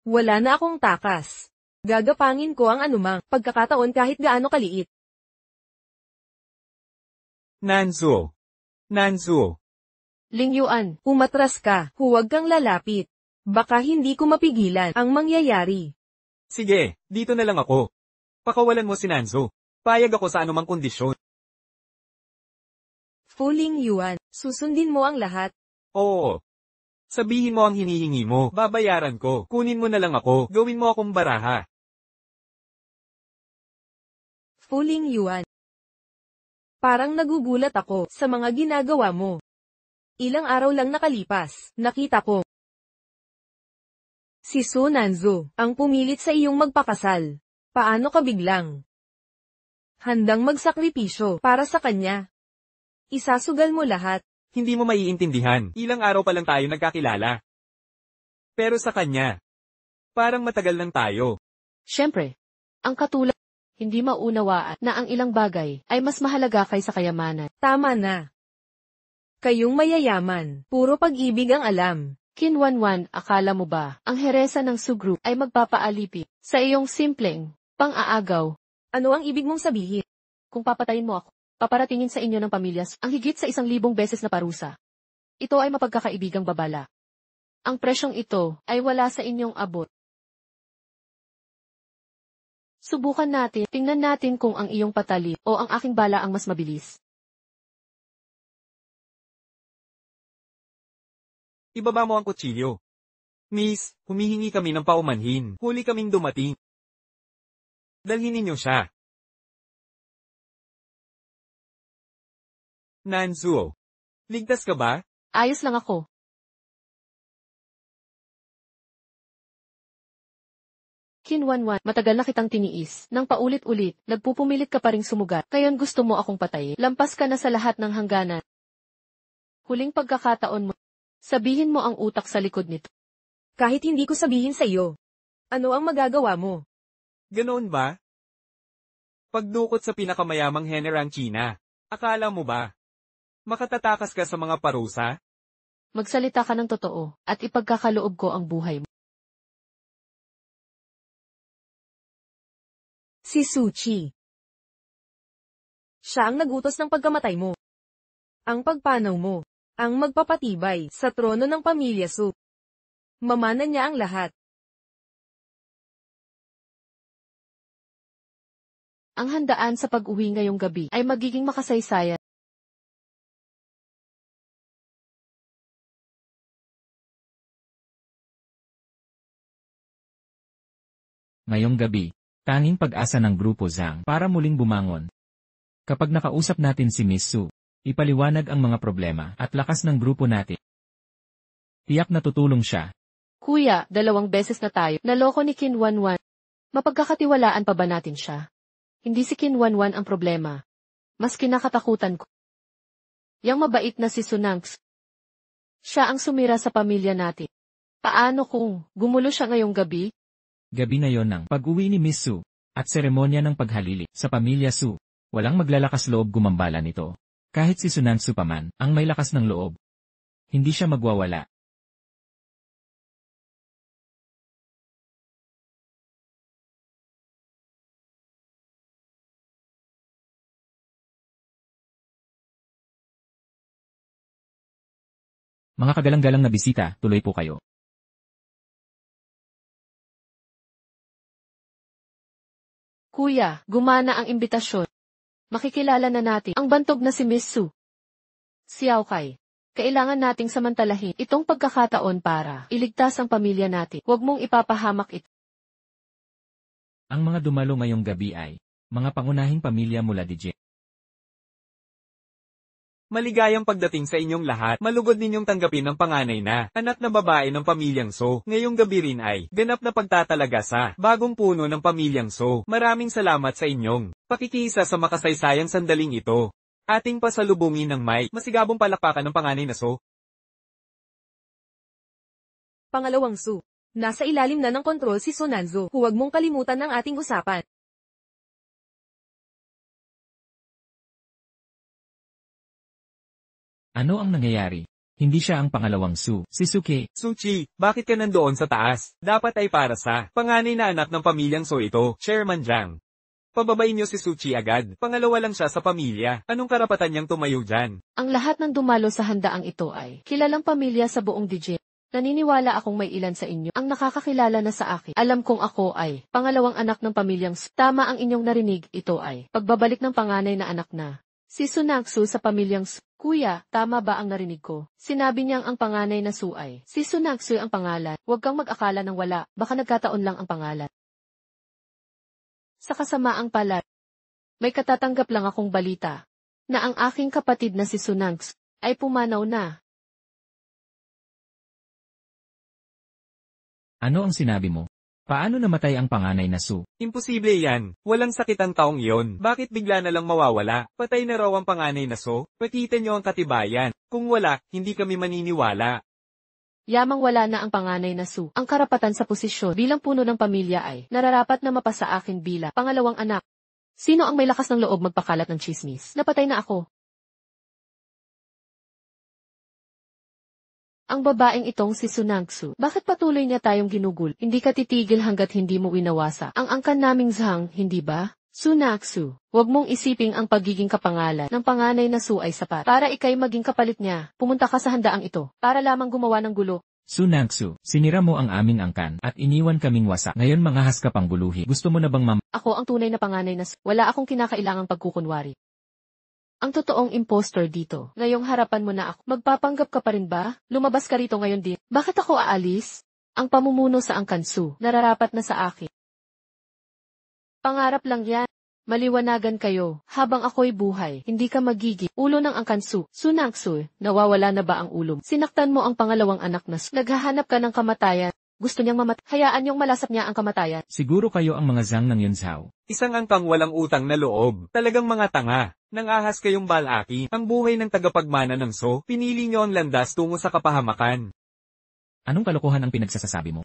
Wala na akong takas. Gagapangin ko ang anumang pagkakataon kahit gaano kaliit. Nanzu. Nanzu. Ling Yuan, Umatras ka, huwag kang lalapit. Baka hindi ko mapigilan ang mangyayari. Sige, dito na lang ako. Pakawalan mo si Nanzu. Payag ako sa anumang kondisyon. Fu Ling Yuan, susundin mo ang lahat. Oo. Sabihin mo ang hinihingi mo, babayaran ko. Kunin mo na lang ako, gawin mo akong baraha. Fu Ling Yuan. Parang nagugulat ako sa mga ginagawa mo. Ilang araw lang nakalipas, nakita ko. Si Su Nanzu, ang pumilit sa iyong magpakasal. Paano ka biglang handang magsakripisyo para sa kanya? Isasugal mo lahat. Hindi mo maiintindihan, ilang araw pa lang tayo nagkakilala. Pero sa kanya, parang matagal lang tayo. Siyempre, ang katulad, hindi maunawaan na ang ilang bagay ay mas mahalaga kaysa kayamanan. Tama na. Kayong mayayaman, puro pag-ibig ang alam. Kinwanwan, akala mo ba, ang heresa ng Su Group ay magpapaalipi sa iyong simpleng pang-aagaw? Ano ang ibig mong sabihin? Kung papatayin mo ako, paparatingin sa inyo ng pamilya ang higit sa 1,000 beses na parusa. Ito ay mapagkakaibigang babala. Ang presyong ito ay wala sa inyong abot. Subukan natin, tingnan natin kung ang iyong patali o ang aking bala ang mas mabilis. Ibaba mo ang kutsilyo. Miss, humihingi kami ng paumanhin. Huli kaming dumating. Dalhin ninyo siya. Nanzu. Ligtas ka ba? Ayos lang ako. Kinwanwan, matagal na kitang tiniis. Nang paulit-ulit, nagpupumilit ka pa ring sumugat. Kayon gusto mo akong patayin. Lampas ka na sa lahat ng hangganan. Huling pagkakataon mo. Sabihin mo ang utak sa likod nito. Kahit hindi ko sabihin sa iyo. Ano ang magagawa mo? Ganoon ba? Pagdukot sa pinakamayamang henerang China. Akala mo ba? Makatatakas ka sa mga parusa? Magsalita ka ng totoo, at ipagkakaloob ko ang buhay mo. Si Suchi. Siya ang nagutos ng pagkamatay mo. Ang pagpanaw mo. Ang magpapatibay sa trono ng pamilya Su. Mamana niya ang lahat. Ang handaan sa pag-uwi ngayong gabi ay magiging makasaysayan. Ngayong gabi, tanging pag-asa ng Grupo Zhang para muling bumangon. Kapag nakausap natin si Miss Su, ipaliwanag ang mga problema at lakas ng grupo natin. Tiyak na tutulong siya. Kuya, 2 beses na tayo naloko ni Kinwanwan. Mapagkakatiwalaan pa ba natin siya? Hindi si Kinwanwan ang problema. Mas kinakatakutan ko. Yang mabait na si Sunangs. Siya ang sumira sa pamilya natin. Paano kung gumulo siya ngayong gabi? Gabi na yon ng pag-uwi ni Miss Su at seremonya ng paghalili sa pamilya Su. Walang maglalakas loob gumambala nito. Kahit si Sunangsu pa man, ang may lakas ng loob. Hindi siya magwawala. Mga kagalang-galang na bisita, tuloy po kayo. Kuya, gumana ang imbitasyon. Makikilala na natin ang bantog na si Miss Su. Xiao Kai, kailangan nating samantalahin itong pagkakataon para iligtas ang pamilya natin. Huwag mong ipapahamak ito. Ang mga dumalo ngayong gabi ay mga pangunahing pamilya mula DJ. Maligayang pagdating sa inyong lahat. Malugod ninyong tanggapin ang panganay na anak na babae ng pamilyang So. Ngayong gabi rin ay ganap na pagtatalaga sa bagong puno ng pamilyang So. Maraming salamat sa inyong pakikisa sa makasaysayang sandaling ito. Ating pasalubungin ng may masigabong palakpakan ng panganay na So. Pangalawang Su. Nasa ilalim na ng kontrol si Sunanzo. Huwag mong kalimutan ang ating usapan. Ano ang nangyayari? Hindi siya ang pangalawang Su. Si Suki. Suchi, bakit ka nandoon sa taas? Dapat ay para sa panganay na anak ng pamilyang So ito, Chairman Jiang. Pababain niyo si Suchi agad. Pangalawa lang siya sa pamilya. Anong karapatan niyang tumayo dyan? Ang lahat ng dumalo sa handaang ito ay kilalang pamilya sa buong DJ. Naniniwala akong may ilan sa inyo ang nakakakilala na sa akin. Alam kong ako ay pangalawang anak ng pamilyang Su. Tama ang inyong narinig, ito ay pagbabalik ng panganay na anak na si Sunangsu sa pamilyang Su. Kuya, tama ba ang narinig ko? Sinabi niyang ang panganay na Su ay si Sunangsu ang pangalan. Huwag kang mag-akala ng wala, baka nagkataon lang ang pangalan. Sa kasamaang palad, may katatanggap lang akong balita na ang aking kapatid na si Sunangsu ay pumanaw na. Ano ang sinabi mo? Paano namatay ang panganay na Su? Imposible yan. Walang sakit ang taong iyon. Bakit bigla na lang mawawala? Patay na raw ang panganay na So. Makita niyo ang katibayan. Kung wala, hindi kami maniniwala. Yamang wala na ang panganay na Su. Ang karapatan sa posisyon bilang puno ng pamilya ay nararapat na mapasa akin bilang pangalawang anak. Sino ang may lakas ng loob magpakalat ng chismis? Napatay na ako. Ang babaeng itong si Sunangsu. Bakit patuloy niya tayong ginugol? Hindi ka titigil hanggat hindi mo winawasa ang angkan naming Zhang, hindi ba? Sunangsu, huwag mong isiping ang pagiging kapangalan ng panganay na Su ay sapat para ikay maging kapalit niya. Pumunta ka sa handaang ito para lamang gumawa ng gulo. Sunangsu, sinira mo ang aming angkan at iniwan kaming wasak. Ngayon mangahas ka pang guluhi. Gusto mo na bang Ako ang tunay na panganay na Su. Wala akong kinakailangang pagkukunwari. Ang totoong impostor dito. Ngayong harapan mo na ako. Magpapanggap ka pa rin ba? Lumabas ka rito ngayon din. Bakit ako aalis? Ang pamumuno sa angkan Su, nararapat na sa akin. Pangarap lang yan. Maliwanagan kayo. Habang ako'y buhay, hindi ka magiging ulo ng angkan Su. Sunangsu, nawawala na ba ang ulo? Sinaktan mo ang pangalawang anak na Su. Naghahanap ka ng kamatayan. Gusto niyang hayaan niyong malasap niya ang kamatayan. Siguro kayo ang mga Zhang ng Yunzhao. Isang angkang walang utang na loob. Talagang mga tanga. Nangahas kayong balaki. Ang buhay ng tagapagmana ng So, pinili niyo ang landas tungo sa kapahamakan. Anong kalokohan ang pinagsasasabi mo?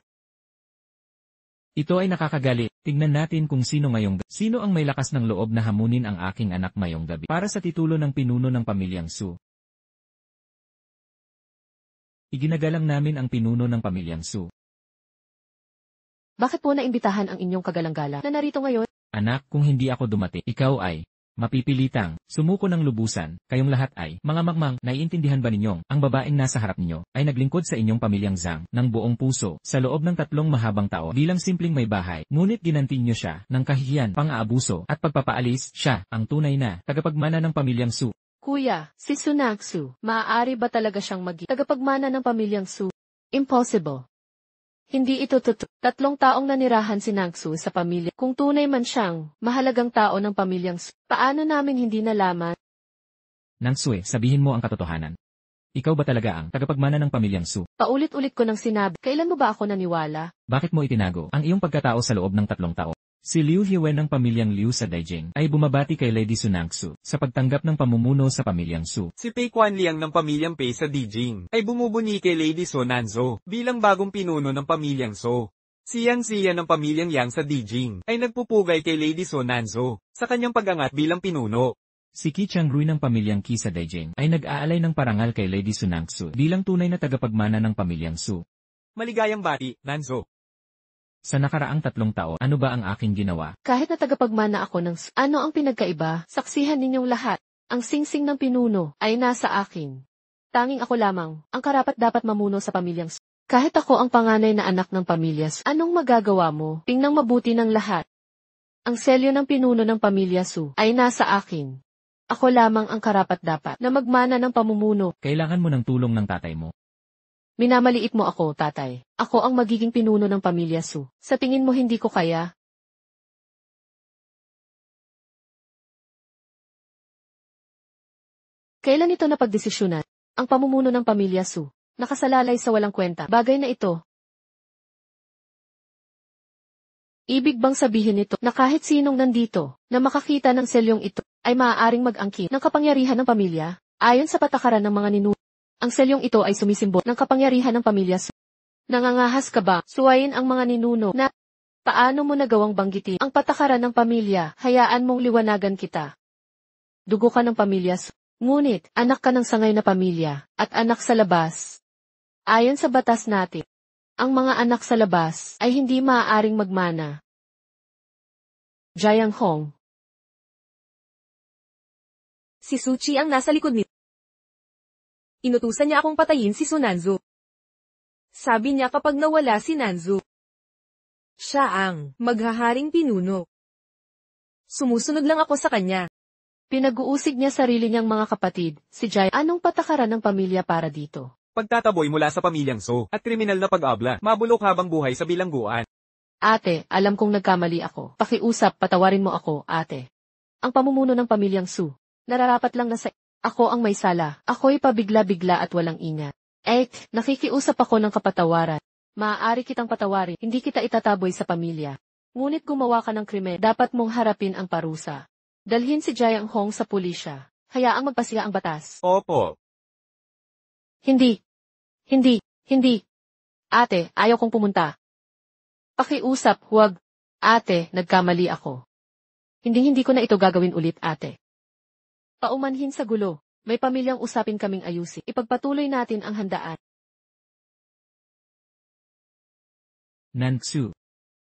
Ito ay nakakagali. Tignan natin kung sino ang may lakas ng loob na hamunin ang aking anak ngayong gabi para sa titulo ng pinuno ng pamilyang Su. Iginagalang namin ang pinuno ng pamilyang Su. Bakit po naimbitahan ang inyong kagalang-gala na narito ngayon? Anak, kung hindi ako dumating, ikaw ay mapipilitang sumuko ng lubusan. Kayong lahat ay mga magmang. Naiintindihan ba ninyong ang babaeng nasa harap ninyo ay naglingkod sa inyong pamilyang Zhang ng buong puso sa loob ng 3 mahabang taon bilang simpleng may bahay, ngunit ginanti niyo siya ng kahihiyan, pang-aabuso at pagpapaalis. Siya ang tunay na tagapagmana ng pamilyang Su. Kuya, si Sunangsu, maaari ba talaga siyang maging tagapagmana ng pamilyang Su? Impossible. Hindi ito totoo. 3 taong nanirahan si Nangsu sa pamilya. Kung tunay man siyang mahalagang tao ng pamilyang Su, paano namin hindi nalaman? Nangsue, sabihin mo ang katotohanan. Ikaw ba talaga ang tagapagmana ng pamilyang Su? Paulit-ulit ko nang sinabi. Kailan mo ba ako naniwala? Bakit mo itinago ang iyong pagkatao sa loob ng 3 taon? Si Liu Hiwen ng pamilyang Liu sa Daijing ay bumabati kay Lady Sunangsu sa pagtanggap ng pamumuno sa pamilyang Su. Si Pei Quanliang ng pamilyang Pei sa Dijing ay bumubuni kay Lady Sunanzo bilang bagong pinuno ng pamilyang So. Si Yan Xian ng pamilyang Yang sa Dijing ay nagpupugay kay Lady Su Nanzo sa kanyang pag-angat bilang pinuno. Si Qi Changrui ng pamilyang Qi sa Daijing ay nag-aalay ng parangal kay Lady Su Nangsu bilang tunay na tagapagmana ng pamilyang Su. Maligayang bati, Nanzo. Sa nakaraang 3 taon, ano ba ang aking ginawa? Kahit na tagapagmana ako ng ano ang pinagkaiba, saksihan ninyong lahat. Ang singsing ng pinuno ay nasa akin. Tanging ako lamang, ang karapat-dapat mamuno sa pamilyang Su. Kahit ako ang panganay na anak ng pamilya Su, anong magagawa mo? Tingnang mabuti ng lahat. Ang selyo ng pinuno ng pamilya Su ay nasa akin. Ako lamang ang karapat-dapat na magmana ng pamumuno. Kailangan mo ng tulong ng tatay mo. Minamaliit mo ako, tatay. Ako ang magiging pinuno ng pamilya Su. Sa tingin mo hindi ko kaya? Kailan ito napagdesisyonan? Ang pamumuno ng pamilya Su. Nakasalalay sa walang kwenta. Bagay na ito. Ibig bang sabihin nito na kahit sinong nandito na makakita ng selyong ito ay maaaring mag-angkin ng kapangyarihan ng pamilya? Ayon sa patakaran ng mga ninuno, ang selyong ito ay sumisimbol ng kapangyarihan ng pamilya Su. Nangangahas ka ba suwayin ang mga ninuno na paano mo nagawang banggitin ang patakaran ng pamilya? Hayaan mong liwanagan kita. Dugo ka ng pamilya Su. Ngunit, anak ka ng sangay na pamilya at anak sa labas. Ayon sa batas natin, ang mga anak sa labas ay hindi maaaring magmana. Jiang Hong. Si Su Qi ang nasa likod nito. Inutusan niya akong patayin si Su Nanzo. Sabi niya kapag nawala si Nanzo, siya ang maghaharing pinuno. Sumusunod lang ako sa kanya. Pinag-uusig niya sarili niyang mga kapatid, si Jai. Anong patakaran ng pamilya para dito? Pagtataboy mula sa pamilyang Su at kriminal na pag-abla, mabulok habang buhay sa bilangguan. Ate, alam kong nagkamali ako. Pakiusap, patawarin mo ako, ate. Ang pamumuno ng pamilyang Su. Nararapat lang na sa ako ang may sala. Ako'y pabigla-bigla at walang ingat. Nakikiusap ako ng kapatawaran. Maaari kitang patawarin, hindi kita itataboy sa pamilya. Ngunit gumawa ka ng krimen, dapat mong harapin ang parusa. Dalhin si Jiang Hong sa pulisya. Hayaang magpasiya ang batas. Opo. Hindi. Ate, ayaw kong pumunta. Pakiusap, huwag. Ate, nagkamali ako. Hindi ko na ito gagawin ulit, ate. Paumanhin sa gulo. May pamilyang usapin kaming ayusin. Ipagpatuloy natin ang handaan. Nansu,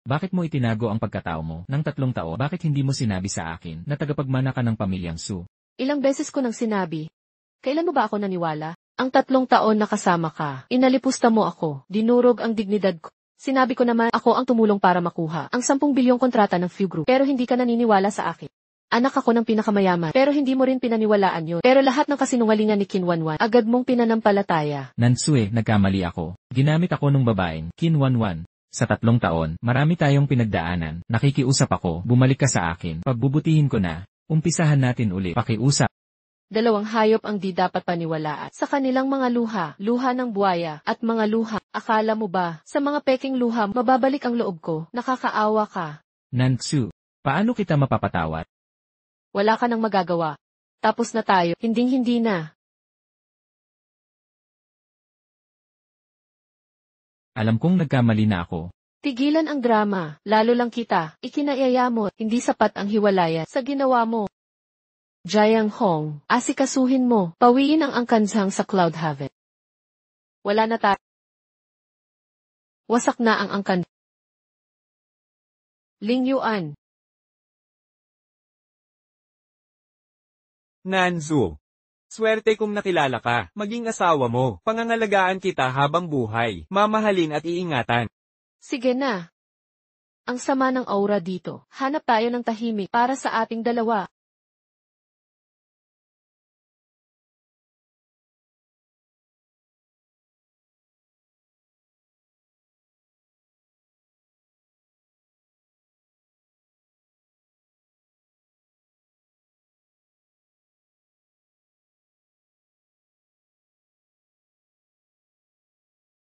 bakit mo itinago ang pagkatao mo ng 3 taon? Bakit hindi mo sinabi sa akin na tagapagmana ka ng pamilyang Su? Ilang beses ko nang sinabi. Kailan mo ba ako naniwala? Ang 3 taon na kasama ka, inalipusta mo ako, dinurog ang dignidad ko. Sinabi ko naman, ako ang tumulong para makuha ang 10 bilyong kontrata ng Few Group. Pero hindi ka naniniwala sa akin. Anak ako ng pinakamayaman, pero hindi mo rin pinaniwalaan yun. Pero lahat ng kasinungalingan ni Kinwanwan, agad mong pinanampalataya. Nansu, nagkamali ako. Ginamit ako nung babaeng, Kinwanwan. Sa 3 taon, marami tayong pinagdaanan. Nakikiusap ako, bumalik ka sa akin. Pagbubutihin ko na, umpisahan natin ulit. Pakiusap. 2 hayop ang di dapat paniwalaan. Sa kanilang mga luha ng buwaya, at mga luha. Akala mo ba, sa mga peking luha, mababalik ang loob ko? Nakakaawa ka. Nansu, paano kita mapapatawad? Wala ka nang magagawa. Tapos na tayo, hinding-hindi na. Alam kong nagkamali na ako. Tigilan ang drama, lalo lang kita. Ikinaiaya mo, hindi sapat ang hiwalayan sa ginawa mo. Jiang Hong, asikasuhin mo, pawiin ang angkanzang sa Cloud Haven. Wala na tayo. Wasak na ang angkan. Ling Yuan. Nanzu. Swerte kung nakilala ka, maging asawa mo, pangangalagaan kita habang buhay, mamahalin at iingatan. Sige na. Ang sama ng aura dito. Hanap tayo ng tahimik para sa ating dalawa.